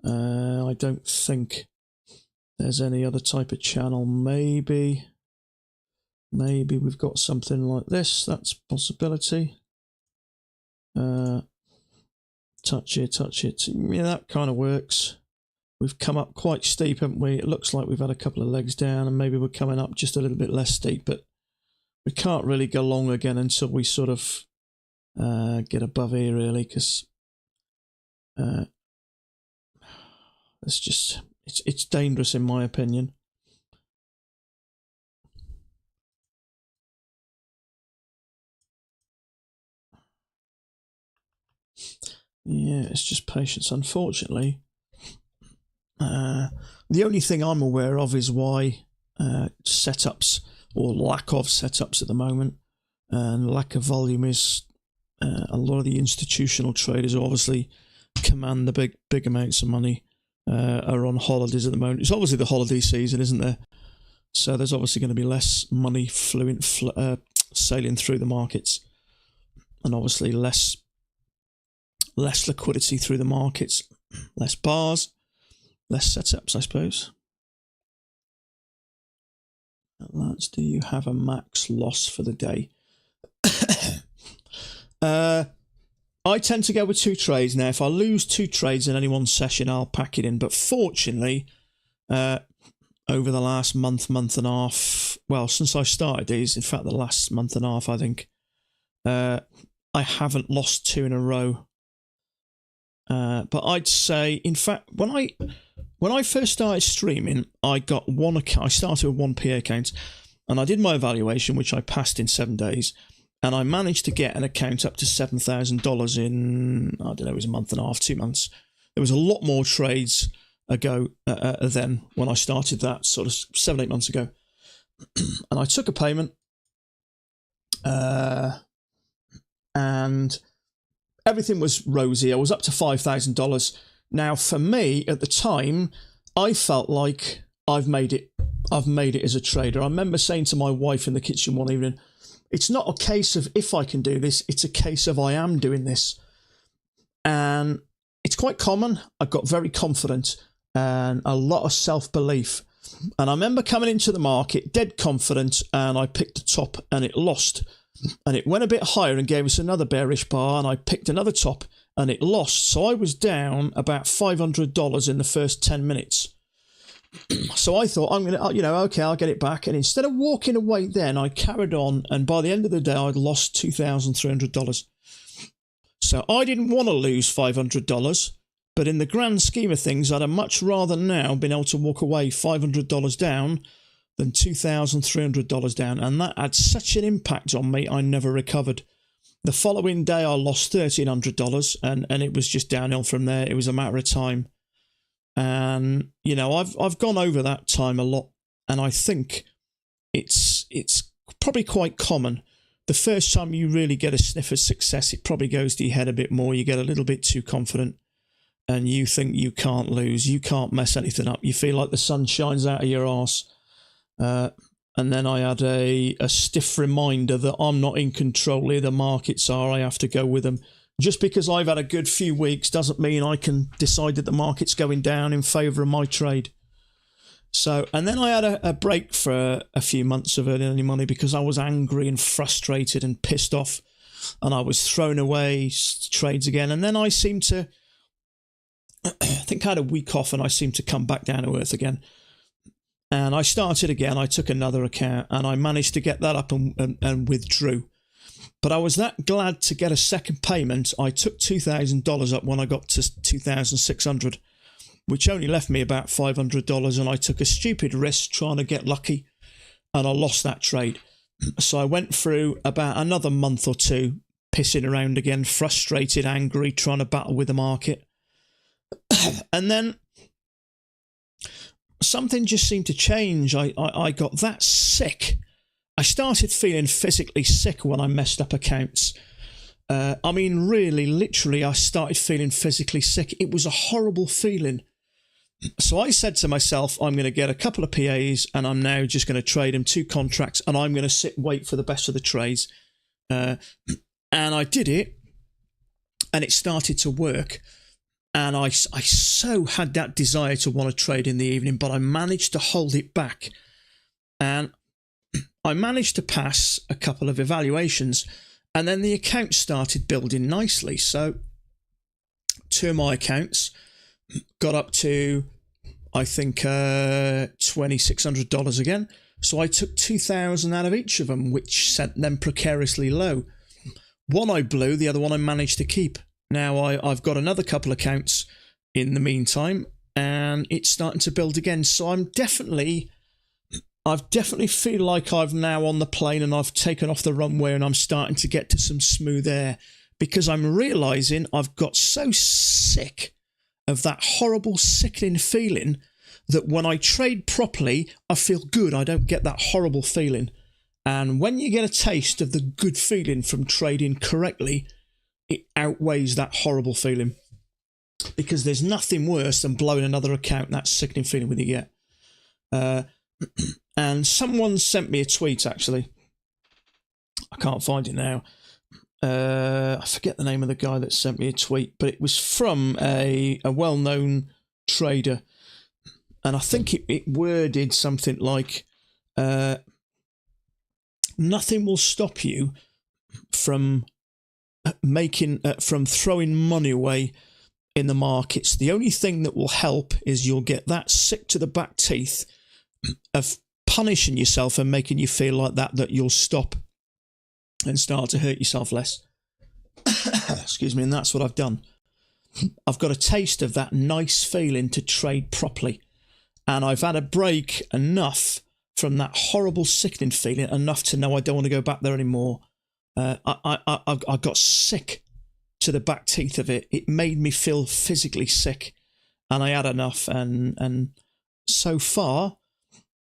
I don't think there's any other type of channel. Maybe we've got something like this. That's a possibility. Touch it. Yeah, that kind of works. We've come up quite steep, haven't we? It looks like we've had a couple of legs down, and maybe we're coming up just a little bit less steep, but we can't really go long again until we sort of get above here really, because it's dangerous in my opinion. Yeah, it's just patience, unfortunately. The only thing I'm aware of is why setups, or lack of setups at the moment, and lack of volume is a lot of the institutional traders who obviously command the big amounts of money are on holidays at the moment. It's obviously the holiday season, isn't there? So there's obviously going to be less money sailing through the markets, and obviously less liquidity through the markets, less bars, less setups, I suppose. Lance, do you have a max loss for the day? I tend to go with 2 trades now. If I lose 2 trades in any one session, I'll pack it in. But fortunately, over the last month and a half, well, since I started these, in fact, the last month and a half, I think, I haven't lost 2 in a row. But I'd say, in fact, when I first started streaming, I got one account. I started with 1 PA account, and I did my evaluation, which I passed in 7 days, and I managed to get an account up to $7,000 in, I don't know, it was a month and a half, 2 months. There was a lot more trades ago then when I started that, sort of 7-8 months ago, and I took a payment, and everything was rosy. I was up to $5,000. Now, for me, at the time, I felt like I've made it as a trader. I remember saying to my wife in the kitchen one evening, it's not a case of if I can do this, it's a case of I am doing this. And it's quite common. I got very confident and a lot of self-belief. And I remember coming into the market dead confident, and I picked the top and it lost. And it went a bit higher and gave us another bearish bar, and I picked another top and it lost. So I was down about $500 in the first 10 minutes. So I thought, I'm going to, okay, I'll get it back. And instead of walking away then, I carried on. And by the end of the day, I'd lost $2,300. So I didn't want to lose $500. But in the grand scheme of things, I'd have much rather now been able to walk away $500 down than $2,300 down. And that had such an impact on me, I never recovered. The following day, I lost $1,300, and it was just downhill from there. It was a matter of time. And, I've gone over that time a lot, and I think it's probably quite common. The first time you really get a sniff of success, it probably goes to your head a bit more. You get a little bit too confident, and you think you can't lose. You can't mess anything up. You feel like the sun shines out of your arse. And then I had a stiff reminder that I'm not in control here. The markets are. I have to go with them. Just because I've had a good few weeks doesn't mean I can decide that the market's going down in favour of my trade. So, and then I had a break for a few months of earning any money because I was angry and frustrated and pissed off, and I was throwing away trades again. And then I seemed to, I think I had a week off, and I seemed to come back down to earth again. And I started again. I took another account, and I managed to get that up and withdrew. But I was that glad to get a second payment. I took $2,000 up when I got to $2,600, which only left me about $500. And I took a stupid risk trying to get lucky, and I lost that trade. So I went through about another month or two, pissing around again, frustrated, angry, trying to battle with the market. And then something just seemed to change. I got that sick. I started feeling physically sick when I messed up accounts. I mean, really, literally, I started feeling physically sick. It was a horrible feeling. So I said to myself, I'm going to get a couple of PAs, and I'm now just going to trade them 2 contracts, and I'm going to sit and wait for the best of the trades. And I did it, and it started to work. And I so had that desire to want to trade in the evening, but I managed to hold it back. And I managed to pass a couple of evaluations, and then the account started building nicely. So 2 of my accounts got up to, I think, $2,600 again. So I took $2,000 out of each of them, which sent them precariously low. one I blew, the other one I managed to keep. Now I've got another couple accounts in the meantime, and it's starting to build again. So I definitely feel like I've now on the plane and I've taken off the runway and I'm starting to get to some smooth air, because I'm realising I've got so sick of that horrible, sickening feeling that when I trade properly, I feel good. I don't get that horrible feeling. And when you get a taste of the good feeling from trading correctly, it outweighs that horrible feeling. Because there's nothing worse than blowing another account, that sickening feeling when you get. And someone sent me a tweet, actually. I can't find it now. I forget the name of the guy that sent me a tweet, but it was from a well-known trader. And I think it worded something like, nothing will stop you from from throwing money away in the markets. The only thing that will help is you'll get that sick to the back teeth of punishing yourself and making you feel like that you'll stop and start to hurt yourself less. Excuse me. And that's what I've done. I've got a taste of that nice feeling to trade properly. And I've had a break enough from that horrible, sickening feeling, enough to know I don't want to go back there anymore. I got sick to the back teeth of it. It made me feel physically sick, and I had enough. And so far,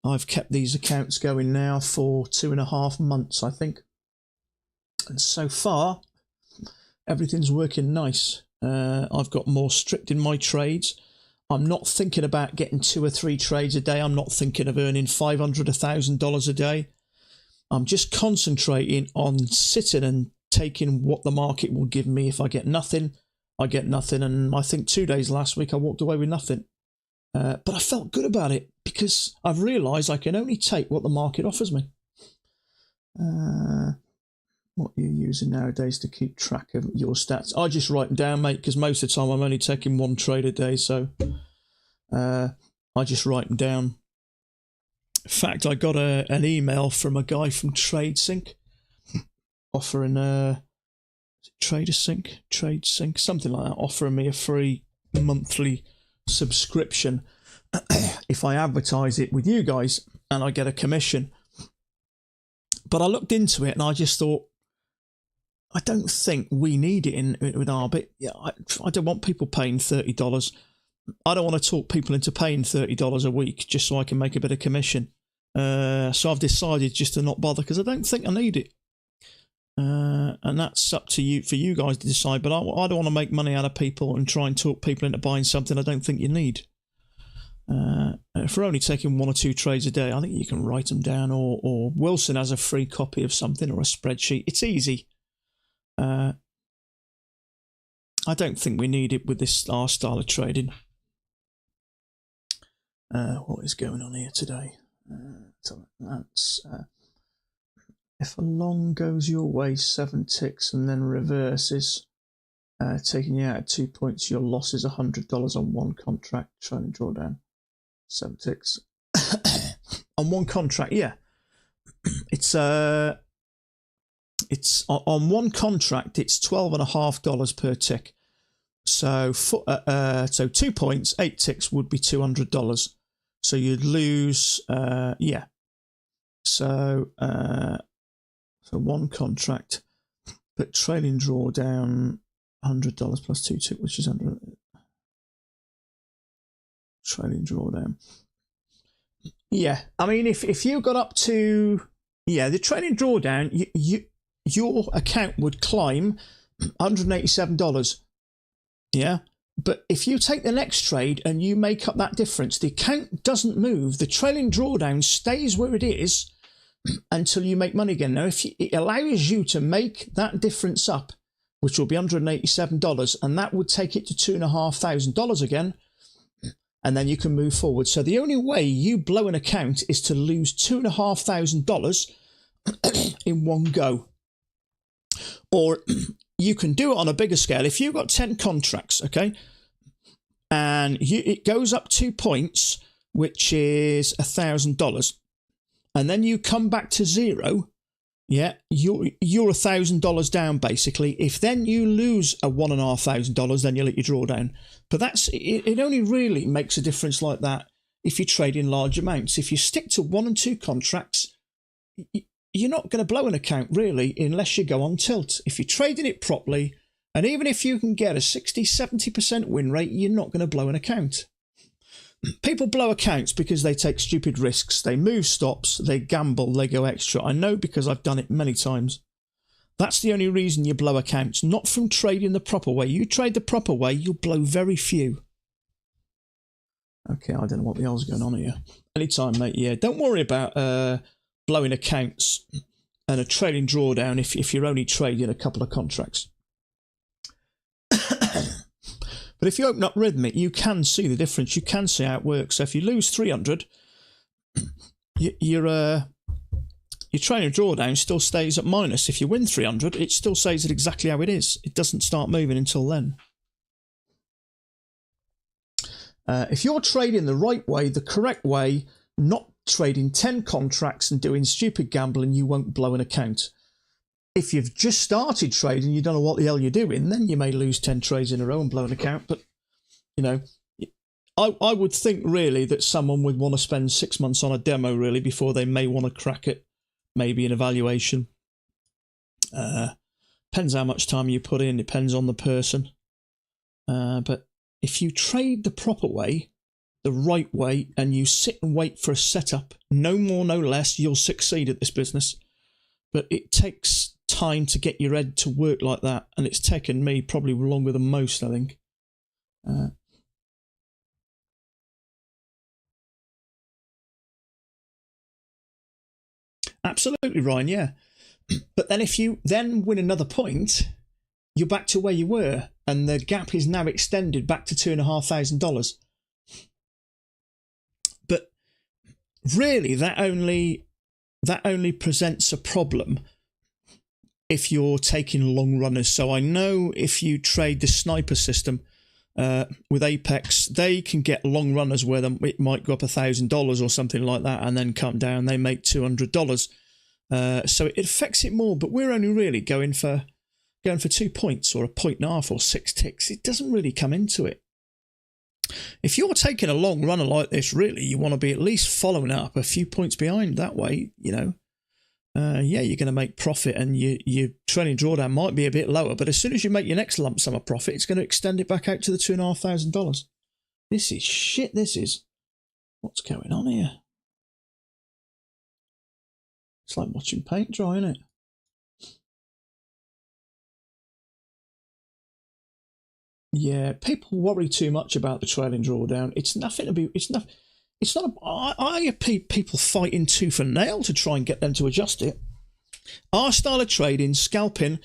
I've kept these accounts going now for 2.5 months, I think. And so far, everything's working nice. I've got more strict in my trades. I'm not thinking about getting 2 or 3 trades a day. I'm not thinking of earning $500, $1,000 a day. I'm just concentrating on sitting and taking what the market will give me. If I get nothing, I get nothing. And I think 2 days last week, I walked away with nothing. But I felt good about it because I've realised I can only take what the market offers me. What are you using nowadays to keep track of your stats? I just write them down, mate, because most of the time I'm only taking 1 trade a day. So I just write them down. In fact, I got an email from a guy from TradeSync offering TradeSync, something like that, offering me a free monthly subscription if I advertise it with you guys and I get a commission. But I looked into it and I just thought, I don't think we need it with our bit. Yeah, I don't want people paying $30. I don't want to talk people into paying $30 a week just so I can make a bit of commission. So I've decided just to not bother because I don't think I need it. And that's up to you, for you guys to decide. But I don't want to make money out of people and try and talk people into buying something I don't think you need. If we're only taking 1 or 2 trades a day, I think you can write them down, or Wilson has a free copy of something or a spreadsheet. It's easy. I don't think we need it with our style of trading. What is going on here today? That's if a long goes your way, 7 ticks, and then reverses, taking you out at 2 points, your loss is $100 on 1 contract. Trying to draw down 7 ticks on 1 contract. Yeah, it's on 1 contract. It's $12.50 per tick. So 2 points, 8 ticks would be $200. So you'd lose, yeah. So for 1 contract, but trailing drawdown $100 plus 2 tick, which is under trailing drawdown. Yeah, I mean, if you got up to, yeah, the trailing drawdown, your account would climb $187. Yeah. But if you take the next trade and you make up that difference, the account doesn't move. The trailing drawdown stays where it is until you make money again. Now, it allows you to make that difference up, which will be $187, and that would take it to $2,500 again, and then you can move forward. So the only way you blow an account is to lose $2,500 in one go. Or you can do it on a bigger scale. If you've got 10 contracts, okay, and it goes up 2 points, which is $1,000, and then you come back to 0, Yeah, you're $1,000 down basically. If then you lose a $1,500, then you'll let your drawdown. But it only really makes a difference like that if you trade in large amounts. If you stick to 1 and 2 contracts, you're not going to blow an account really unless you go on tilt. If you're trading it properly, and even if you can get a 60-70% win rate, you're not going to blow an account. People blow accounts because they take stupid risks. They move stops, they gamble, they go extra. I know because I've done it many times. That's the only reason you blow accounts, not from trading the proper way. You trade the proper way, you'll blow very few. Okay, I don't know what the hell's going on here. Anytime, mate, yeah. Don't worry about blowing accounts and a trading drawdown if you're only trading a couple of contracts. But if you open up Rhythmic, you can see the difference. You can see how it works. So if you lose 300, your trading drawdown still stays at minus. If you win 300, it still stays at exactly how it is. It doesn't start moving until then. If you're trading the right way, the correct way, not trading 10 contracts and doing stupid gambling, you won't blow an account. If you've just started trading, you don't know what the hell you're doing, then you may lose 10 trades in a row and blow an account. But, you know, I would think really that someone would want to spend 6 months on a demo really before they may want to crack it, maybe an evaluation. Depends how much time you put in, depends on the person. But if you trade the proper way, the right way, and you sit and wait for a setup, no more, no less, you'll succeed at this business. But it takes time to get your head to work like that, and it's taken me probably longer than most, I think. Absolutely, Ryan, yeah. But then if you then win another point, you're back to where you were, and the gap is now extended back to $2,500. But really, that only presents a problem if you're taking long runners. So I know if you trade the sniper system with Apex, they can get long runners where it might go up $1,000 or something like that and then come down. They make $200. So it affects it more, but we're only really going for 2 points or a 1.5 or 6 ticks. It doesn't really come into it. If you're taking a long runner like this, really, you want to be at least following up a few points behind. That way, you know, yeah, you're going to make profit, and your trading drawdown might be a bit lower, but as soon as you make your next lump sum of profit, it's going to extend it back out to the $2,500. This is shit, this is. What's going on here? It's like watching paint dry, isn't it? Yeah, people worry too much about the trailing drawdown. It's nothing to be. It's not. I hear people fighting tooth and nail to try and get them to adjust it. Our style of trading, scalping,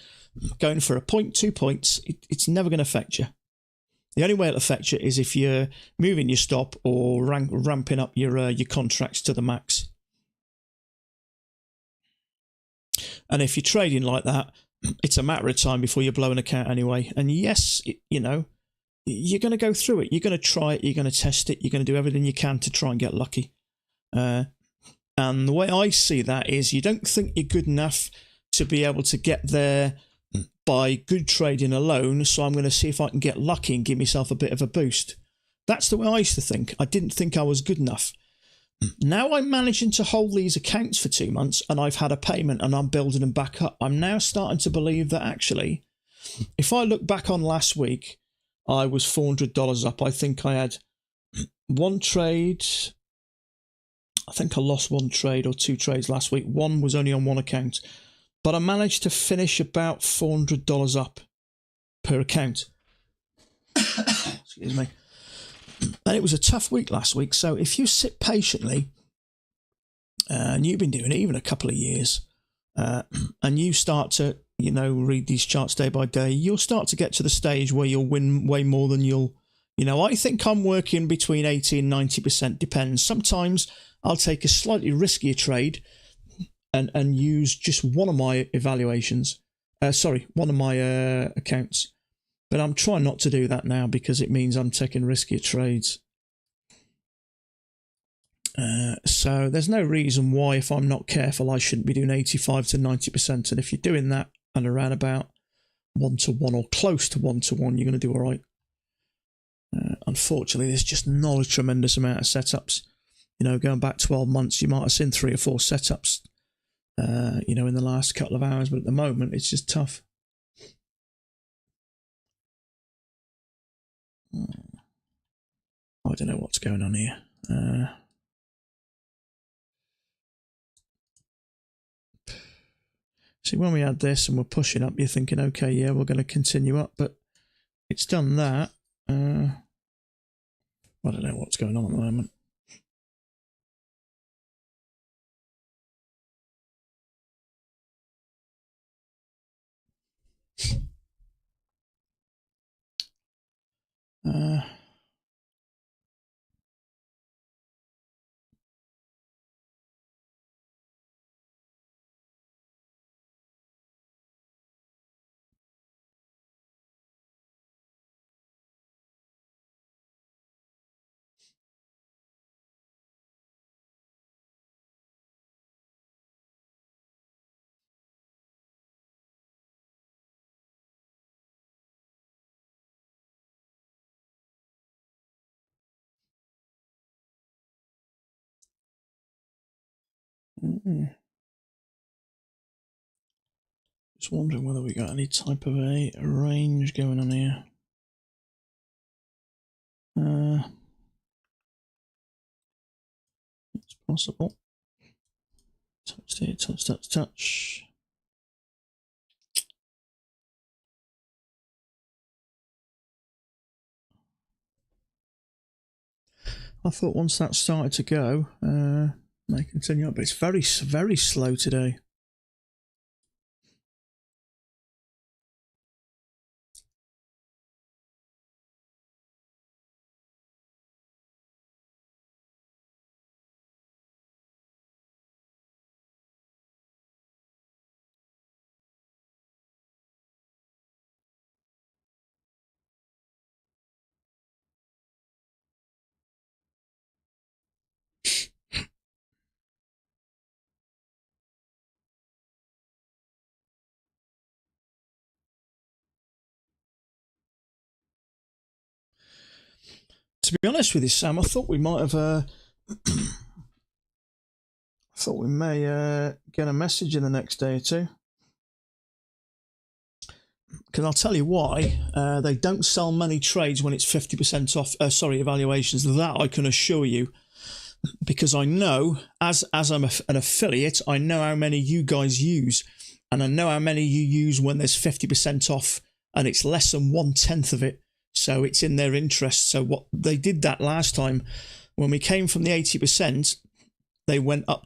going for a point, 2 points, it's never going to affect you. The only way it'll affect you is if you're moving your stop or ramping up your contracts to the max. And if you're trading like that, it's a matter of time before you blow an account anyway. And yes, you know, you're going to go through it. You're going to try it. You're going to test it. You're going to do everything you can to try and get lucky. And the way I see that is you don't think you're good enough to be able to get there by good trading alone. So I'm going to see if I can get lucky and give myself a bit of a boost. That's the way I used to think. I didn't think I was good enough. Now I'm managing to hold these accounts for 2 months and I've had a payment and I'm building them back up. I'm now starting to believe that actually, if I look back on last week, I was $400 up. I think I had one trade. I think I lost one trade or 2 trades last week. One was only on one account. But I managed to finish about $400 up per account. Excuse me. And it was a tough week last week. So if you sit patiently, and you've been doing it even a couple of years, and you start to, you know, read these charts day by day, you'll start to get to the stage where you'll win way more than you'll, you know, I think I'm working between 80 and 90%, depends. Sometimes I'll take a slightly riskier trade and use just one of my evaluations, one of my accounts. But I'm trying not to do that now because it means I'm taking riskier trades. So there's no reason why, if I'm not careful, I shouldn't be doing 85 to 90%. And if you're doing that and around about 1-to-1 or close to 1-to-1, you're going to do all right. Unfortunately, there's just not a tremendous amount of setups. You know, going back 12 months, you might have seen 3 or 4 setups, you know, in the last couple of hours. But at the moment, it's just tough. I don't know what's going on here. See, when we had this and we're pushing up, you're thinking, okay, yeah, we're going to continue up, but it's done that. I don't know what's going on at the moment. Just wondering whether we got any type of a range going on here. It's possible. Touch there, touch. I thought once that started to go, may continue up, but it's very, very slow today. To be honest with you, Sam, I thought we might have. I thought we may get a message in the next day or two. Because I'll tell you why. They don't sell many trades when it's 50% off. Evaluations. That I can assure you. Because I know, as I'm an affiliate, I know how many you guys use. And I know how many you use when there's 50% off and it's less than 1/10 of it. So it's in their interest. So what they did that last time, when we came from the 80%, they went back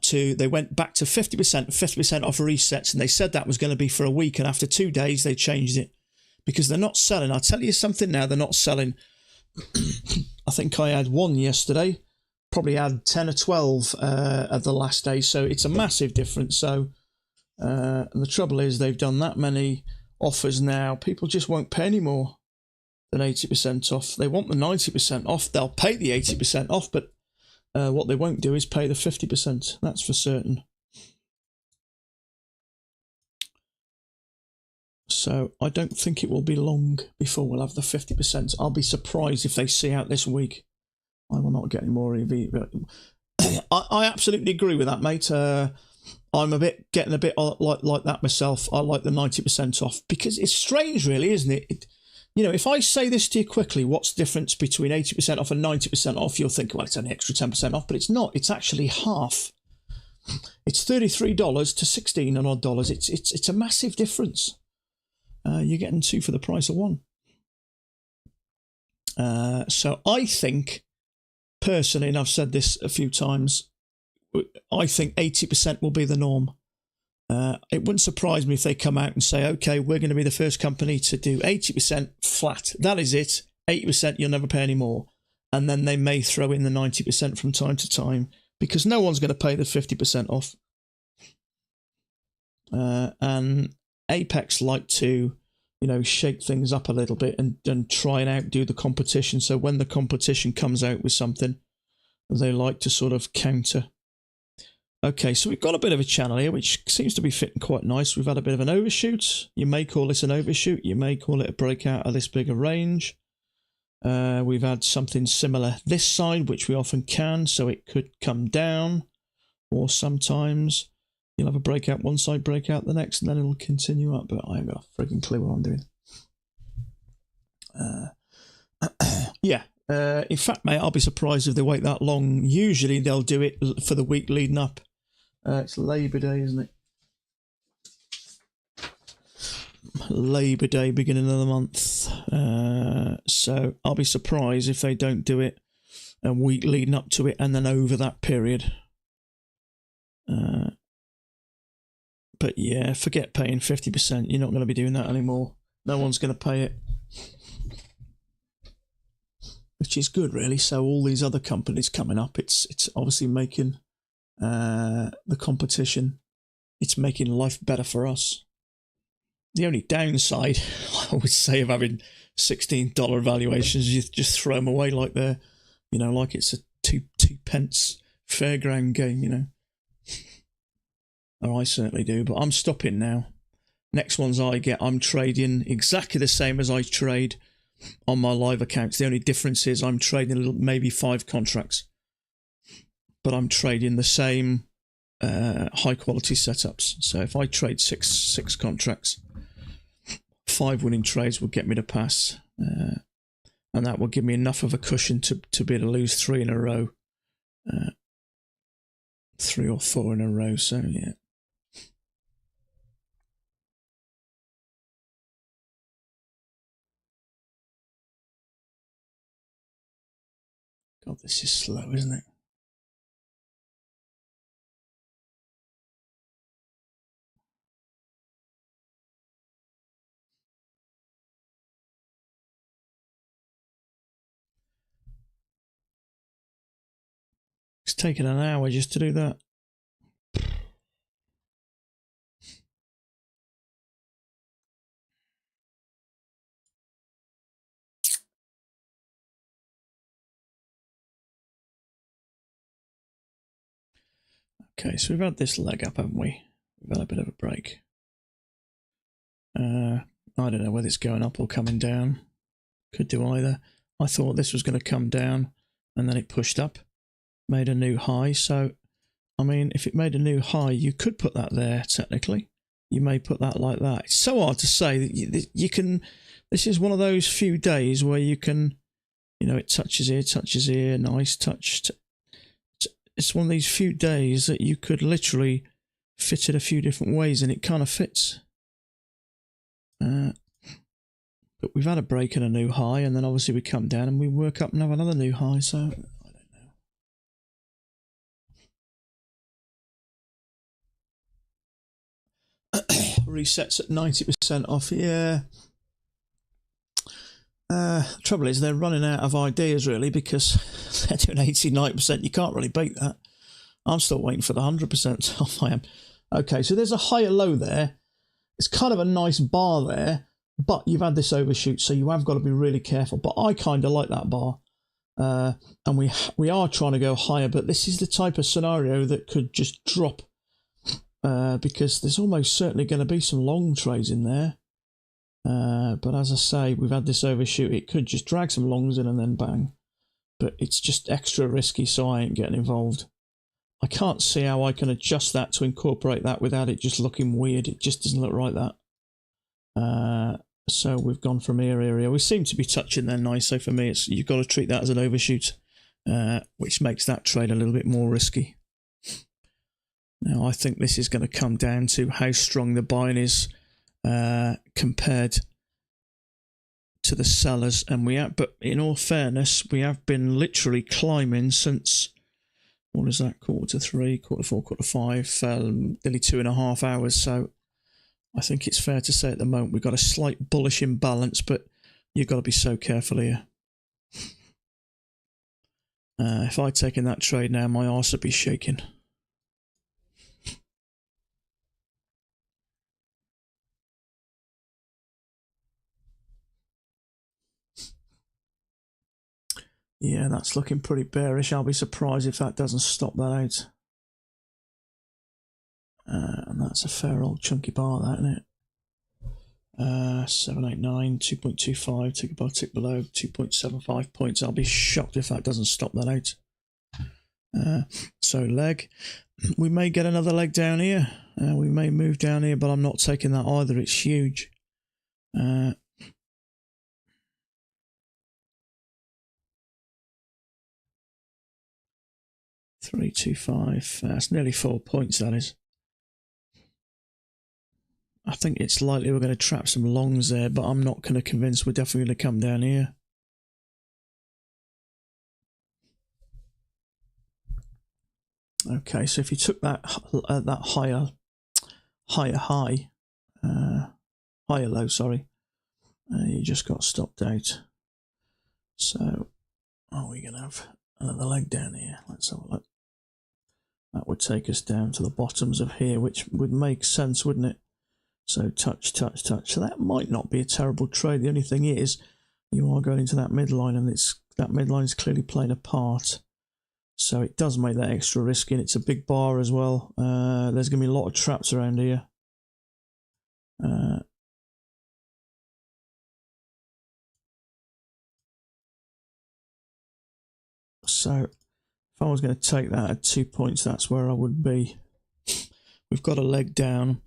to 50% off resets, and they said that was going to be for a week, and after 2 days they changed it because they're not selling. I'll tell you something now, they're not selling. I think I had one yesterday, probably had 10 or 12 at the last day, so it's a massive difference. So the trouble is they've done that many offers now, people just won't pay any more than 80% off. They want the 90% off, they'll pay the 80% off, but what they won't do is pay the 50%, that's for certain. So I don't think it will be long before we'll have the 50%. I'll be surprised if they see out this week. I will not get any more EV. I absolutely agree with that, mate. I'm getting a bit like that myself. I like the 90% off because it's strange, really, isn't it? You know, if I say this to you quickly, what's the difference between 80% off and 90% off? You'll think, well, it's only extra 10% off, but it's not. It's actually half. It's $33 to $16 and odd dollars. It's a massive difference. You're getting 2 for the price of 1. So I think, personally, and I've said this a few times, I think 80% will be the norm. It wouldn't surprise me if they come out and say, okay, we're going to be the first company to do 80% flat. That is it. 80%, you'll never pay any more. And then they may throw in the 90% from time to time because no one's going to pay the 50% off. And Apex like to, you know, shake things up a little bit and try and outdo the competition. So when the competition comes out with something, they like to sort of counter. Okay, so we've got a bit of a channel here, which seems to be fitting quite nice. We've had a bit of an overshoot. You may call this an overshoot. You may call it a breakout of this bigger range. We've had something similar this side, which we often can, so it could come down. Or sometimes you'll have a breakout one side, breakout the next, and then it'll continue up. But I haven't got a freaking clue what I'm doing. Yeah. In fact, mate, I'll be surprised if they wait that long. Usually they'll do it for the week leading up. It's Labour Day, isn't it? Labour Day, beginning of the month. So I'll be surprised if they don't do it a week leading up to it and then over that period. But yeah, forget paying 50%. You're not going to be doing that anymore. No one's going to pay it. Which is good, really. So all these other companies coming up, it's obviously making the competition, it's making life better for us. The only downside, I would say, of having $16 valuations is you just throw them away like they're, like it's a two pence fairground game, Or I certainly do, but I'm stopping now. Next ones I'm trading exactly the same as I trade on my live accounts. The only difference is I'm trading maybe 5 contracts, but I'm trading the same high quality setups. So if I trade six contracts, 5 winning trades will get me to pass, and that will give me enough of a cushion to be able to lose 3 in a row, 3 or 4 in a row. So yeah. God, this is slow, isn't it? It's taken an hour just to do that. Okay, so we've had this leg up, haven't we? We've had a bit of a break. I don't know whether it's going up or coming down. Could do either. I thought this was going to come down, and then it pushed up, made a new high. So, I mean, if it made a new high, you could put that there, technically. You may put that like that. It's so hard to say that you can. This is one of those few days where you can, it touches here, nice touch. It's one of these few days that you could literally fit it a few different ways, and it kind of fits. But we've had a break and a new high, and then obviously we come down and we work up and have another new high. So I don't know. Resets at 90% off. Yeah. Trouble is they're running out of ideas, really, because they're doing 80-90%. You can't really beat that. I'm still waiting for the 100% off. I am. Okay, so there's a higher low there. It's kind of a nice bar there, but you've had this overshoot, so you have got to be really careful. But I kind of like that bar, and we are trying to go higher, but this is the type of scenario that could just drop, because there's almost certainly going to be some long trades in there. But as I say, we've had this overshoot. It could just drag some longs in and then bang. But it's just extra risky, so I ain't getting involved. I can't see how I can adjust that to incorporate that without it just looking weird. It just doesn't look right, that. So we've gone from here. We seem to be touching there nice. So for me, you've got to treat that as an overshoot, which makes that trade a little bit more risky. Now, I think this is going to come down to how strong the buying is compared to the sellers. But in all fairness, we have been literally climbing since... What is that? Quarter 3, quarter 4, quarter 5, nearly 2.5 hours. So I think it's fair to say at the moment we've got a slight bullish imbalance, but you've got to be so careful here. If I'd taken that trade now, my arse would be shaking. Yeah, that's looking pretty bearish. I'll be surprised if that doesn't stop that out. And that's a fair old chunky bar, that, isn't it? 789, 2.25, tick above, tick below, 2.75 points. I'll be shocked if that doesn't stop that out. So leg. We may get another leg down here. We may move down here, but I'm not taking that either. It's huge. 325. That's nearly 4 points, that is. I think it's likely we're going to trap some longs there, but I'm not kind of convinced we're definitely going to come down here. Okay, so if you took that higher low, sorry, you just got stopped out. So, are we going to have another leg down here? Let's have a look. That would take us down to the bottoms of here, which would make sense, wouldn't it? So touch, touch, touch. So that might not be a terrible trade. The only thing is, you are going into that midline, and that midline is clearly playing a part. So it does make that extra risky, and it's a big bar as well. There's going to be a lot of traps around here. So if I was going to take that at 2 points, that's where I would be. We've got a leg down.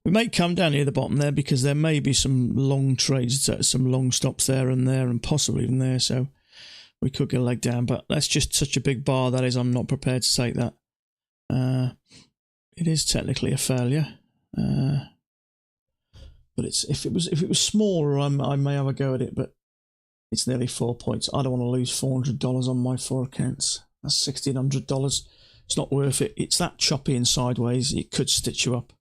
We may come down near the bottom there because there may be some long trades, some long stops there, and possibly even there. So we could get a leg down, but that's just such a big bar, that is, I'm not prepared to take that. It is technically a failure, but if it was smaller, I may have a go at it. But it's nearly 4 points. I don't want to lose $400 on my 4 accounts. That's $1,600. It's not worth it. It's that choppy and sideways. It could stitch you up.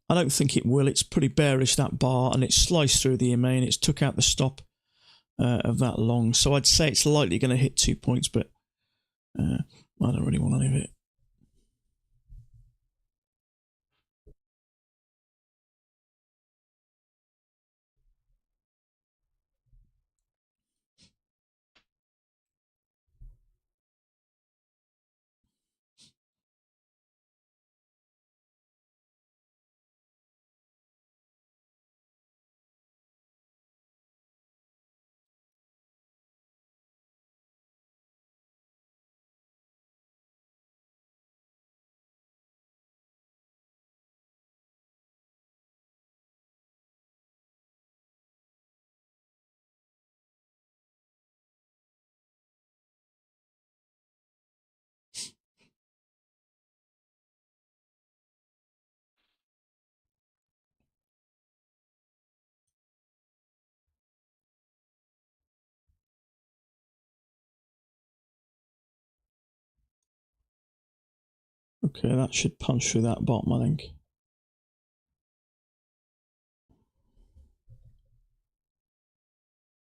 I don't think it will. It's pretty bearish, that bar, and it's sliced through the EMA, and it's took out the stop of that long. So I'd say it's likely going to hit 2 points, but I don't really want any of it. Okay, that should punch through that bottom, I think.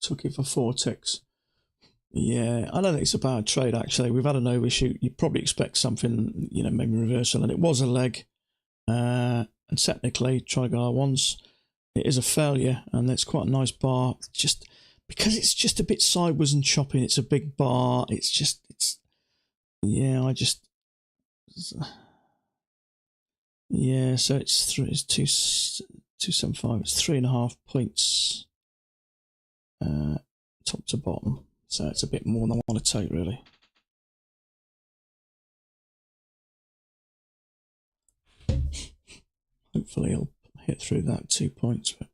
Took it for 4 ticks. Yeah, I don't think it's a bad trade, actually. We've had an overshoot. You'd probably expect something, maybe reversal, and it was a leg. And technically, Trigar once, it is a failure, and it's quite a nice bar. Just because it's just a bit sideways and choppy, it's a big bar. So it's 275. It's 3.5 points, top to bottom. So it's a bit more than I want to take, really. Hopefully he'll hit through that 2 points. But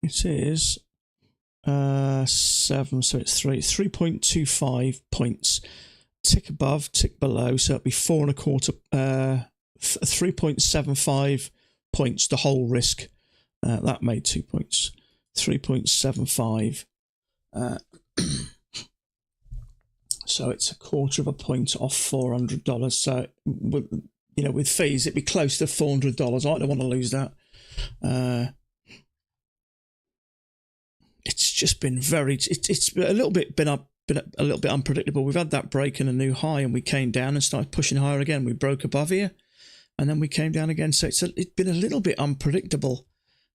it is 7, so it's 3.25 points. Tick above, tick below, so it'll be 4.25, 3.75 points, the whole risk. That made 2 points. 3.75. So it's a quarter of a point off $400. So you know, with fees, it'd be close to $400. I don't want to lose that. It's just been it's a little bit been a little bit unpredictable. We've had that break and a new high, and we came down and started pushing higher again. We broke above here, and then we came down again. So it's been a little bit unpredictable.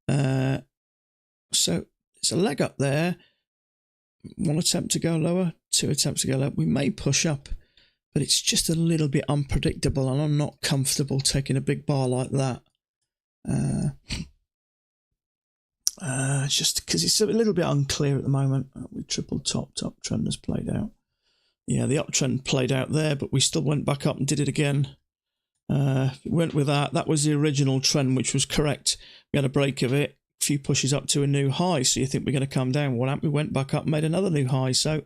So it's a leg up there. One attempt to go lower, two attempts to go lower. We may push up, but it's just a little bit unpredictable, and I'm not comfortable taking a big bar like that. Just because it's a little bit unclear at the moment. We triple top trend has played out. Yeah, the uptrend played out there, but we still went back up and did it again. Went with that. That was the original trend, which was correct. We had a break of it, a few pushes up to a new high. So you think we're going to come down. What happened? We went back up, made another new high. So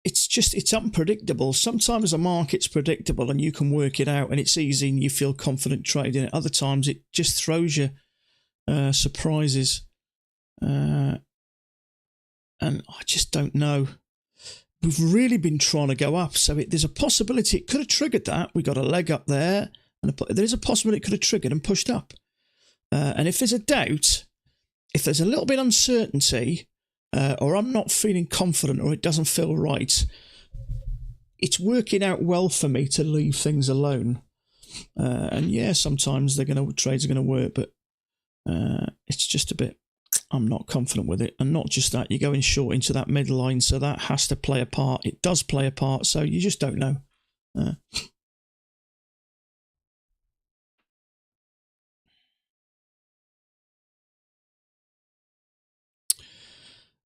it's unpredictable. Sometimes the market's predictable and you can work it out and it's easy and you feel confident trading it. Other times it just throws you surprises. And I just don't know. We've really been trying to go up, so there's a possibility it could have triggered that. We got a leg up there, and there is a possibility it could have triggered and pushed up. And if there's a doubt, if there's a little bit of uncertainty, or I'm not feeling confident, or it doesn't feel right, it's working out well for me to leave things alone. And yeah, sometimes trades are gonna work, but it's just a bit. I'm not confident with it, and not just that, you're going short into that midline, so that has to play a part. It does play a part, so you just don't know.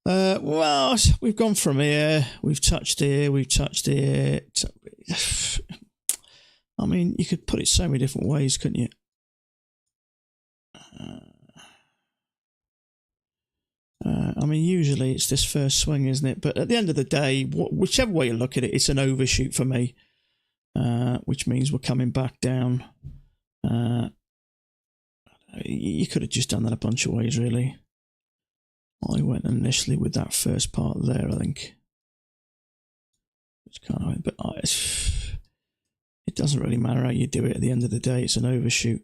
Well, we've gone from here, we've touched here, we've touched here. I mean, you could put it so many different ways, couldn't you? I mean, usually it's this first swing, isn't it? But at the end of the day, whichever way you look at it, it's an overshoot for me, which means we're coming back down. You could have just done that a bunch of ways, really. I went initially with that first part there, I think. It's kind of, but it doesn't really matter how you do it. At the end of the day, it's an overshoot.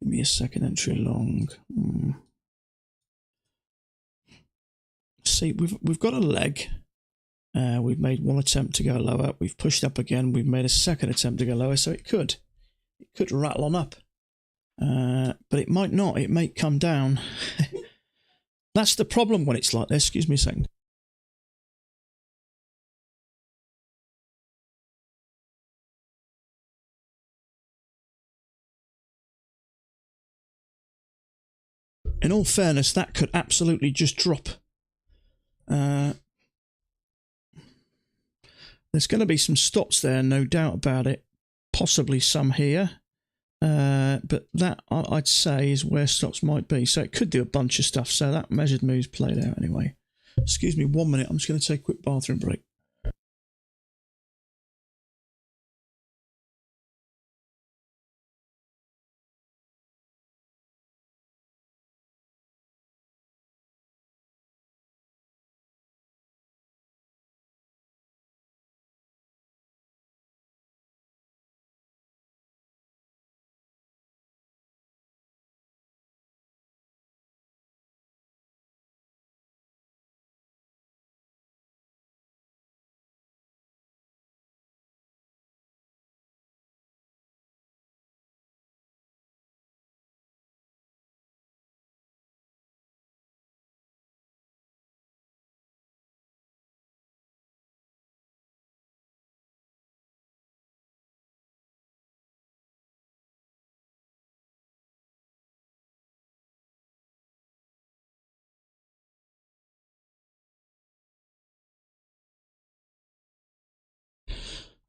Give me a second entry long. See, we've got a leg. We've made one attempt to go lower. We've pushed up again. We've made a second attempt to go lower. So it could rattle on up, but it might not. It may come down. That's the problem when it's like this. Excuse me a second. In all fairness, that could absolutely just drop. There's going to be some stops there, no doubt about it. Possibly some here. But that, I'd say, is where stops might be. So it could do a bunch of stuff. So that measured move's played out anyway. Excuse me 1 minute. I'm just going to take a quick bathroom break.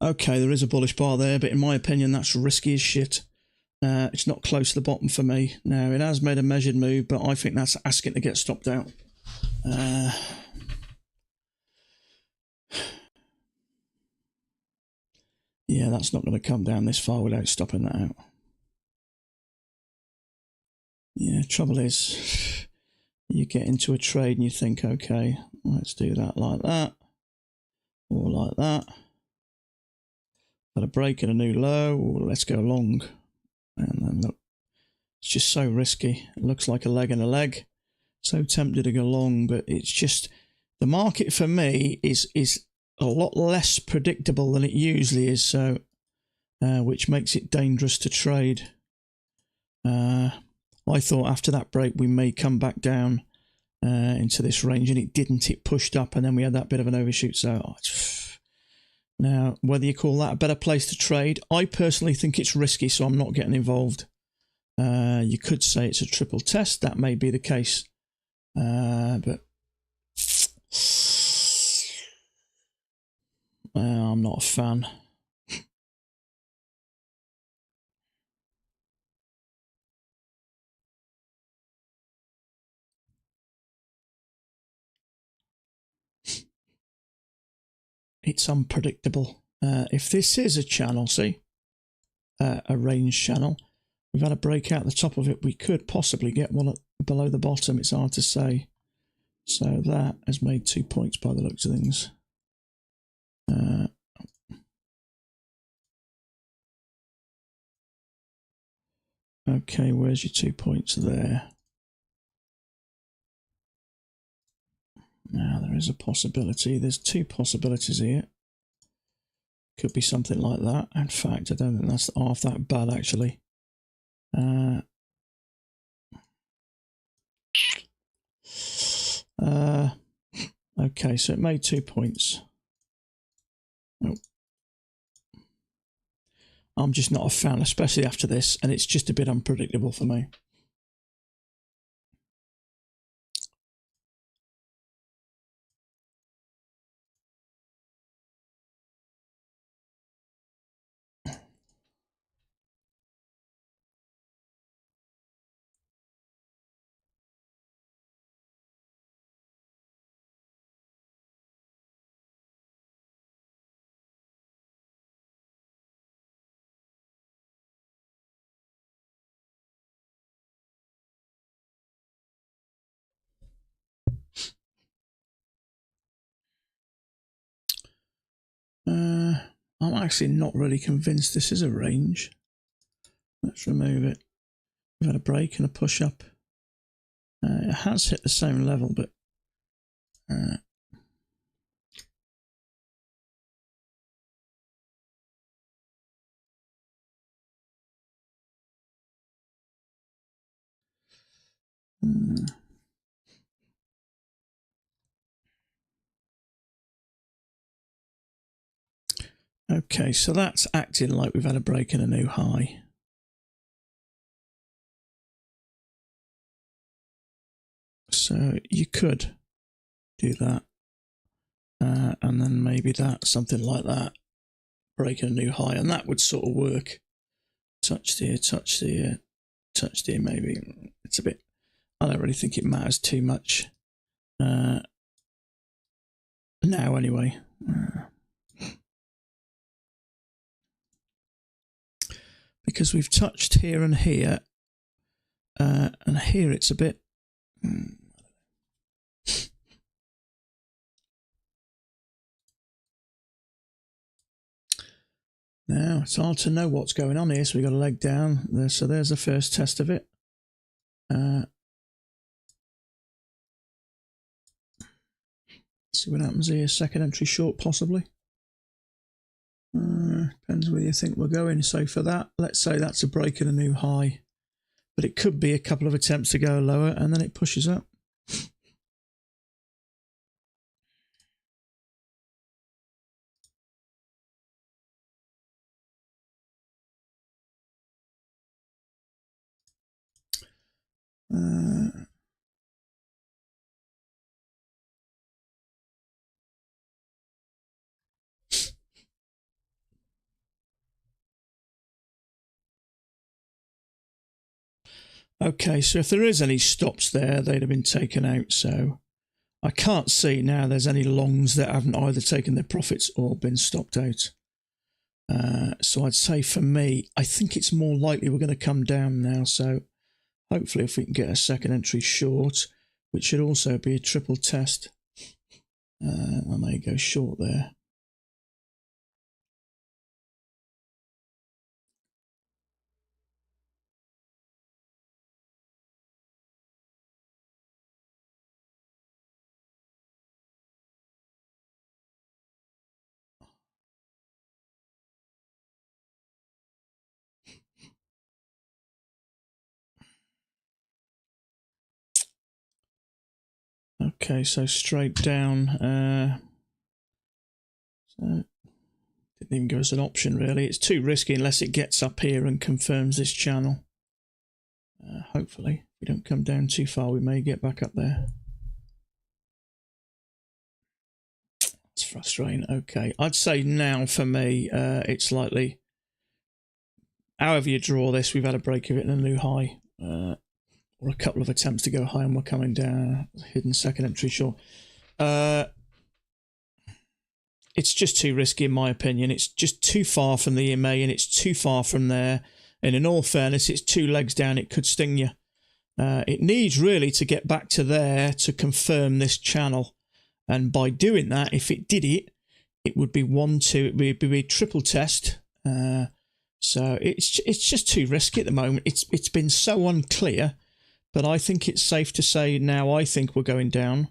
Okay, there is a bullish bar there, but in my opinion, that's risky as shit. It's not close to the bottom for me. Now, it has made a measured move, but I think that's asking to get stopped out. Yeah, that's not going to come down this far without stopping that out. Yeah, trouble is, you get into a trade and you think, okay, let's do that like that, or like that. Got a break and a new low. Let's go long. And then look, it's just so risky. It looks like a leg and a leg. So tempted to go long, but it's just the market for me is a lot less predictable than it usually is. So, which makes it dangerous to trade. I thought after that break we may come back down into this range, and it didn't. It pushed up, and then we had that bit of an overshoot. So now, whether you call that a better place to trade, I personally think it's risky, so I'm not getting involved. You could say it's a triple test. That may be the case, but I'm not a fan. It's unpredictable. If this is a channel, see, a range channel, we've had a break out the top of it. We could possibly get one below the bottom. It's hard to say. So that has made 2 points by the looks of things. Okay, where's your 2 points there? Now there is a possibility. There's two possibilities here. Could be something like that. In fact, I don't think that's half that bad actually. Okay, so it made 2 points. Oh. I'm just not a fan, especially after this, and it's just a bit unpredictable for me. I'm actually not really convinced this is a range. Let's remove it. We've had a break and a push up. It has hit the same level, but okay, so that's acting like we've had a break and a new high. So you could do that, and then maybe that, something like that, breaking a new high, and that would sort of work. Touch there, touch there, touch there, maybe. It's a bit, I don't really think it matters too much. Now anyway. Because we've touched here and here, and here it's a bit... Now, it's hard to know what's going on here, so we've got a leg down there. So there's the first test of it. See what happens here. Second entry short, possibly. Depends where you think we're going. So for that, let's say that's a break and a new high. But it could be a couple of attempts to go lower, and then it pushes up. Okay, so if there is any stops there, they'd have been taken out. So I can't see now there's any longs that haven't either taken their profits or been stopped out. So I'd say for me, I think it's more likely we're going to come down now. So hopefully if we can get a second entry short, which should also be a triple test, I may go short there. Okay, so straight down. So didn't even give us an option really. It's too risky unless it gets up here and confirms this channel. Hopefully, if we don't come down too far, we may get back up there. It's frustrating. Okay, I'd say now for me, it's likely. However you draw this, we've had a break of it in a new high, or a couple of attempts to go high, and we're coming down. Hidden second entry, sure. It's just too risky in my opinion. It's just too far from the EMA and it's too far from there. And in all fairness, it's 2 legs down. It could sting you. It needs really to get back to there to confirm this channel. And by doing that, if it did it, it would be 1, 2. It would be a triple test. So it's just too risky at the moment. It's been so unclear. But I think it's safe to say now I think we're going down.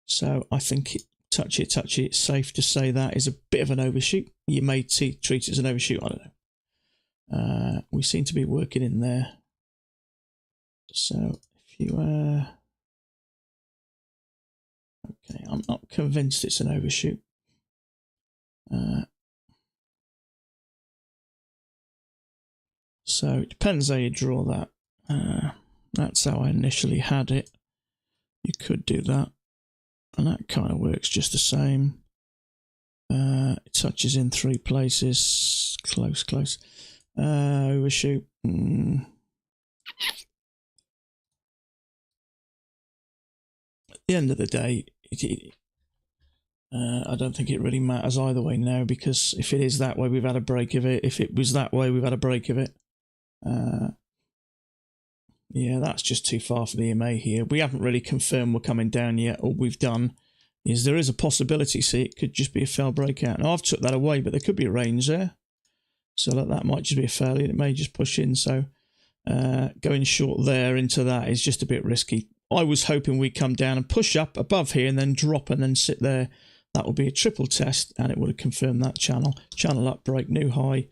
So I think touchy, it's safe to say that is a bit of an overshoot. You may treat it as an overshoot, I don't know. We seem to be working in there. So if you... okay, I'm not convinced it's an overshoot. So it depends how you draw that. That's how I initially had it. You could do that. And that kind of works just the same. It touches in 3 places. Close. Overshoot. At the end of the day, I don't think it really matters either way now, because if it is that way, we've had a break of it. If it was that way, we've had a break of it. Yeah, that's just too far for the EMA here. We haven't really confirmed we're coming down yet. All we've done is there is a possibility, see, it could just be a failed breakout. Now, I've took that away, but there could be a range there. So that might just be a failure. It may just push in. So going short there into that is just a bit risky. I was hoping we'd come down and push up above here and then drop and then sit there. That would be a triple test, and it would have confirmed that channel. Channel up, break new high,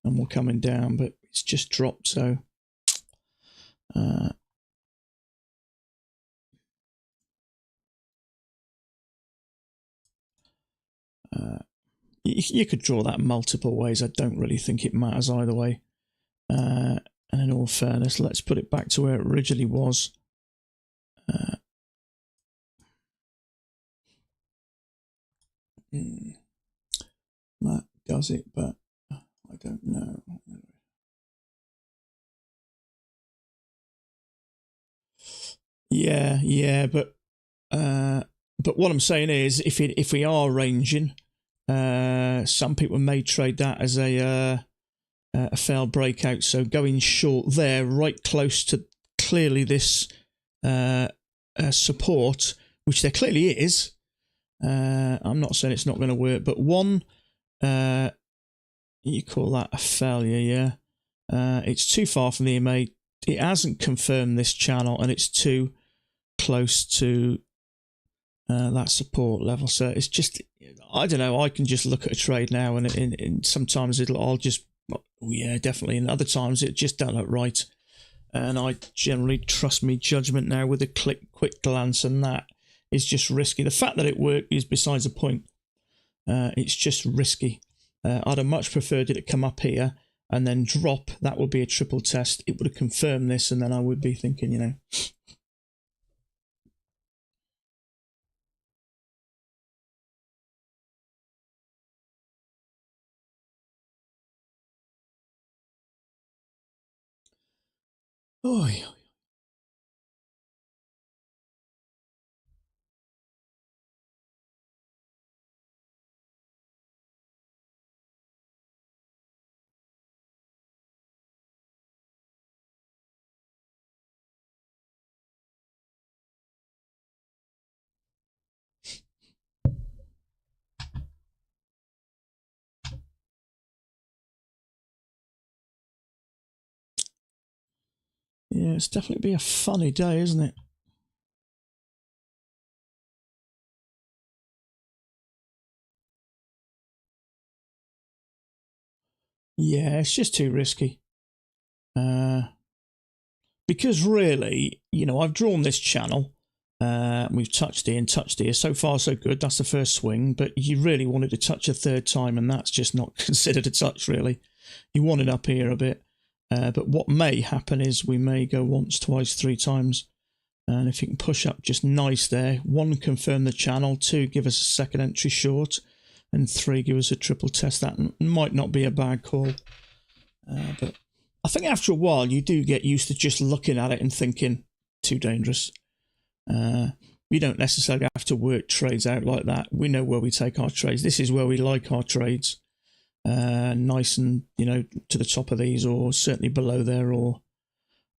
and we're coming down, but it's just dropped, so... you could draw that multiple ways. I don't really think it matters either way. And in all fairness, let's put it back to where it originally was. That does it, but I don't know. Yeah, but what I'm saying is, if we are ranging, some people may trade that as a failed breakout. So going short there, right close to clearly this support, which there clearly is. I'm not saying it's not going to work, but one, you call that a failure, yeah. It's too far from the EMA. It hasn't confirmed this channel, and it's too close to that support level. So it's just, I don't know, I can just look at a trade now, and sometimes I'll just, oh yeah, definitely, and other times it just don't look right. And I generally trust me judgment now with a quick glance, and that is just risky. The fact that it worked is besides the point. It's just risky. I'd have much preferred it to come up here and then drop. That would be a triple test. It would have confirmed this, and then I would be thinking, you know. Oh, yeah. Yeah, it's definitely be a funny day, isn't it? Yeah, it's just too risky. because really, you know, I've drawn this channel. We've touched here and touched here. So far, so good. That's the first swing. But you really wanted to touch a third time, and that's just not considered a touch, really. You want it up here a bit. But what may happen is we may go once, twice, three times. And if you can push up just nice there. 1, confirm the channel. 2, give us a second entry short. And 3, give us a triple test. That might not be a bad call. But I think after a while, you do get used to just looking at it and thinking, too dangerous. We don't necessarily have to work trades out like that. We know where we take our trades. This is where we like our trades. Nice and, you know, to the top of these, or certainly below there, or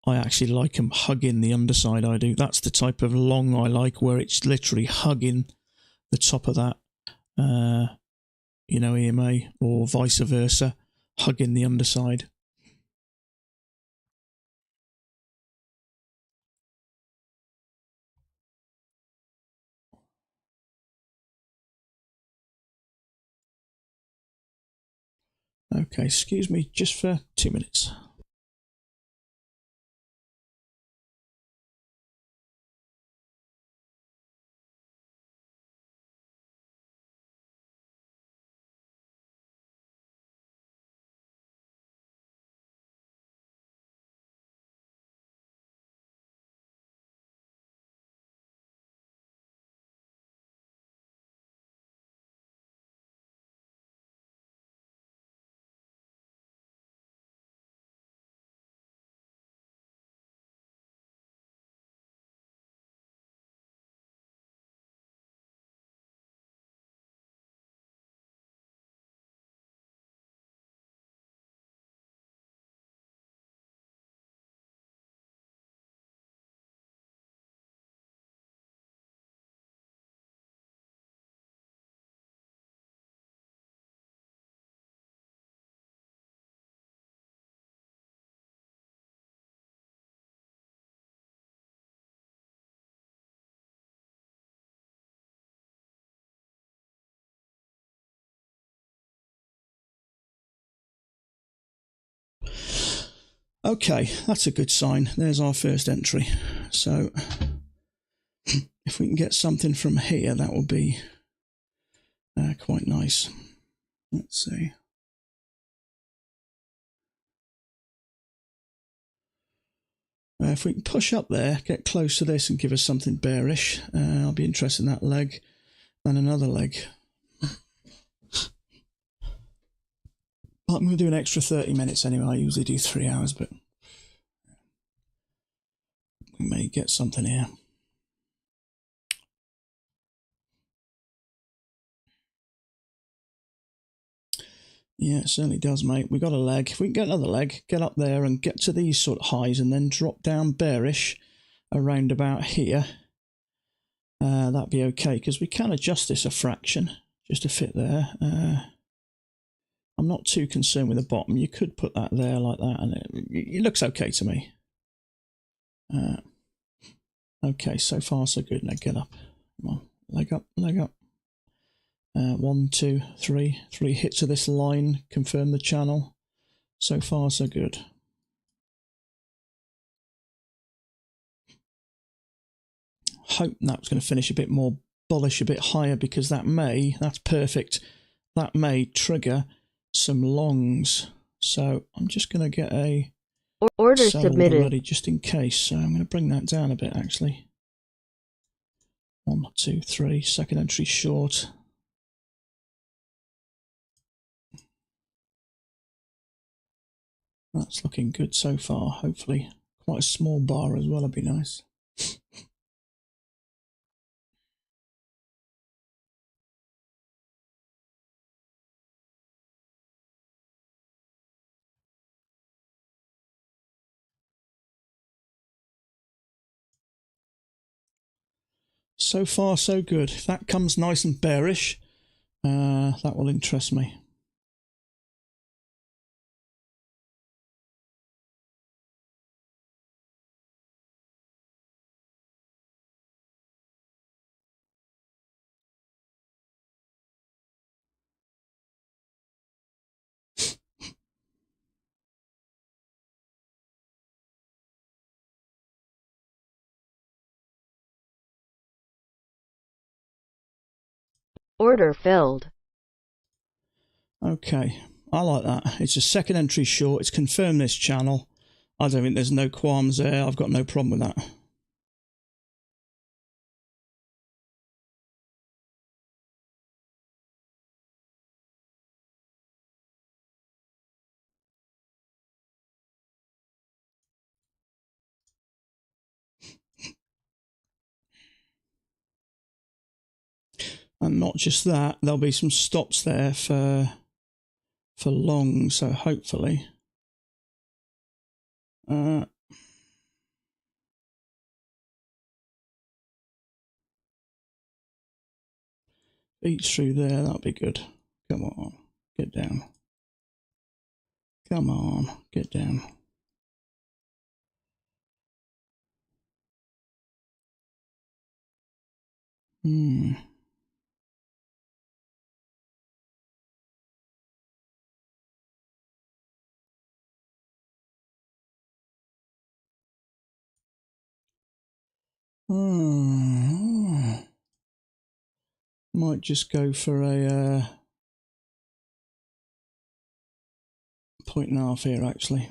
I actually like them hugging the underside. I do. That's the type of long I like, where it's literally hugging the top of that, you know, EMA, or vice versa, hugging the underside. Okay, excuse me just for 2 minutes. Okay, that's a good sign. There's our first entry. So if we can get something from here, that will be quite nice. Let's see. If we can push up there, get close to this and give us something bearish, I'll be interested in that leg and another leg. I'm going to do an extra 30 minutes anyway. I usually do 3 hours, but we may get something here. Yeah, it certainly does, mate. We got a leg. If we can get another leg, get up there and get to these sort of highs and then drop down bearish around about here, that'd be okay, because we can adjust this a fraction just to fit there. I'm not too concerned with the bottom. You could put that there like that, and it looks okay to me. Okay, so far so good. Now get up. Come on, leg up, leg up. 1, 2, 3. 3 hits of this line, confirm the channel. So far so good. Hope that was going to finish a bit more bullish, a bit higher, because that's perfect. That may trigger some longs. So I'm just going to get a Order sell submitted. ready just in case. So I'm going to bring that down a bit actually. 1, 2, 3. Second entry short. That's looking good so far. Hopefully quite a small bar as well would be nice. So far so good. If that comes nice and bearish, that will interest me. Order filled. Okay, I like that. It's a second entry short. It's confirmed this channel. I don't think there's no qualms there. I've got no problem with that. And not just that, there'll be some stops there for long, so hopefully each through there, that'll be good. Come on, get down. Come on, get down. Might just go for a 1.5 here, actually.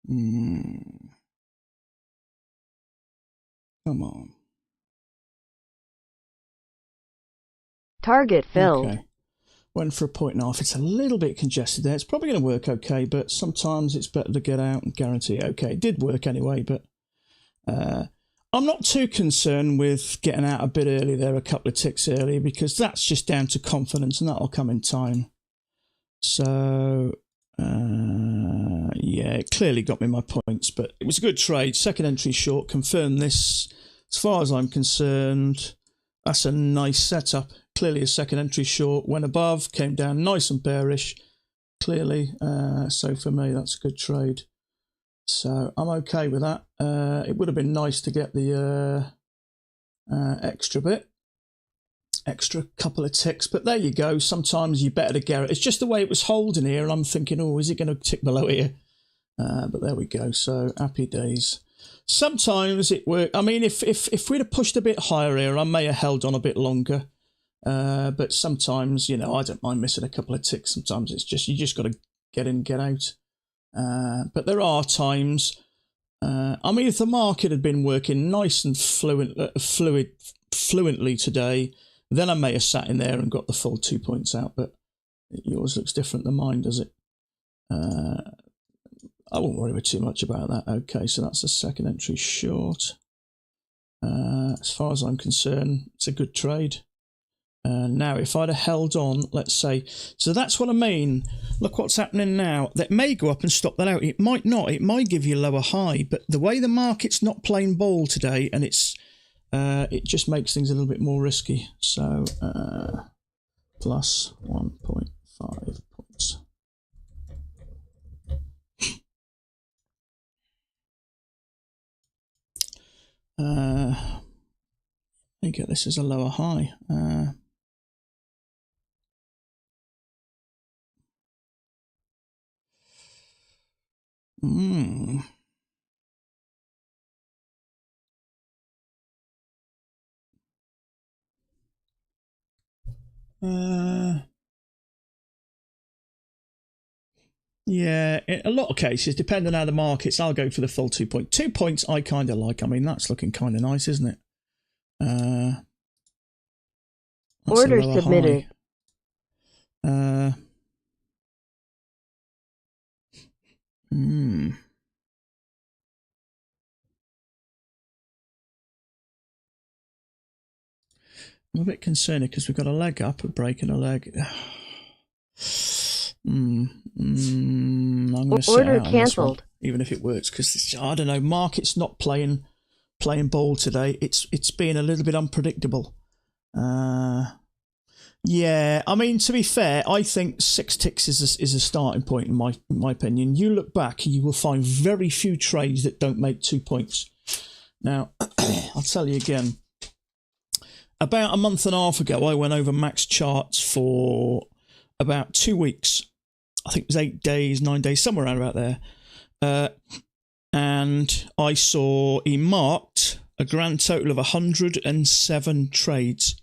Come on. Target filled. Okay. Went for a 1.5. It's a little bit congested there. It's probably going to work okay, but sometimes it's better to get out and guarantee. Okay, it did work anyway, but I'm not too concerned with getting out a bit early there, a couple of ticks early, because that's just down to confidence and that'll come in time. So, yeah, it clearly got me my points, but it was a good trade. Second entry short, confirmed this. As far as I'm concerned, that's a nice setup. Clearly a second entry short, went above, came down nice and bearish, clearly. So for me, that's a good trade. So I'm okay with that. It would have been nice to get the extra couple of ticks, but there you go. Sometimes you better to get it. It's just the way it was holding here, and I'm thinking, oh, is it going to tick below here? But there we go. So happy days. Sometimes it worked. I mean, if we'd have pushed a bit higher here, I may have held on a bit longer. But sometimes, you know, I don't mind missing a couple of ticks. Sometimes it's just, you just got to get in, get out. But there are times, I mean, if the market had been working nice and fluently today, then I may have sat in there and got the full 2 points out, but yours looks different than mine, does it? I won't worry too much about that. Okay, so that's the second entry short. As far as I'm concerned, it's a good trade. Now, if I'd have held on, let's say, so that's what I mean. Look what's happening now. That may go up and stop that out. It might not. It might give you a lower high. But the way the market's not playing ball today, and it's it just makes things a little bit more risky. So plus 1.5 points. Let me get this as a lower high. Yeah, in a lot of cases, depending on how the markets, I'll go for the full 2 points. 2 points I kind of like. I mean, that's looking kind of nice, isn't it? Order submitted. I'm a bit concerned because we've got a leg up, a break and a leg. I'm going to sit out on this one, even if it works, because I don't know. Market's not playing ball today. It's being a little bit unpredictable. Yeah, I mean, to be fair, I think 6 ticks is a starting point in my opinion. You look back, you will find very few trades that don't make 2 points. Now, I'll tell you again. About a month and a half ago, I went over max charts for about 2 weeks. I think it was 8 days, 9 days, somewhere around about there. And I saw he marked a grand total of 107 trades.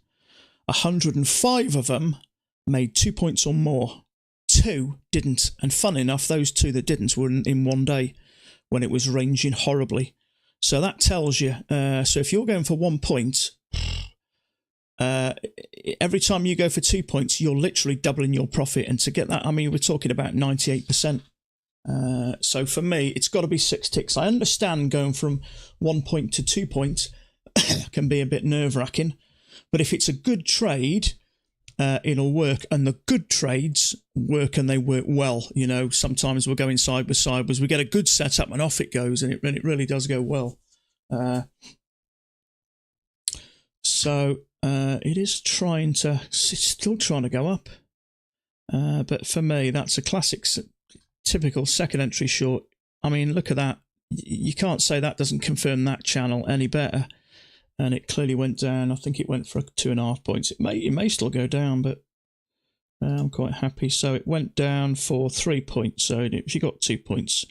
105 of them made 2 points or more. 2 didn't. And fun enough, those 2 that didn't were in one day when it was ranging horribly. So that tells you. So if you're going for 1 point, every time you go for 2 points, you're literally doubling your profit. And to get that, I mean, we're talking about 98%. So for me, it's got to be 6 ticks. I understand going from 1 point to 2 points can be a bit nerve-wracking. But if it's a good trade, it'll work. And the good trades work, and they work well. You know, sometimes we're going side by side. We get a good setup and off it goes, and it really does go well. So it is still trying to go up. But for me, that's a classic, typical second entry short. I mean, look at that. You can't say that doesn't confirm that channel any better. And it clearly went down. I think it went for 2.5 points. It may still go down, but I'm quite happy. So it went down for 3 points. So if you got 2 points,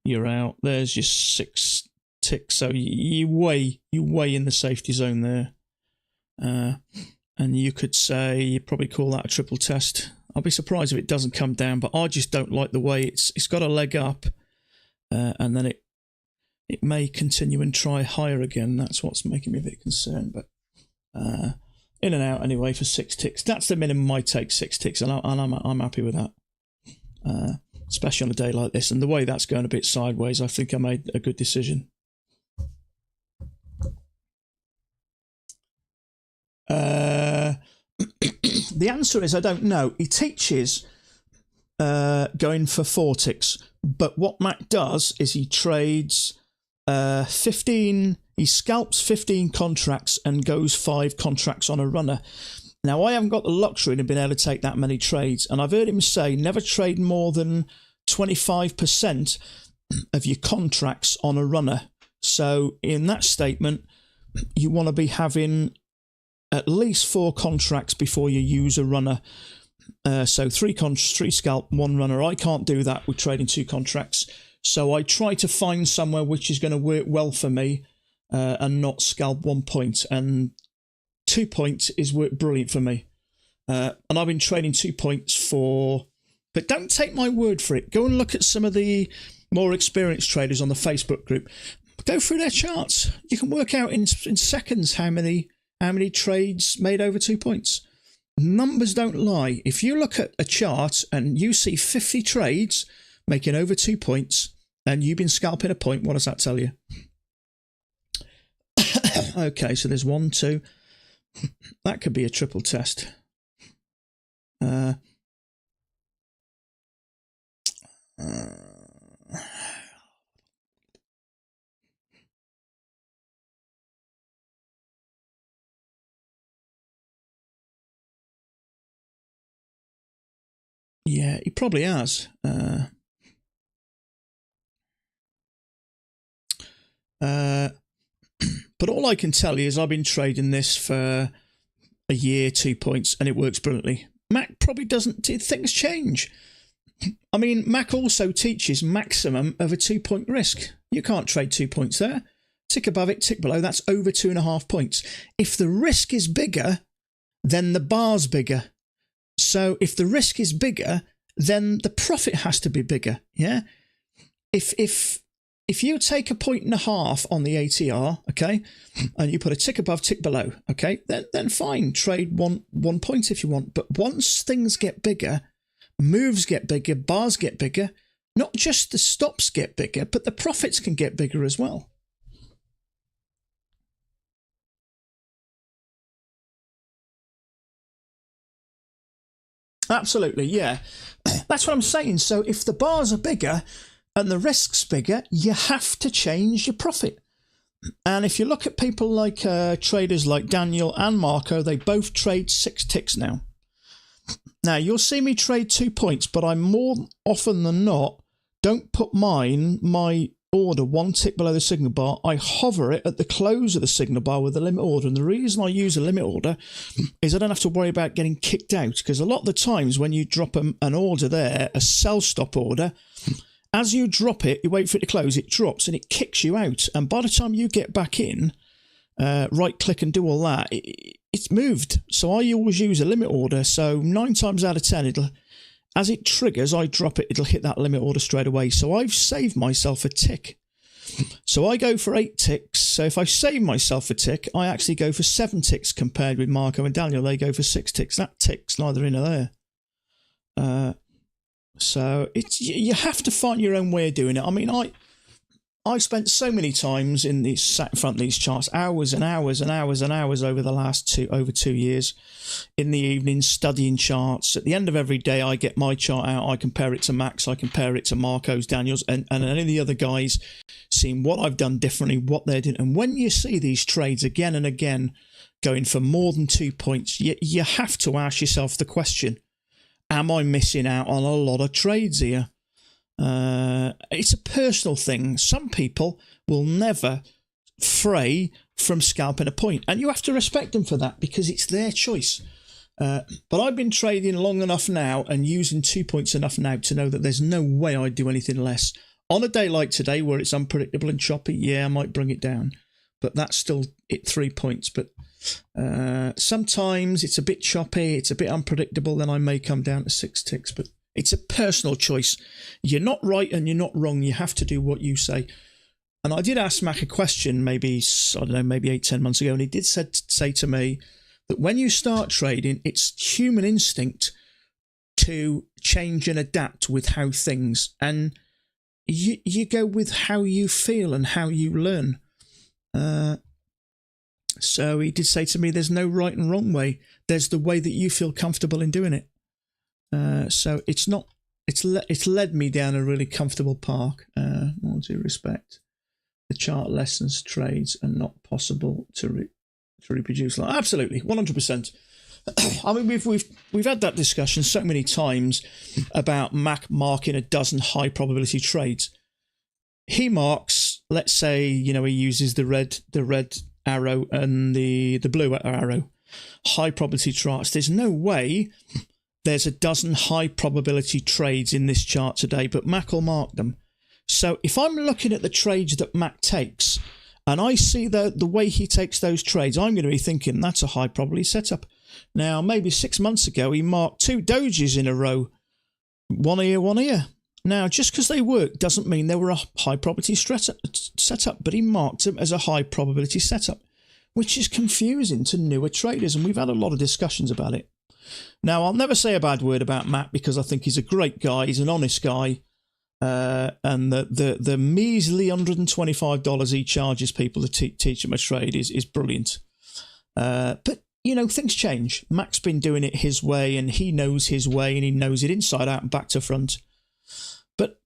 you're out. There's your 6 ticks. So you way in the safety zone there. And you could say, you probably call that a triple test. I'll be surprised if it doesn't come down, but I just don't like the way it's got a leg up, and then it may continue and try higher again. That's what's making me a bit concerned. But in and out anyway for 6 ticks. That's the minimum I take, 6 ticks, and I'm happy with that. Especially on a day like this, and the way that's going a bit sideways, I think I made a good decision. The answer is I don't know. He teaches going for 4 ticks, but what Mac does is he trades 15. He scalps 15 contracts and goes 5 contracts on a runner. Now, I haven't got the luxury of being able to take that many trades, and I've heard him say never trade more than 25% of your contracts on a runner. So in that statement, you want to be having at least 4 contracts before you use a runner. So 3 scalp, 1 runner. I can't do that with trading 2 contracts. So I try to find somewhere which is going to work well for me and not scalp 1 point. And 2 points is worked brilliant for me. And I've been trading 2 points for... But don't take my word for it. Go and look at some of the more experienced traders on the Facebook group. Go through their charts. You can work out in seconds how many trades made over 2 points. Numbers don't lie. If you look at a chart and you see 50 trades making over 2 points and you've been scalping a point, what does that tell you? Okay, so there's 1, 2. That could be a triple test. Yeah, he probably has. But all I can tell you is I've been trading this for a year, 2 points, and it works brilliantly. Mac probably doesn't. Things change. I mean, Mac also teaches maximum of a 2 point risk. You can't trade 2 points there. Tick above it, tick below. That's over 2.5 points. If the risk is bigger, then the bar's bigger. So if the risk is bigger, then the profit has to be bigger. Yeah. If you take 1.5 points on the ATR, okay, and you put a tick above, tick below, okay, then fine, trade one point if you want. But once things get bigger, moves get bigger, bars get bigger, not just the stops get bigger, but the profits can get bigger as well. Absolutely, yeah. That's what I'm saying. So if the bars are bigger and the risk's bigger, you have to change your profit. And if you look at people like traders like Daniel and Marco, they both trade 6 ticks now. Now, you'll see me trade 2 points, but I more often than not don't put my order 1 tick below the signal bar. I hover it at the close of the signal bar with the limit order. And the reason I use a limit order is I don't have to worry about getting kicked out, because a lot of the times when you drop an order there, a sell stop order, as you drop it, you wait for it to close, it drops and it kicks you out. And by the time you get back in, right click and do all that, it's moved. So I always use a limit order. So 9 times out of 10, as it triggers, I drop it, it'll hit that limit order straight away. So I've saved myself a tick. So I go for 8 ticks. So if I save myself a tick, I actually go for 7 ticks compared with Marco and Daniel. They go for 6 ticks. That tick's neither in or there. So you have to find your own way of doing it. I mean, I spent so many times sat in front of these charts, hours and hours and hours and hours over the last over 2 years, in the evenings studying charts. At the end of every day, I get my chart out, I compare it to Max, I compare it to Marco's, Daniel's, and any of the other guys, seeing what I've done differently, what they're doing. And when you see these trades again and again going for more than 2 points, you have to ask yourself the question, am I missing out on a lot of trades here? It's a personal thing. Some people will never fray from scalping a point, and you have to respect them for that because it's their choice. But I've been trading long enough now and using 2 points enough now to know that there's no way I'd do anything less. On a day like today where it's unpredictable and choppy, yeah, I might bring it down, but that's still at 3 points. But sometimes it's a bit choppy, it's a bit unpredictable, then I may come down to 6 ticks, but it's a personal choice. You're not right and you're not wrong. You have to do what you say. And I did ask Mac a question maybe 8-10 months ago, and he did say to me that when you start trading, it's human instinct to change and adapt with how things, and you go with how you feel and how you learn. So he did say to me, there's no right and wrong way. There's the way that you feel comfortable in doing it. So it's led me down a really comfortable path. All due respect, the chart lessons trades are not possible to reproduce. Absolutely, 100%. I mean, we've had that discussion so many times about Mac marking a dozen high probability trades. He marks, let's say, he uses the red arrow and the blue arrow, high probability charts. There's no way there's a dozen high probability trades in this chart today, but Mac will mark them. So if I'm looking at the trades that Mac takes and I see the way he takes those trades, I'm going to be thinking that's a high probability setup. Now, maybe 6 months ago, he marked 2 dojis in a row, one here, one here. Now, just because they worked doesn't mean they were a high probability setup, but he marked them as a high probability setup, which is confusing to newer traders, and we've had a lot of discussions about it. Now, I'll never say a bad word about Matt because I think he's a great guy, he's an honest guy, and the measly $125 he charges people to teach him a trade is brilliant. But, things change. Mac's been doing it his way, and he knows his way, and he knows it inside out and back to front. But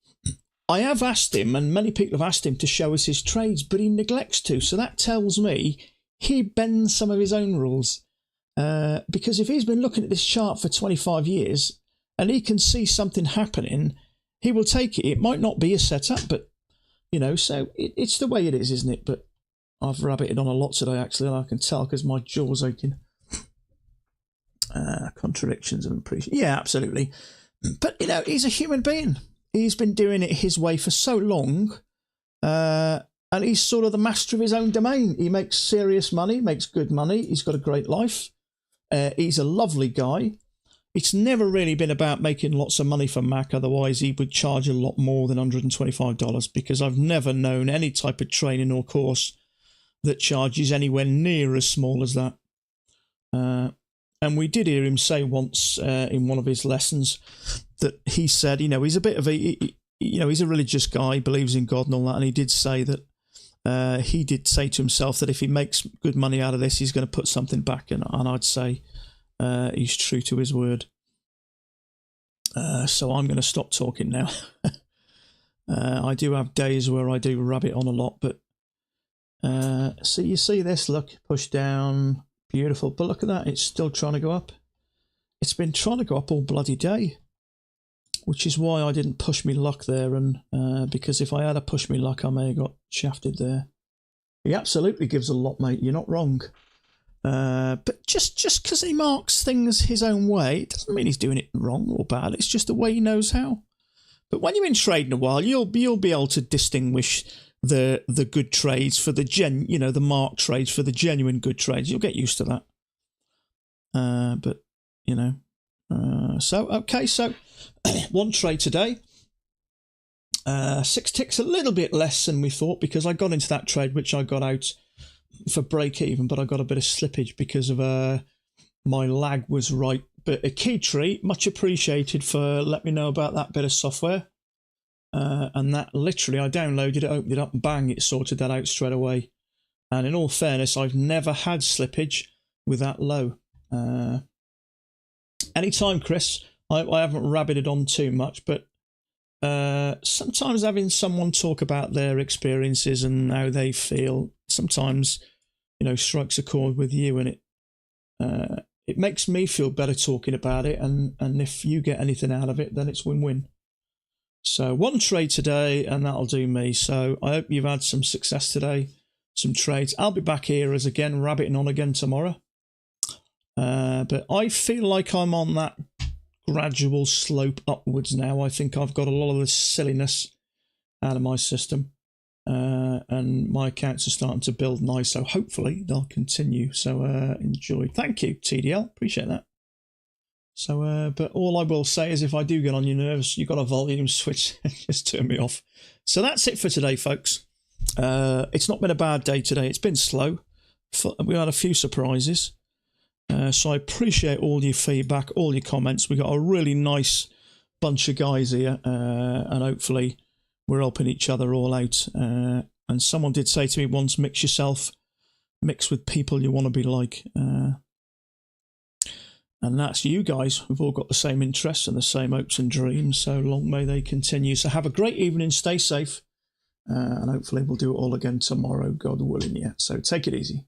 I have asked him, and many people have asked him to show us his trades, but he neglects to. So that tells me he bends some of his own rules. Because if he's been looking at this chart for 25 years and he can see something happening, he will take it. It might not be a setup, but, so it's the way it is, isn't it? But I've rabbited on a lot today, actually, and I can tell because my jaw's aching. Contradictions of appreciation. Yeah, absolutely. But, he's a human being. He's been doing it his way for so long, and he's sort of the master of his own domain. He makes serious money, makes good money. He's got a great life. He's a lovely guy. It's never really been about making lots of money for Mac, otherwise he would charge a lot more than $125, because I've never known any type of training or course that charges anywhere near as small as that. And we did hear him say once in one of his lessons that he said, he's a bit of he's a religious guy, believes in God and all that, and he did say that he did say to himself that if he makes good money out of this, he's going to put something back, and I'd say he's true to his word. So I'm going to stop talking now. I do have days where I do rabbit on a lot, but so you see this, look, push down, beautiful, but look at that, it's still trying to go up. It's been trying to go up all bloody day, which is why I didn't push me luck there, and because if I had a push me luck, I may have got shafted there. He absolutely gives a lot, mate, you're not wrong. But just because he marks things his own way, it doesn't mean he's doing it wrong or bad. It's just the way he knows how. But when you're in trading a while, you'll be able to distinguish the good trades for the the mark trades for the genuine good trades. You'll get used to that. But so one trade today. 6 ticks, a little bit less than we thought, because I got into that trade which I got out for break even, but I got a bit of slippage because of my lag was right. But a key tree, much appreciated for letting me know about that bit of software. And that literally, I downloaded it, opened it up, and bang, it sorted that out straight away. And in all fairness, I've never had slippage with that low. Anytime, Chris. I haven't rabbited on too much, but sometimes having someone talk about their experiences and how they feel sometimes, strikes a chord with you, and it makes me feel better talking about it. And if you get anything out of it, then it's win-win. So one trade today, and that'll do me. So I hope you've had some success today, some trades. I'll be back here as again, rabbiting on again tomorrow. But I feel like I'm on that gradual slope upwards now. I think I've got a lot of the silliness out of my system, and my accounts are starting to build nice, so hopefully they'll continue. So enjoy. Thank you, TDL, appreciate that. So but all I will say is, if I do get on your nerves, you've got a volume switch, just turn me off. So that's it for today, folks. It's not been a bad day today. It's been slow. We had a few surprises. So I appreciate all your feedback, all your comments. We got a really nice bunch of guys here, and hopefully we're helping each other all out. And someone did say to me once, mix with people you want to be like. And that's you guys. We've all got the same interests and the same hopes and dreams, so long may they continue. So have a great evening, stay safe, and hopefully we'll do it all again tomorrow, God willing. Yeah. So take it easy.